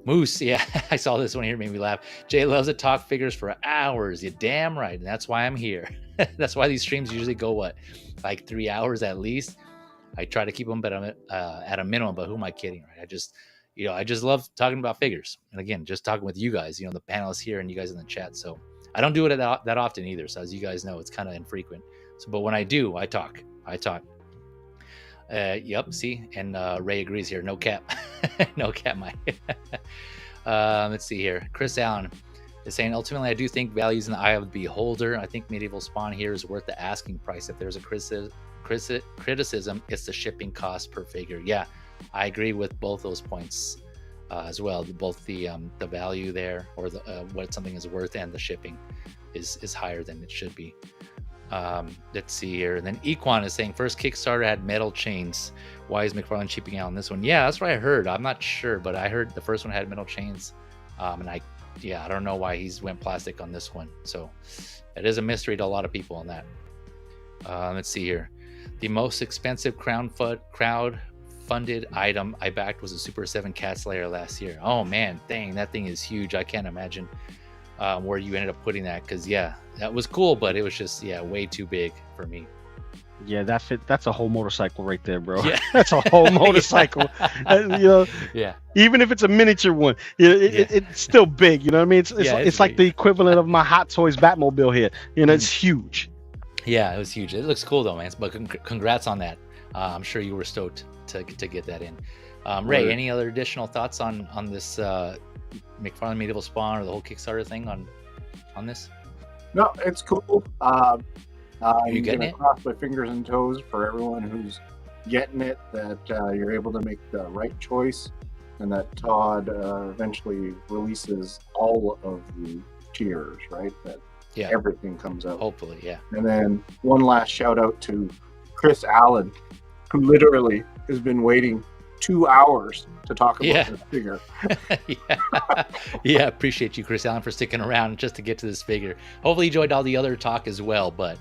Moose, yeah, I saw this one here, made me laugh. Jay loves to talk figures for hours. You're damn right, and that's why I'm here. That's why these streams usually go, like 3 hours at least. I try to keep them at a minimum, but who am I kidding, right? I just love talking about figures. And again, just talking with you guys, the panelists here and you guys in the chat. So I don't do it that often either. So as you guys know, it's kind of infrequent. So, but when I do, I talk. Yep. See, and Ray agrees here. No cap, no cap, Mike. Let's see here. Chris Allen is saying, ultimately, I do think values in the eye of the beholder. I think medieval spawn here is worth the asking price. If there's a criticism, it's the shipping cost per figure. Yeah, I agree with both those points as well. Both the value there, or the what something is worth, and the shipping is higher than it should be. Let's see here. And then Equan is saying, first Kickstarter had metal chains. Why is McFarlane cheaping out on this one? Yeah, that's what I heard. I'm not sure, but I heard the first one had metal chains. And I don't know why he's went plastic on this one. So it is a mystery to a lot of people on that. Let's see here. The most expensive crowd-funded item I backed was a Super 7 Cat Slayer last year. Oh man, dang, that thing is huge. I can't imagine where you ended up putting that, because that was cool, but it was just way too big for me. Yeah, that's a whole motorcycle right there, bro. Yeah. That's a whole motorcycle. Yeah. Even if it's a miniature one, it's still big. You know what I mean? It's like the equivalent of my Hot Toys Batmobile here. It's huge. Yeah, it was huge. It looks cool though, man. But congrats on that. I'm sure you were stoked to get that in. Ray, any other additional thoughts on this McFarlane Medieval Spawn or the whole Kickstarter thing on this? No, it's cool. Are you getting it? Cross my fingers and toes for everyone who's getting it, that you're able to make the right choice, and that Todd eventually releases all of the tiers, right? That everything comes out. Hopefully, yeah. And then one last shout out to Chris Allen, who literally has been waiting 2 hours to talk about this figure. Yeah, appreciate you, Chris Allen, for sticking around just to get to this figure. Hopefully you enjoyed all the other talk as well, but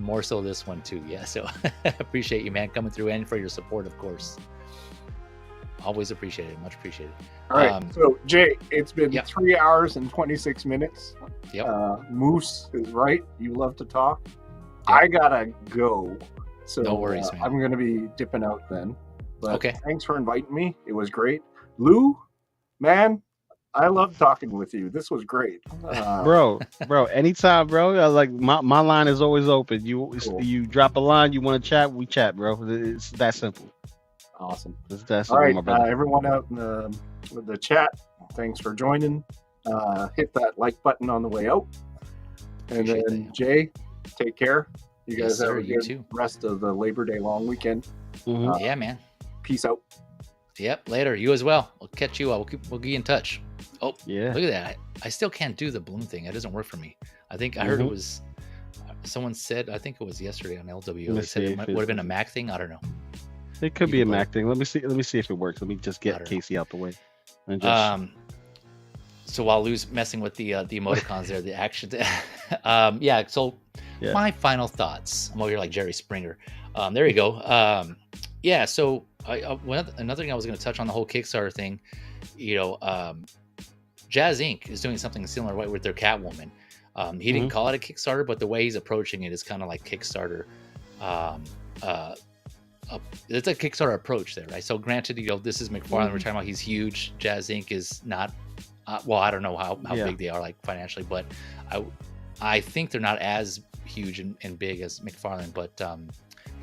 more so this one too. Yeah, so appreciate you, man, coming through, and for your support, of course. Always appreciate it. Much appreciated. All right, so Jay, it's been 3 hours and 26 minutes. Moose is right. You love to talk. I gotta go. So no worries, man. I'm gonna be dipping out then. But okay. Thanks for inviting me. It was great. Lou, man, I love talking with you. This was great. Bro, anytime, bro. Like my line is always open. You drop a line, you want to chat, we chat, bro. It's that simple. Awesome. It's that simple, all right, my brother. Everyone out in the chat, thanks for joining. Hit that like button on the way out. And Appreciate then that. Jay, take care. You guys have a you good too. rest of the Labor Day long weekend. Mhm. Yeah, man. Peace out. Yep, later. You as well. We'll catch you. We'll be in touch. Oh, yeah. Look at that. I still can't do the bloom thing. It doesn't work for me. I think I heard it was, someone said, I think it was yesterday on LW. They said it would have been a Mac thing. I don't know. It could be a Mac thing. Let me see if it works. Let me just get Casey out the way. And just... So while Lou's messing with the emoticons there, the action. My final thoughts. I'm over here like Jerry Springer. There you go. So another thing I was going to touch on the whole Kickstarter thing, Jazz Inc. is doing something similar with their Catwoman. He didn't call it a Kickstarter, but the way he's approaching it is kind of like Kickstarter. It's a Kickstarter approach there, right? So granted, this is McFarlane. We're talking about he's huge. Jazz Inc. is not. I don't know how big they are like financially, but I think they're not as huge and big as McFarlane, but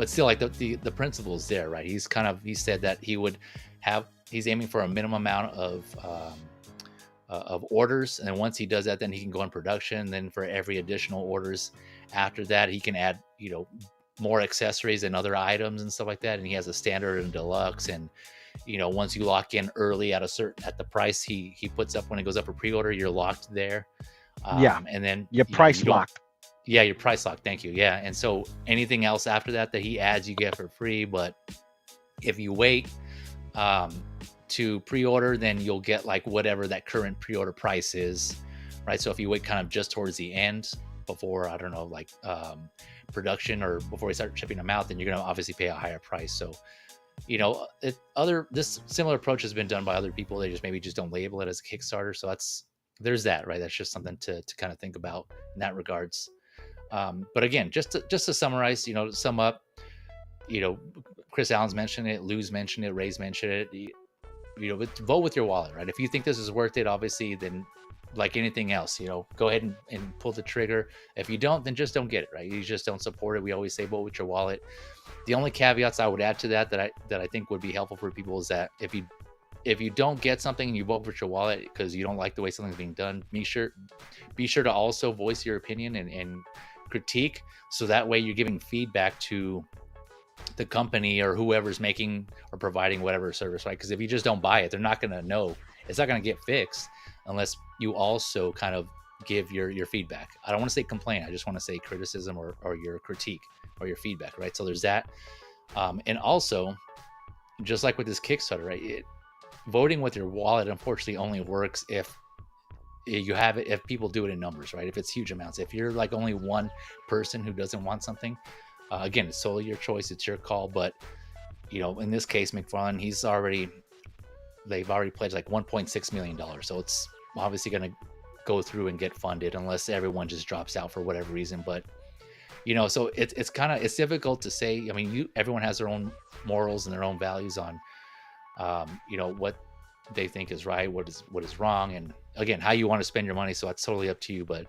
still, like the principle is there, right? He said that he's aiming for a minimum amount of orders, and then once he does that, then he can go in production. And then for every additional orders after that, he can add more accessories and other items and stuff like that. And he has a standard and deluxe, and once you lock in early at the price he puts up when it goes up for pre-order, you're locked there. And then your price locked. Yeah, your price lock. Thank you. Yeah. And so anything else after that he adds, you get for free. But if you wait to pre-order, then you'll get like whatever that current pre-order price is, right? So if you wait kind of just towards the end before, I don't know, like production or before we start shipping them out, then you're going to obviously pay a higher price. So, this similar approach has been done by other people. They maybe don't label it as a Kickstarter. So there's that, right? That's just something to kind of think about in that regards. But again, just to summarize, to sum up, Chris Allen's mentioned it, Lou's mentioned it, Ray's mentioned it. Vote with your wallet, right? If you think this is worth it, obviously, then like anything else, go ahead and pull the trigger. If you don't, then just don't get it, right? You just don't support it. We always say vote with your wallet. The only caveats I would add to that I think would be helpful for people is that if you don't get something and you vote with your wallet because you don't like the way something's being done, be sure to also voice your opinion and critique, so that way you're giving feedback to the company or whoever's making or providing whatever service, right? Because if you just don't buy it, they're not going to know. It's not going to get fixed unless you also kind of give your feedback. I don't want to say complaint. I just want to say criticism or your critique or your feedback, right? So there's that. And also, just like with this Kickstarter, right? Voting with your wallet, unfortunately, only works if you have it, if people do it in numbers, right? If it's huge amounts. If you're like only one person who doesn't want something, again, it's solely your choice. It's your call. But, in this case, McFarlane, they've already pledged like $1.6 million. So it's obviously going to go through and get funded unless everyone just drops out for whatever reason. But, so it's difficult to say. I mean, everyone has their own morals and their own values on, what they think is right, what is wrong. And again, how you want to spend your money. So that's totally up to you. But,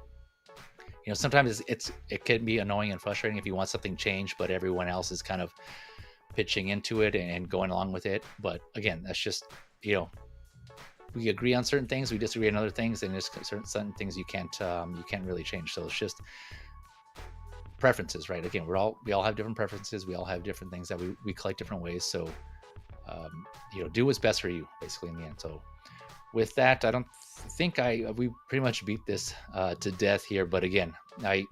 sometimes it can be annoying and frustrating if you want something changed, but everyone else is kind of pitching into it and going along with it. But again, that's just, we agree on certain things, we disagree on other things, and there's certain things you can't really change. So it's just preferences, right? Again, we all have different preferences. We all have different things that we collect different ways. So, do what's best for you, basically, in the end. So with that, I don't think we pretty much beat this to death here. But again, I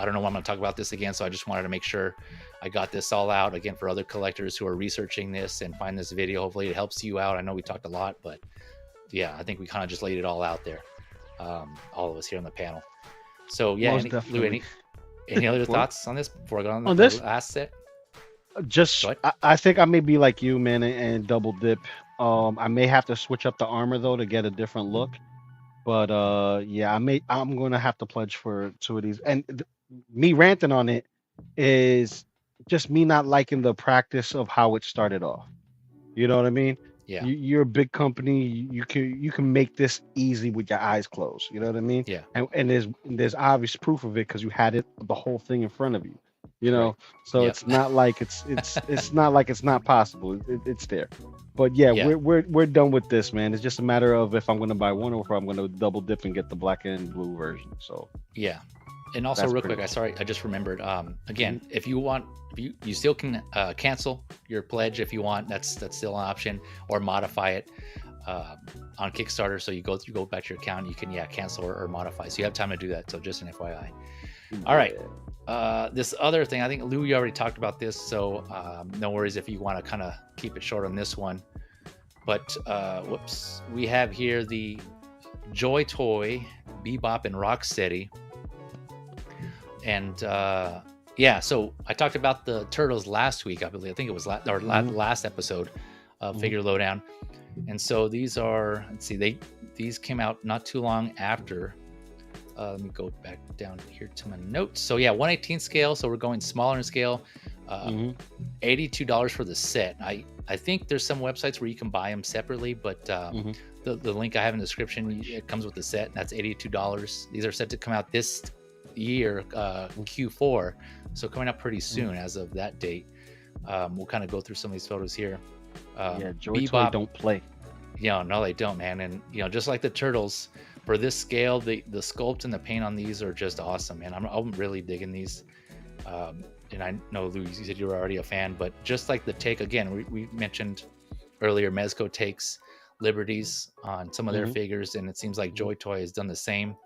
don't know when I'm going to talk about this again. So I just wanted to make sure I got this all out again for other collectors who are researching this and find this video. Hopefully it helps you out. I know we talked a lot, but yeah, I think we kind of just laid it all out there. All of us here on the panel. So yeah, any other thoughts on this before I go on this last set? Just, I think I may be like you, man, and double dip. I may have to switch up the armor though to get a different look. But yeah, I'm gonna have to pledge for 2 of these. And me ranting on it is just me not liking the practice of how it started off. You know what I mean? Yeah. You're a big company. You can make this easy with your eyes closed. You know what I mean? Yeah. And there's obvious proof of it because you had the whole thing in front of you. Right. So yep. It's not like it's not like it's not possible. It's there. But yeah, we're done with this, man. It's just a matter of if I'm going to buy one or if I'm going to double dip and get the black and blue version. So yeah. And also, real quick, I just remembered. Again, if you still can cancel your pledge if you want. That's still an option, or modify it on Kickstarter. So you go back to your account. You can cancel or modify. So you have time to do that. So just an FYI. All right. This other thing, I think Lou, you already talked about this, so no worries if you want to kind of keep it short on this one. But we have here the JoyToy, Bebop, and Rocksteady. And so I talked about the turtles last week, I believe. I think it was last episode of Figure Lowdown. And so these are, these came out not too long after. Let me go back down here to my notes. So 1/18 scale. So we're going smaller in scale. $82 for the set. I think there's some websites where you can buy them separately, but the link I have in the description, it comes with the set. And that's $82. These are set to come out this year, Q4. So coming out pretty soon as of that date. We'll kind of go through some of these photos here. JoyToy don't play. No, they don't, man. And just like the turtles, for this scale, the sculpt and the paint on these are just awesome, man. I'm really digging these. And I know, Lou, you said you were already a fan, but just like the take, again, we mentioned earlier, Mezco takes liberties on some of their figures, and it seems like JoyToy has done the same,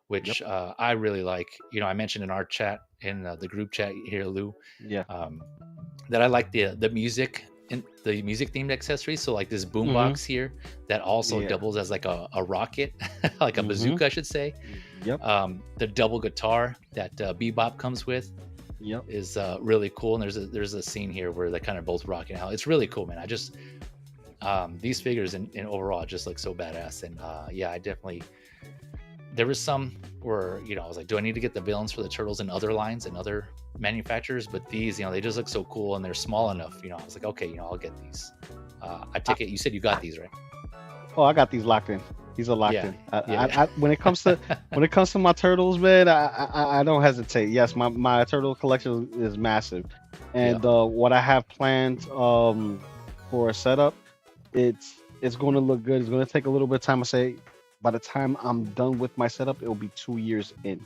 which I really like. I mentioned in our chat, in the group chat here, Lou, that I like the music and the music themed accessories. So like this boombox here that also doubles as like a rocket, like a bazooka, I should say. The double guitar that Bebop comes with is really cool. And there's a scene here where they kind of both rocking out. It's really cool, man. I just these figures in overall just look so badass. And I definitely, there was some where I was like, do I need to get the villains for the turtles in other lines and other manufacturers? But these, they just look so cool and they're small enough. I was like, okay, I'll get these. I take it you said you got these, right? Oh, I got these locked in. He's a locked Yeah, in. yeah, When it comes to my turtles, man, I don't hesitate. Yes, my turtle collection is massive, yeah. and what I have planned for a setup, it's going to look good. It's going to take a little bit of time. I say, by the time I'm done with my setup, it will be 2 years in.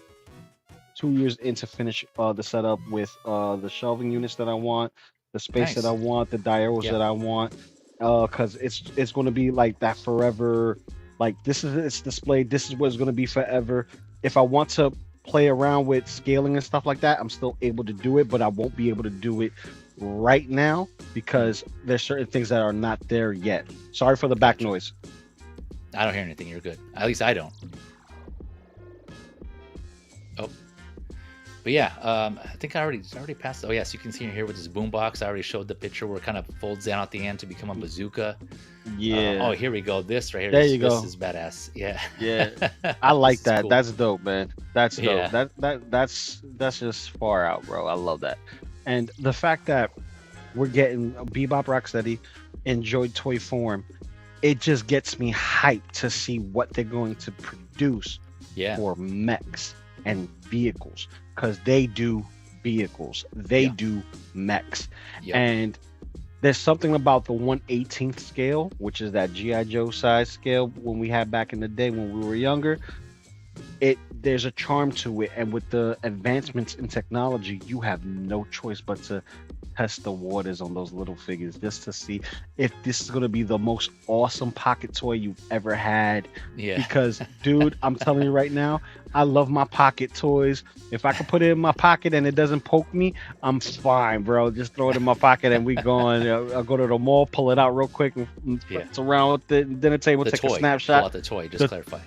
2 years in to finish the setup with the shelving units that I want, the space that I Nice. want, the diodes Yeah, that I want, because it's going to be like that forever. Like this is its display. This is what it's going to be forever. If I want to play around with scaling and stuff like that, I'm still able to do it, but I won't be able to do it right now because there's certain things that are not there yet. Sorry for the back gotcha. noise. I don't hear anything. You're good. At least I don't. Oh, but yeah, I think I already passed. Oh yes, you can see here with this boombox. I already showed the picture where it kind of folds down at the end to become a bazooka. Yeah. Oh, here we go. This right here. There This, you go. this is badass. Yeah. Yeah. I like This is that. cool. That's dope, man. That's dope. Yeah. That's just far out, bro. I love that. And the fact that we're getting Bebop Rocksteady in JoyToy form, it just gets me hyped to see what they're going to produce Yeah. for mechs and vehicles, because they do vehicles, they Yeah. do mechs. Yep. And there's something about the 1/18th scale, which is that GI Joe size scale when we had back in the day when we were younger. There's a charm to it, and with the advancements in technology, you have no choice but to test the waters on those little figures just to see if this is going to be the most awesome pocket toy you've ever had. Yeah. Because, dude, I'm telling you right now, I love my pocket toys. If I can put it in my pocket and it doesn't poke me, I'm fine, bro. Just throw it in my pocket and we going. I'll go to the mall, pull it out real quick, and Yeah. it's around with the dinner table, The take toy. a Pull snapshot. out the toy. Just The- clarify.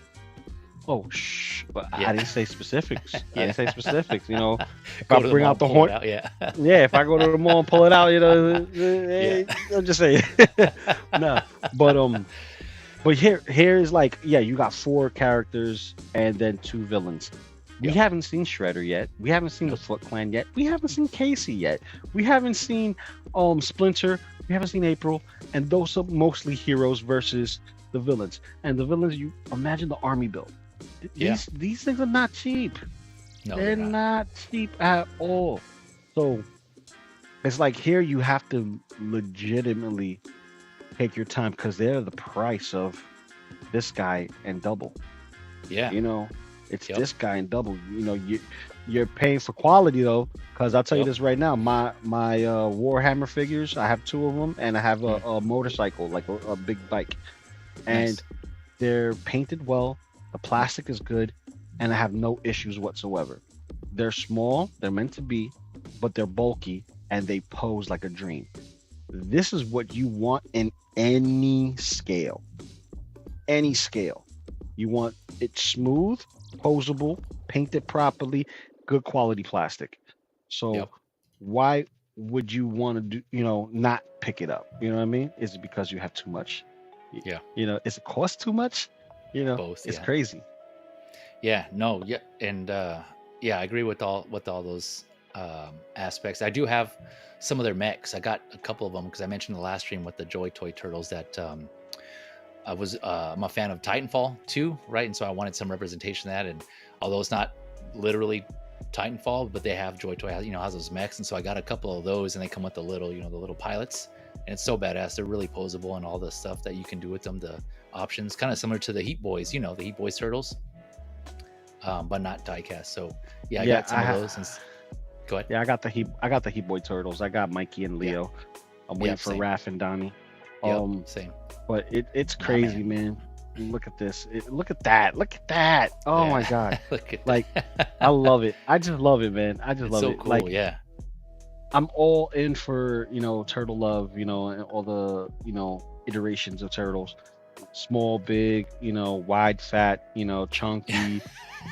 Oh, shh! But Yeah. I didn't say specifics. I Yeah. didn't say specifics. You know, if Go I to bring mall, out the pull it horn, out, yeah. yeah. If I go to the mall and pull it out, you know, I'm just saying. No, but here's like, yeah, you got 4 characters and then 2 villains. We Yep. haven't seen Shredder yet. We haven't seen the Foot Clan yet. We haven't seen Casey yet. We haven't seen Splinter. We haven't seen April. And those are mostly heroes versus the villains. And the villains, you imagine the army build. Yeah. These things are not cheap. No, They're not cheap at all. So it's like here you have to legitimately take your time because they're the price of this guy and double. Yeah. You know, it's Yep. this guy and double. You know, you're paying for quality though, because I'll tell you Yep. this right now. My Warhammer figures, I have 2 of them, and I have a motorcycle, like a big bike, and Nice. they're painted well. The plastic is good, and I have no issues whatsoever. They're small, they're meant to be, but they're bulky and they pose like a dream. This is what you want in any scale. Any scale. You want it smooth, posable, painted properly, good quality plastic. So Yep. why would you want to not pick it up? You know what I mean? Is it because you have too much? Yeah. You know, is it cost too much? You know, Both, it's yeah. crazy. Yeah, no, yeah, and yeah, I agree with all those aspects. I do have some of their mechs. I got a couple of them because I mentioned in the last stream with the JoyToy turtles that I'm a fan of Titanfall 2, right? And so I wanted some representation of that. And although it's not literally Titanfall, but they have JoyToy, has those mechs, and so I got a couple of those, and they come with the little pilots, and it's so badass. They're really posable, and all the stuff that you can do with them, the options, kind of similar to the Heat Boys, the Heat Boys turtles. But not diecast. So yeah, I got some of those. And go ahead. Yeah, I got the Heat Boy turtles. I got Mikey and Leo. I'm waiting for same. Raph and Donnie. Yep, same. But it's crazy, man. Look at this. Look at that. Look at that. Oh my god. Look at like that. I love it. I just love it, man. I just love so it. Cool, like yeah. I'm all in for turtle love. And all the iterations of turtles. Small, big, wide, fat, chunky,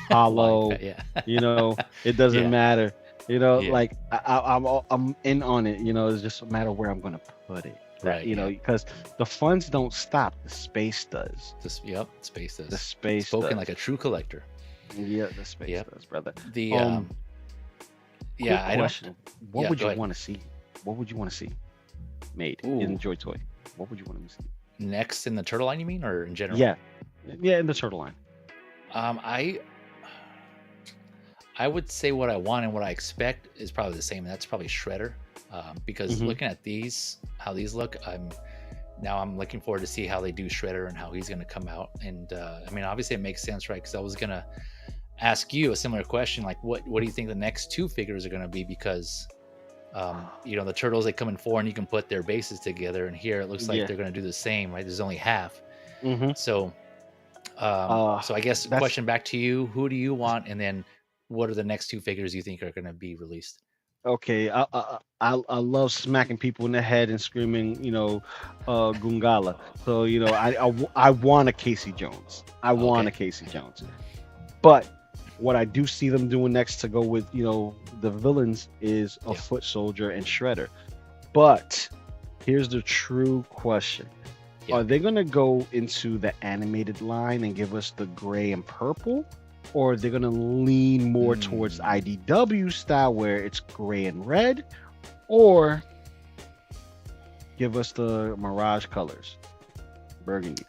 hollow. Wide, yeah. It doesn't Yeah. matter. Yeah. Like I'm in on it. It's just a matter where I'm gonna put it. Right. Because the funds don't stop. The space does. Space does. The space Spoken does. like a true collector. Yeah, the space does, brother. The quick I question. What Yeah, would go you ahead. want to see? What would you want to see made Ooh. in JoyToy? What would you want to see? Next in the turtle line, you mean, or in general? Yeah. Yeah, in the turtle line. I would say what I want and what I expect is probably the same. That's probably Shredder, because looking at these, how these look, I'm looking forward to see how they do Shredder and how he's going to come out. And I mean, obviously, it makes sense, right? Because I was gonna ask you a similar question, like what do you think the next two figures are going to be? Because the turtles, they come in four, and you can put their bases together. And here it looks like they're going to do the same, right? There's only half. So, so I guess question back to you: who do you want? And then what are the next two figures you think are going to be released? Okay, I love smacking people in the head and screaming, Gungala. So I want a Casey Jones. I want a Casey Jones. But what I do see them doing next to go with the villains is a foot soldier and Shredder. But here's the true question: are they gonna go into the animated line and give us the gray and purple? Or they're going to lean more towards IDW style where it's gray and red, or give us the Mirage colors, burgundy.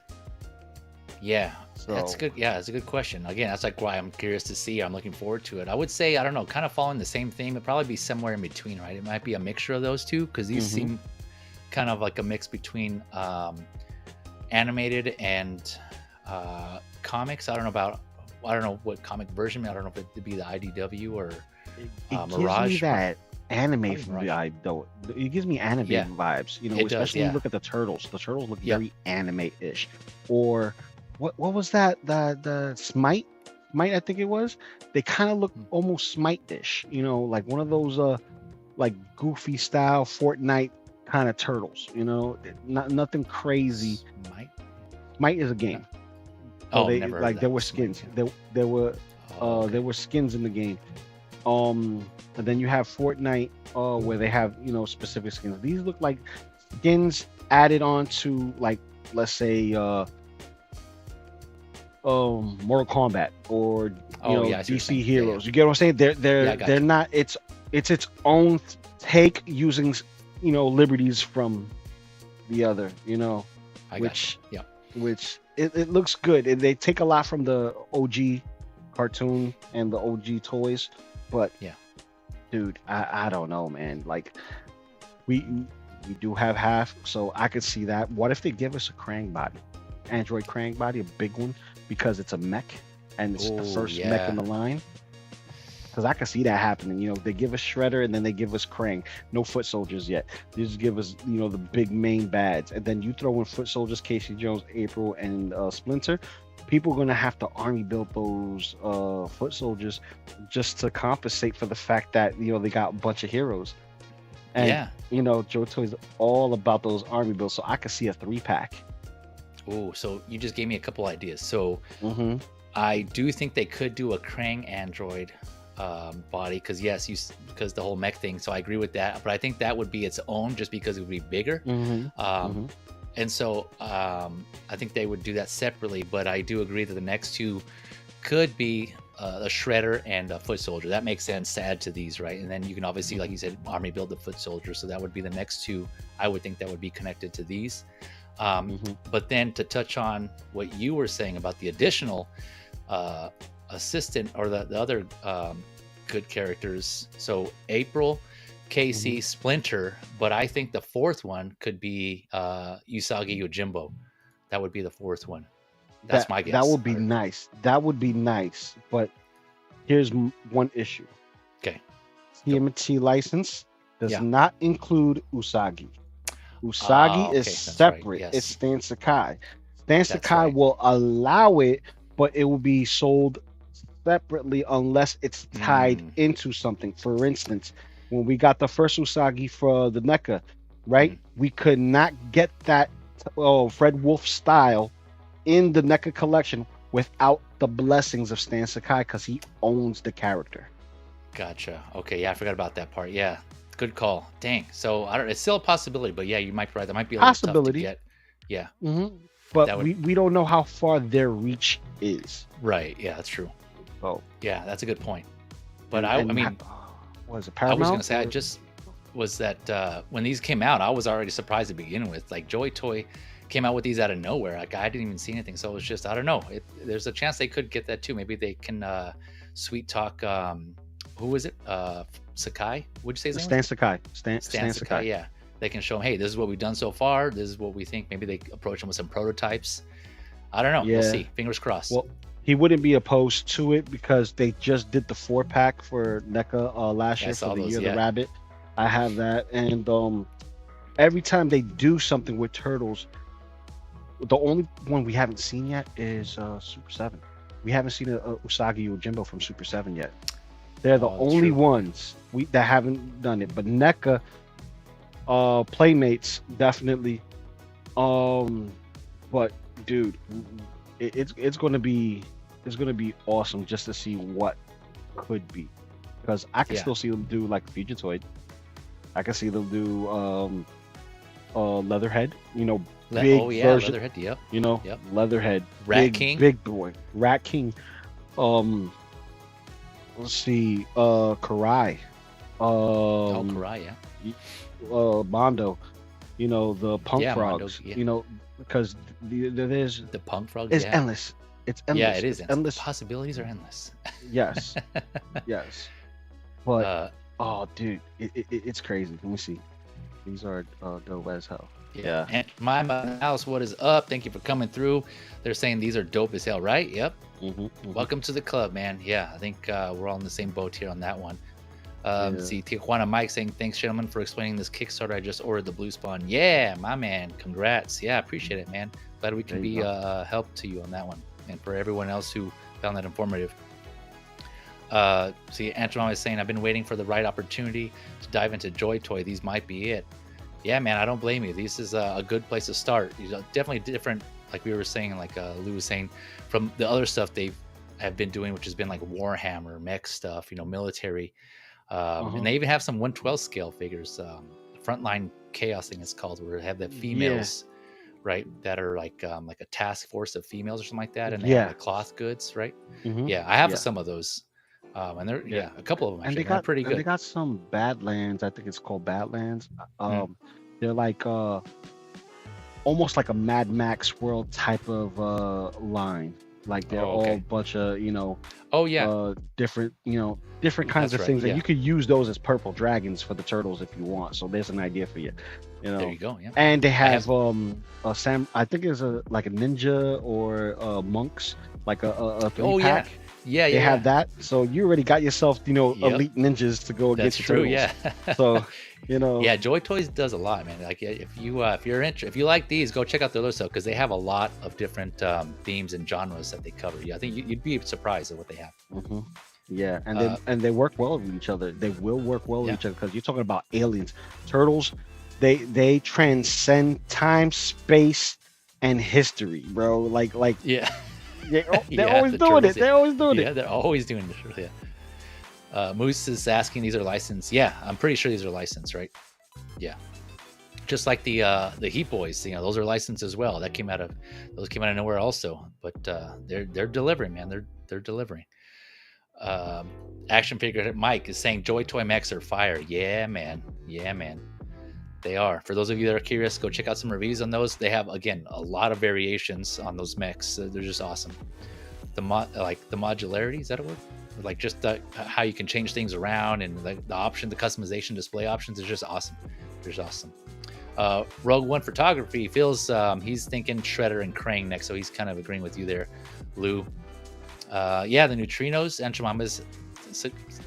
Yeah, that's good. Yeah, that's a good question. Again, that's like why I'm curious to see. I'm looking forward to it. I would say, I don't know, kind of following the same theme. It'd probably be somewhere in between, right? It might be a mixture of those two, because these seem kind of like a mix between animated and comics. I don't know what comic version. I don't know if it'd be the IDW or Mirage. Gives me that anime vibe, though. It gives me anime vibes. Especially when you look at the turtles. The turtles look very anime-ish. Or what was that? The Smite, I think it was. They kind of look almost Smite-ish. Like one of those like goofy style Fortnite kind of turtles. Nothing crazy. Smite is a game. Never heard there were skins. There were skins in the game. And then you have Fortnite, where they have specific skins. These look like skins added on to, like, let's say Mortal Kombat or DC Heroes. You get what I'm saying? They're not. It's its own take using liberties from the other. Which it looks good. And they take a lot from the OG cartoon and the OG toys, but dude, I don't know, man. Like we do have half, so I could see that. What if they give us a Krang body, Android Krang body, a big one, because it's a mech and it's the first mech in the line? Because I can see that happening. They give us Shredder and then they give us Krang. No foot soldiers yet. They just give us, the big main bads. And then you throw in foot soldiers, Casey Jones, April, and Splinter. People are going to have to army build those foot soldiers just to compensate for the fact that, they got a bunch of heroes. And, JoyToy is all about those army builds. So I could see a 3-pack. Oh, so you just gave me a couple ideas. So I do think they could do a Krang android body, because the whole mech thing. So I agree with that, but I think that would be its own, just because it would be bigger. And so I think they would do that separately. But I do agree that the next two could be a Shredder and a foot soldier. That makes sense to add to these, right? And then you can obviously, like you said, army build the foot soldier. So that would be the next two. I would think that would be connected to these. But then to touch on what you were saying about the additional assistant or the other good characters, so April, Casey, Splinter, but I think the fourth one could be Usagi Yojimbo. That would be the fourth one. That's my guess. That would be nice. But here's one issue. Okay. TMT license does not include Usagi. Usagi is separate. Right. Yes. It's Stan Sakai. Stan Sakai will allow it, but it will be sold separately unless it's tied into something. For instance, when we got the first Usagi for the NECA, right? We could not get that Fred Wolf style in the NECA collection without the blessings of Stan Sakai, because he owns the character. Gotcha. Okay, yeah, I forgot about that part. Yeah, good call. Dang. So it's still a possibility, but yeah, you might be right. That might be a little tough to get. Yeah. But we don't know how far their reach is. Right. Yeah, that's true. Oh. Yeah, that's a good point. But I mean, was it Paramount? I was going to say, was that when these came out, I was already surprised to begin with. Like JoyToy came out with these out of nowhere. Like I didn't even see anything, so it was just I don't know. There's a chance they could get that too. Maybe they can sweet talk. Who was it? Sakai? Would you say his name? Stan Sakai. Stan Sakai. Sakai. Yeah, they can show him. Hey, this is what we've done so far. This is what we think. Maybe they approach him with some prototypes. I don't know. Yeah. We'll see. Fingers crossed. Well, he wouldn't be opposed to it because they just did the 4-pack for NECA last year for the Year of the Rabbit. I have that, and every time they do something with Turtles, the only one we haven't seen yet is Super 7. We haven't seen a Usagi Yojimbo from Super 7 yet. They're the only ones that haven't done it. But NECA, Playmates, definitely. But dude, it's gonna be awesome just to see what could be, because I can still see them do like JoyToy. I can see them do Leatherhead. You know, big version. Leatherhead. Yep. You know, Leatherhead. Rat King. Big boy. Rat King. Let's see. Karai. Karai. Yeah. Mondo. You know, the Punk Frogs. Mondo, you know, because there's the Punk Frogs. It's endless. It's endless. Yeah, it is endless. Possibilities are endless. Yes. Yes. But oh, dude, it's crazy. Let me see. These are dope as hell. Yeah. And my house, what is up? Thank you for coming through. They're saying these are dope as hell, right? Yep. Welcome to the club, man. Yeah, I think we're all in the same boat here on that one. See, Tijuana Mike saying, thanks, gentlemen, for explaining this Kickstarter. I just ordered the Blue Spawn. Yeah, my man. Congrats. Yeah, appreciate it, man. Glad we can be help to you on that one. And for everyone else who found that informative. See, Antoine is saying, I've been waiting for the right opportunity to dive into JoyToy. These might be it. Yeah, man, I don't blame you. This is a good place to start. You know, definitely different, like we were saying, like Lou was saying, from the other stuff they have been doing, which has been like Warhammer, mech stuff, you know, military. And they even have some 1/12 scale figures. Frontline Chaos thing it's called, where they have the females, right, that are like a task force of females or something like that, and they have the cloth goods, right? Yeah, I have some of those. And they're a couple of them actually. They're pretty good. They got some Badlands. I think it's called Badlands. They're like almost like a Mad Max world type of line. Like they're all a bunch of different different kinds of things, and you could use those as purple dragons for the turtles if you want. So there's an idea for you. You know, there you go. Yeah. And they have a Sam. I think it's like a ninja or monks, like a 3-pack. Yeah, they have that. So you already got yourself, elite ninjas to go against the turtles. Yeah. So, Yeah, JoyToys does a lot, man. Like if if you like these, go check out their other stuff because they have a lot of different themes and genres that they cover. Yeah, I think you'd be surprised at what they have. Yeah, and they work well with each other. They will work well with each other because you're talking about aliens, turtles. They transcend time, space, and history, bro. Like They're always doing it. They're always doing it. Yeah, they're always doing this. Yeah. Moose is asking, these are licensed. Yeah, I'm pretty sure these are licensed, right? Yeah. Just like the Heat Boys, those are licensed as well. Those came out of nowhere also. But they're delivering, man. They're delivering. Action figure Mike is saying JoyToy mechs are fire. Yeah, man. They are. For those of you that are curious, go check out some reviews on those. They have, again, a lot of variations on those mechs. They're just awesome. The modularity, is that a word? Like just how you can change things around and the customization, display options is just awesome. They're just awesome. Rogue One Photography feels he's thinking Shredder and Krang next, so he's kind of agreeing with you there, Lou. The neutrinos. Anchimama's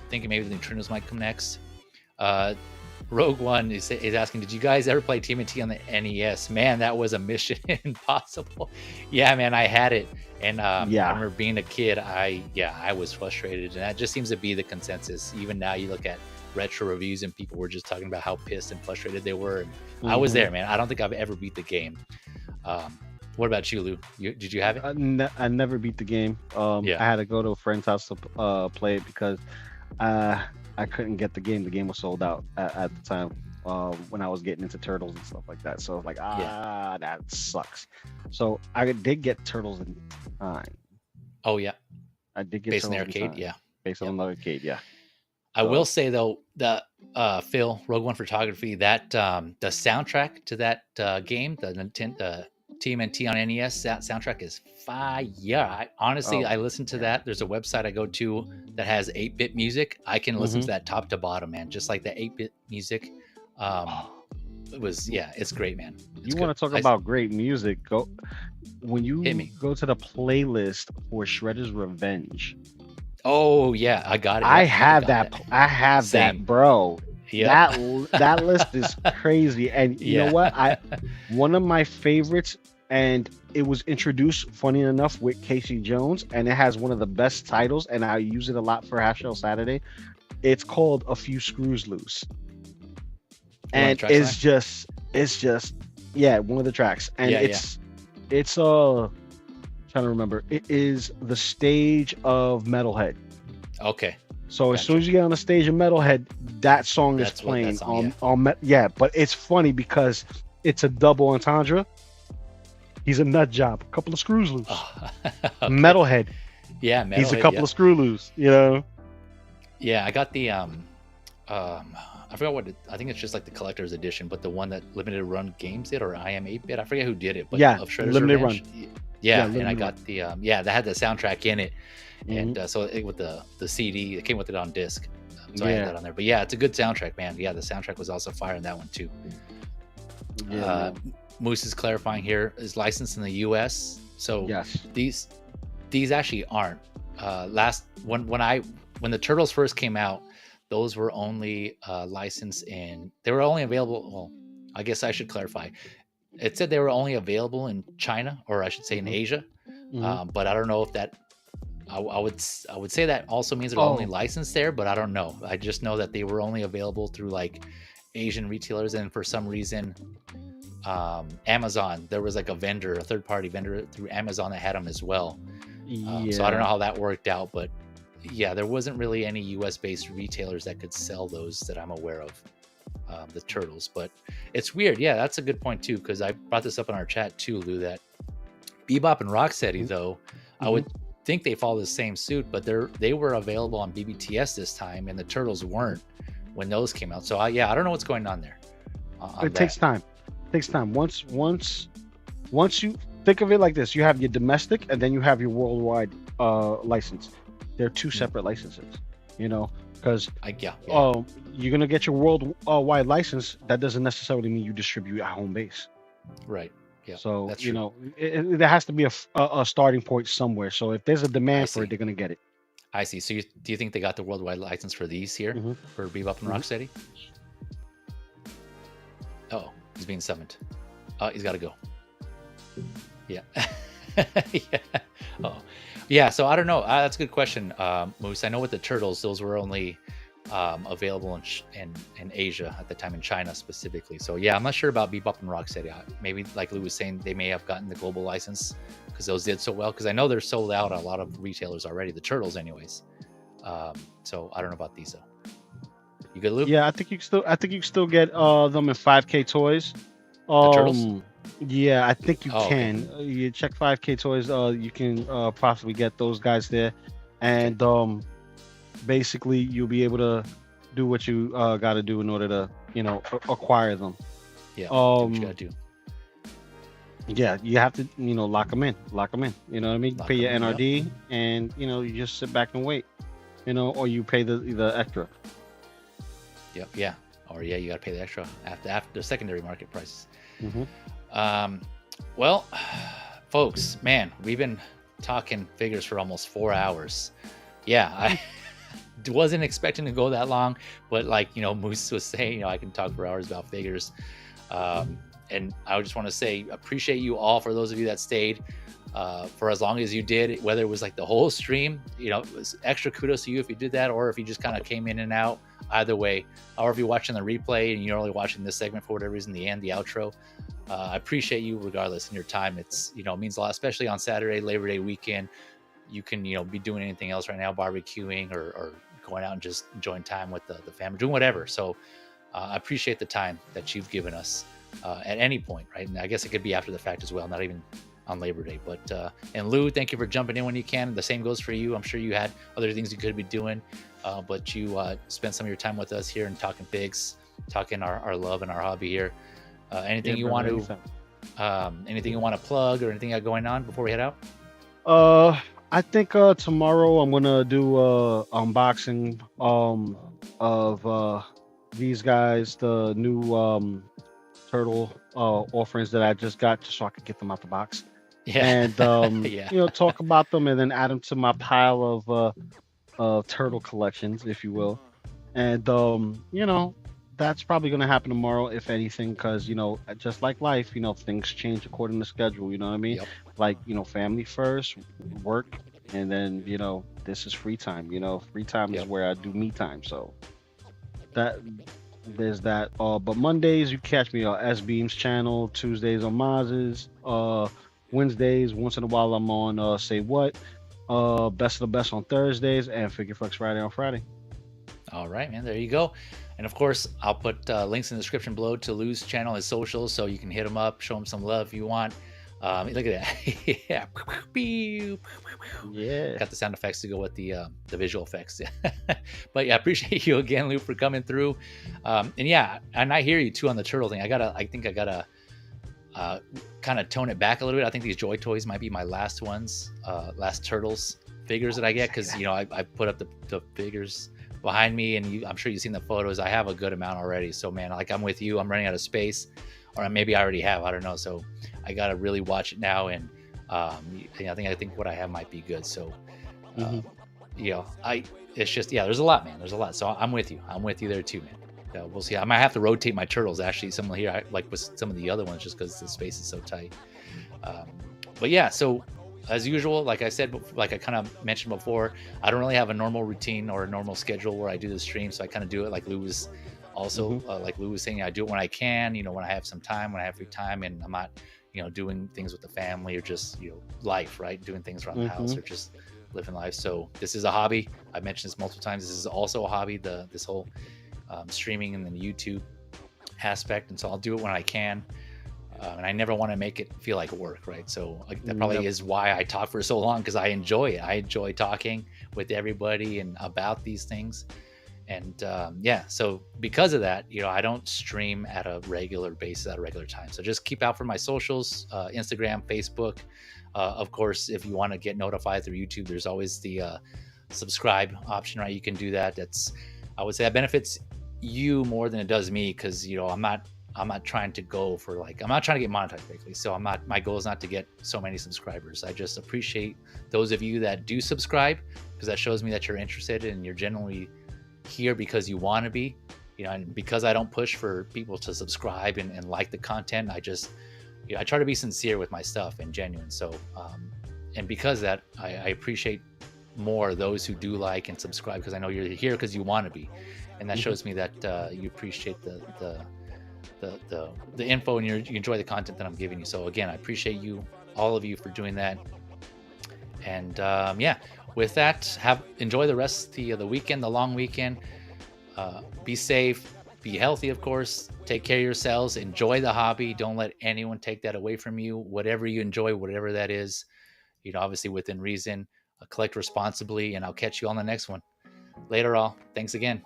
thinking maybe the neutrinos might come next. Rogue One is asking, did you guys ever play TMNT on the NES? Man, that was a mission impossible. Yeah, man, I had it. And I remember being a kid, I was frustrated. And that just seems to be the consensus. Even now you look at retro reviews and people were just talking about how pissed and frustrated they were. And I was there, man. I don't think I've ever beat the game. What about you, Lou? Did you have it? I never beat the game. I had to go to a friend's house to play it because I couldn't get the game. The game was sold out at the time when I was getting into Turtles and stuff like that. So I was like, that sucks. So I did get Turtles in time. Oh, yeah. I did get based on the Turtles arcade, yeah. Based on the arcade, yeah. I will say, though, the Phil, Rogue One Photography, that the soundtrack to that game, the TMNT on NES. That soundtrack is fire. Honestly, I listen to that. There's a website I go to that has 8-bit music. I can listen to that top to bottom, man. Just like the 8-bit music. It's great, man. You want to talk about great music? When you go to the playlist for Shredder's Revenge. Oh yeah, I got it. I have that, bro. Yeah, that list is crazy. And you know what? One of my favorites, and it was introduced, funny enough, with Casey Jones, and it has one of the best titles, and I use it a lot for Hash Shell Saturday. It's called "A Few Screws Loose," and it's just one of the tracks, and it's trying to remember. It is the stage of Metalhead. Okay. So as soon as you get on the stage of Metalhead, that song is playing but it's funny because it's a double entendre. He's a nut job, a couple of screws loose. Okay. Metalhead. Yeah, Metalhead, he's a couple of screw loose, you know. Yeah, I got the I forgot what I think it's just like the collector's edition, but the one that Limited Run Games did, or I Am 8-Bit, I forget who did it, but of Shredder's Limited Revenge. Run. Yeah, and I got the that had the soundtrack in it. And so with the CD, it came with it on disc. So I had that on there. But yeah, it's a good soundtrack, man. Yeah, the soundtrack was also fire in that one too. Moose is clarifying here, is licensed in the US. So these actually aren't. When the Turtles first came out, those were only licensed in, they were only available, well, I guess I should clarify. It said they were only available in China, or I should say in Asia. But I don't know if that, I would say that also means they're only licensed there, but I don't know. I just know that they were only available through like Asian retailers, and for some reason, Amazon, there was like a third-party vendor through Amazon that had them as well. So I don't know how that worked out, but yeah, there wasn't really any US-based retailers that could sell those that I'm aware of, the Turtles. But it's weird. Yeah, that's a good point too, because I brought this up in our chat too, Lou, that Bebop and Rocksteady, though, I would think they follow the same suit, but they were available on BBTS this time, and the Turtles weren't when those came out. So I don't know what's going on there. It takes time. Once you think of it like this, you have your domestic and then you have your worldwide license. They're two separate licenses, you know, because you're gonna get your worldwide license. That doesn't necessarily mean you distribute at home base. Right. Yeah, so you know, there has to be a starting point somewhere. So if there's a demand for it, they're gonna get it. I see. So do you think they got the worldwide license for these here for Bebop and Rocksteady? Oh, he's being summoned. He's got to go. Yeah. Yeah. Oh, yeah. So I don't know. That's a good question, Moose. I know with the Turtles, those were only available in Asia at the time, in China specifically. So yeah, I'm not sure about Bebop and Rocksteady. Maybe like Lou was saying, they may have gotten the global license because those did so well. Because I know they're sold out at a lot of retailers already. The Turtles, anyways. So I don't know about these though. You good, Lou? Yeah, I think you can still get them in 5K Toys. The Turtles? Yeah, I think you can. Okay. You check 5K Toys. You can possibly get those guys there, and basically you'll be able to do what you got to do in order to acquire them. Yeah. What you gotta do. Yeah, you have to lock them in. You know what I mean? Pay your NRD, and you just sit back and wait. Or you pay the extra. Yep. Yeah. Or you got to pay the extra after the secondary market prices. Well, folks, man, we've been talking figures for almost 4 hours. Yeah, I wasn't expecting to go that long, but like Moose was saying, I can talk for hours about figures. And I just want to say, appreciate you all, for those of you that stayed for as long as you did, whether it was like the whole stream. It was extra kudos to you if you did that, or if you just kind of came in and out. Either way, or if you're watching the replay and you're only watching this segment for whatever reason, the end, the outro, I appreciate you regardless in your time. It's it means a lot, especially on Saturday, Labor Day weekend. You can be doing anything else right now, barbecuing or going out and just enjoying time with the family, doing whatever. So I appreciate the time that you've given us at any point, right? And I guess it could be after the fact as well, not even on Labor Day. But and Lou, thank you for jumping in when you can. The same goes for you. I'm sure you had other things you could be doing, but you spent some of your time with us here and talking figs, talking our love and our hobby here. Anything you want to Anything you want to plug or anything going on before we head out? I think tomorrow I'm gonna do unboxing of these guys, the new turtle offerings that I just got, just so I could get them out the box. Yeah. And Yeah. talk about them and then add them to my pile of turtle collections, if you will. And that's probably gonna happen tomorrow, if anything, because just like life, things change according to schedule. You know what I mean? Yep. Like family first, work, and then this is free time. Free time is Yep. where I do me time. So that there's that. But Mondays you catch me on S Beam's channel. Tuesdays on Maz's. Wednesdays once in a while I'm on Say What. Best of the Best on Thursdays, and Figure Flex Friday on Friday. All right, man. There you go. And of course, I'll put links in the description below to Lou's channel, his socials, so you can hit him up, show him some love if you want. Look at that. Yeah. Yeah. Got the sound effects to go with the visual effects. But yeah, I appreciate you again, Lou, for coming through. And yeah, and I hear you too on the turtle thing. I think I gotta kind of tone it back a little bit. I think these JoyToys might be my last ones, last turtles figures that I get, because I put up the figures behind me, and I'm sure you've seen the photos. I have a good amount already, so man, like, I'm with you. I'm running out of space, or maybe I already have, I don't know. So I gotta really watch it now, and I think what I have might be good. So it's just, yeah, there's a lot, man. There's a lot. So I'm with you there too, man. We'll see. I might have to rotate my turtles, actually, some here, like with some of the other ones, just because the space is so tight. But yeah, so as usual, like I said, like I kind of mentioned before, I don't really have a normal routine or a normal schedule where I do the stream. So I kind of do it like Lou was also, like Lou was saying, I do it when I can, when I have some time, when I have free time, and I'm not, doing things with the family, or just, life, right? Doing things around the house, or just living life. So this is a hobby. I've mentioned this multiple times. This is also a hobby, this whole streaming and then the YouTube aspect. And so I'll do it when I can. And I never want to make it feel like work, right? So that probably is why I talk for so long, because I enjoy it. I enjoy talking with everybody and about these things. And so because of that, I don't stream at a regular basis at a regular time. So just keep out for my socials, Instagram, Facebook. Of course, if you want to get notified through YouTube, there's always the subscribe option, right? You can do that. I would say that benefits you more than it does me, because I'm not trying to go for, like, I'm not trying to get monetized quickly. So my goal is not to get so many subscribers. I just appreciate those of you that do subscribe, because that shows me that you're interested and you're generally here because you want to be, and because I don't push for people to subscribe and like the content. I just, I try to be sincere with my stuff and genuine. So, and because of that, I appreciate more those who do like and subscribe, because I know you're here because you want to be. And that shows me that you appreciate the info, and you enjoy the content that I'm giving you. So again, I appreciate all of you for doing that. And with that, enjoy the rest of the weekend, the long weekend. Be safe, be healthy, of course. Take care of yourselves. Enjoy the hobby. Don't let anyone take that away from you. Whatever you enjoy, whatever that is, obviously within reason. Collect responsibly, and I'll catch you on the next one. Later, all. Thanks again.